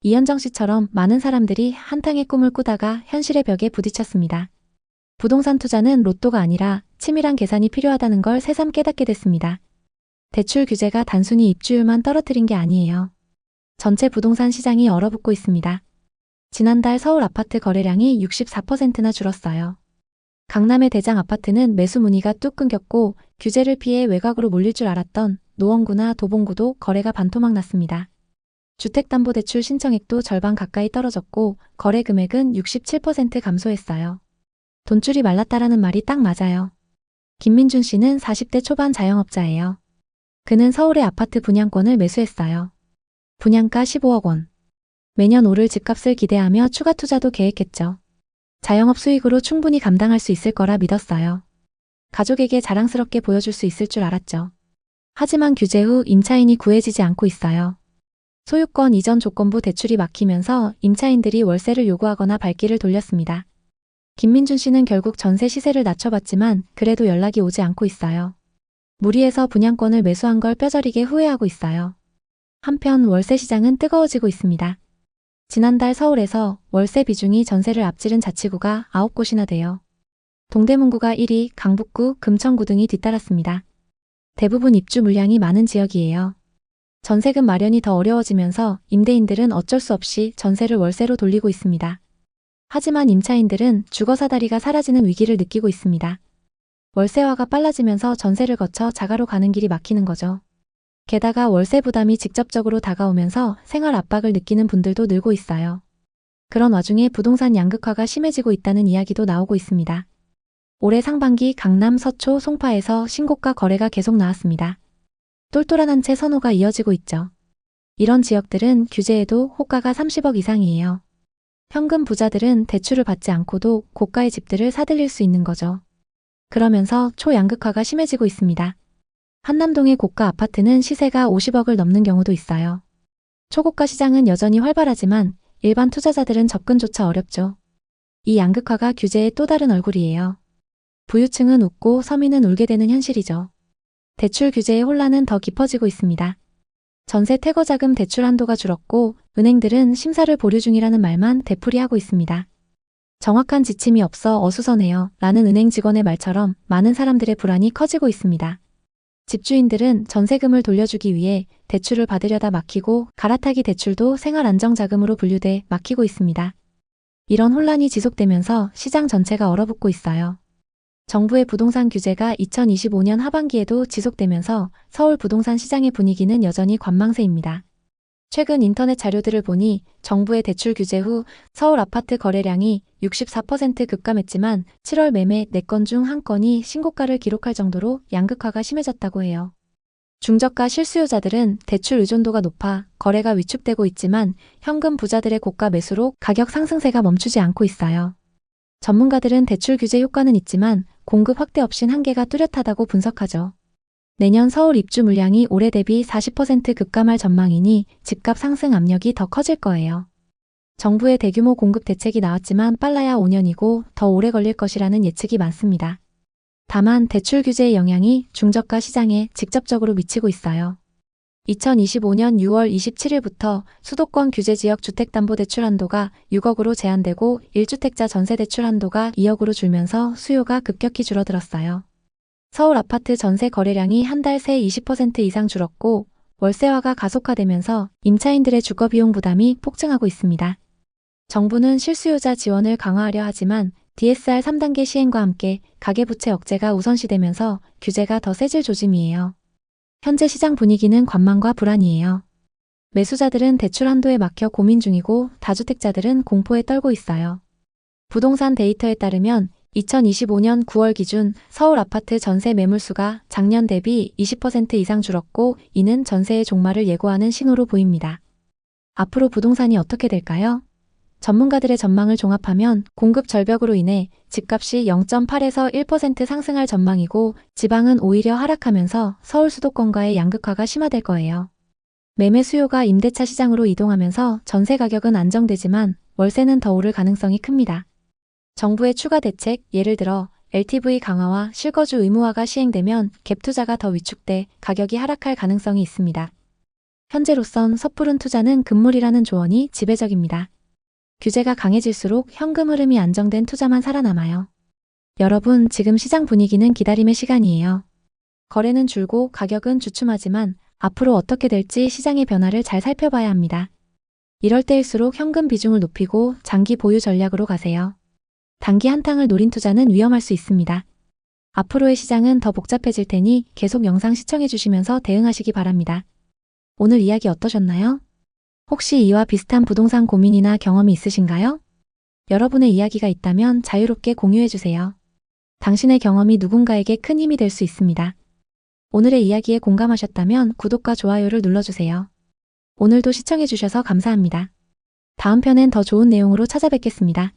이현정 씨처럼 많은 사람들이 한탕의 꿈을 꾸다가 현실의 벽에 부딪혔습니다. 부동산 투자는 로또가 아니라 치밀한 계산이 필요하다는 걸 새삼 깨닫게 됐습니다. 대출 규제가 단순히 입주율만 떨어뜨린 게 아니에요. 전체 부동산 시장이 얼어붙고 있습니다. 지난달 서울 아파트 거래량이 64%나 줄었어요. 강남의 대장 아파트는 매수 문의가 뚝 끊겼고 규제를 피해 외곽으로 몰릴 줄 알았던 노원구나 도봉구도 거래가 반토막 났습니다. 주택담보대출 신청액도 절반 가까이 떨어졌고 거래 금액은 67% 감소했어요. 돈줄이 말랐다라는 말이 딱 맞아요. 김민준 씨는 40대 초반 자영업자예요. 그는 서울의 아파트 분양권을 매수했어요. 분양가 15억 원. 매년 오를 집값을 기대하며 추가 투자도 계획했죠. 자영업 수익으로 충분히 감당할 수 있을 거라 믿었어요. 가족에게 자랑스럽게 보여줄 수 있을 줄 알았죠. 하지만 규제 후 임차인이 구해지지 않고 있어요. 소유권 이전 조건부 대출이 막히면서 임차인들이 월세를 요구하거나 발길을 돌렸습니다. 김민준 씨는 결국 전세 시세를 낮춰봤지만 그래도 연락이 오지 않고 있어요. 무리해서 분양권을 매수한 걸 뼈저리게 후회하고 있어요. 한편 월세 시장은 뜨거워지고 있습니다. 지난달 서울에서 월세 비중이 전세를 앞지른 자치구가 9곳이나 돼요. 동대문구가 1위, 강북구, 금천구 등이 뒤따랐습니다. 대부분 입주 물량이 많은 지역이에요. 전세금 마련이 더 어려워지면서 임대인들은 어쩔 수 없이 전세를 월세로 돌리고 있습니다. 하지만 임차인들은 주거사다리가 사라지는 위기를 느끼고 있습니다. 월세화가 빨라지면서 전세를 거쳐 자가로 가는 길이 막히는 거죠. 게다가 월세 부담이 직접적으로 다가오면서 생활 압박을 느끼는 분들도 늘고 있어요. 그런 와중에 부동산 양극화가 심해지고 있다는 이야기도 나오고 있습니다. 올해 상반기 강남, 서초, 송파에서 신고가 거래가 계속 나왔습니다. 똘똘한 한 채 선호가 이어지고 있죠. 이런 지역들은 규제에도 호가가 30억 이상이에요. 현금 부자들은 대출을 받지 않고도 고가의 집들을 사들일 수 있는 거죠. 그러면서 초양극화가 심해지고 있습니다. 한남동의 고가 아파트는 시세가 50억을 넘는 경우도 있어요. 초고가 시장은 여전히 활발하지만 일반 투자자들은 접근조차 어렵죠. 이 양극화가 규제의 또 다른 얼굴이에요. 부유층은 웃고 서민은 울게 되는 현실이죠. 대출 규제의 혼란은 더 깊어지고 있습니다. 전세 퇴거자금 대출 한도가 줄었고 은행들은 심사를 보류 중이라는 말만 되풀이하고 있습니다. 정확한 지침이 없어 어수선해요 라는 은행 직원의 말처럼 많은 사람들의 불안이 커지고 있습니다. 집주인들은 전세금을 돌려주기 위해 대출을 받으려다 막히고 갈아타기 대출도 생활안정자금으로 분류돼 막히고 있습니다. 이런 혼란이 지속되면서 시장 전체가 얼어붙고 있어요. 정부의 부동산 규제가 2025년 하반기에도 지속되면서 서울 부동산 시장의 분위기는 여전히 관망세입니다. 최근 인터넷 자료들을 보니 정부의 대출 규제 후 서울 아파트 거래량이 64% 급감했지만 7월 매매 4건 중 1건이 신고가를 기록할 정도로 양극화가 심해졌다고 해요. 중저가 실수요자들은 대출 의존도가 높아 거래가 위축되고 있지만 현금 부자들의 고가 매수로 가격 상승세가 멈추지 않고 있어요. 전문가들은 대출 규제 효과는 있지만 공급 확대 없인 한계가 뚜렷하다고 분석하죠. 내년 서울 입주 물량이 올해 대비 40% 급감할 전망이니 집값 상승 압력이 더 커질 거예요. 정부의 대규모 공급 대책이 나왔지만 빨라야 5년이고 더 오래 걸릴 것이라는 예측이 많습니다. 다만 대출 규제의 영향이 중저가 시장에 직접적으로 미치고 있어요. 2025년 6월 27일부터 수도권 규제지역 주택담보대출 한도가 6억으로 제한되고 1주택자 전세대출 한도가 2억으로 줄면서 수요가 급격히 줄어들었어요. 서울 아파트 전세 거래량이 한 달 새 20% 이상 줄었고 월세화가 가속화되면서 임차인들의 주거비용 부담이 폭증하고 있습니다. 정부는 실수요자 지원을 강화하려 하지만 DSR 3단계 시행과 함께 가계부채 억제가 우선시되면서 규제가 더 세질 조짐이에요. 현재 시장 분위기는 관망과 불안이에요. 매수자들은 대출 한도에 막혀 고민 중이고 다주택자들은 공포에 떨고 있어요. 부동산 데이터에 따르면 2025년 9월 기준 서울 아파트 전세 매물수가 작년 대비 20% 이상 줄었고 이는 전세의 종말을 예고하는 신호로 보입니다. 앞으로 부동산이 어떻게 될까요? 전문가들의 전망을 종합하면 공급 절벽으로 인해 집값이 0.8에서 1% 상승할 전망이고 지방은 오히려 하락하면서 서울 수도권과의 양극화가 심화될 거예요. 매매 수요가 임대차 시장으로 이동하면서 전세 가격은 안정되지만 월세는 더 오를 가능성이 큽니다. 정부의 추가 대책, 예를 들어 LTV 강화와 실거주 의무화가 시행되면 갭 투자가 더 위축돼 가격이 하락할 가능성이 있습니다. 현재로선 섣부른 투자는 금물이라는 조언이 지배적입니다. 규제가 강해질수록 현금 흐름이 안정된 투자만 살아남아요. 여러분, 지금 시장 분위기는 기다림의 시간이에요. 거래는 줄고 가격은 주춤하지만 앞으로 어떻게 될지 시장의 변화를 잘 살펴봐야 합니다. 이럴 때일수록 현금 비중을 높이고 장기 보유 전략으로 가세요. 단기 한탕을 노린 투자는 위험할 수 있습니다. 앞으로의 시장은 더 복잡해질 테니 계속 영상 시청해 주시면서 대응하시기 바랍니다. 오늘 이야기 어떠셨나요? 혹시 이와 비슷한 부동산 고민이나 경험이 있으신가요? 여러분의 이야기가 있다면 자유롭게 공유해 주세요. 당신의 경험이 누군가에게 큰 힘이 될 수 있습니다. 오늘의 이야기에 공감하셨다면 구독과 좋아요를 눌러주세요. 오늘도 시청해 주셔서 감사합니다. 다음 편엔 더 좋은 내용으로 찾아뵙겠습니다.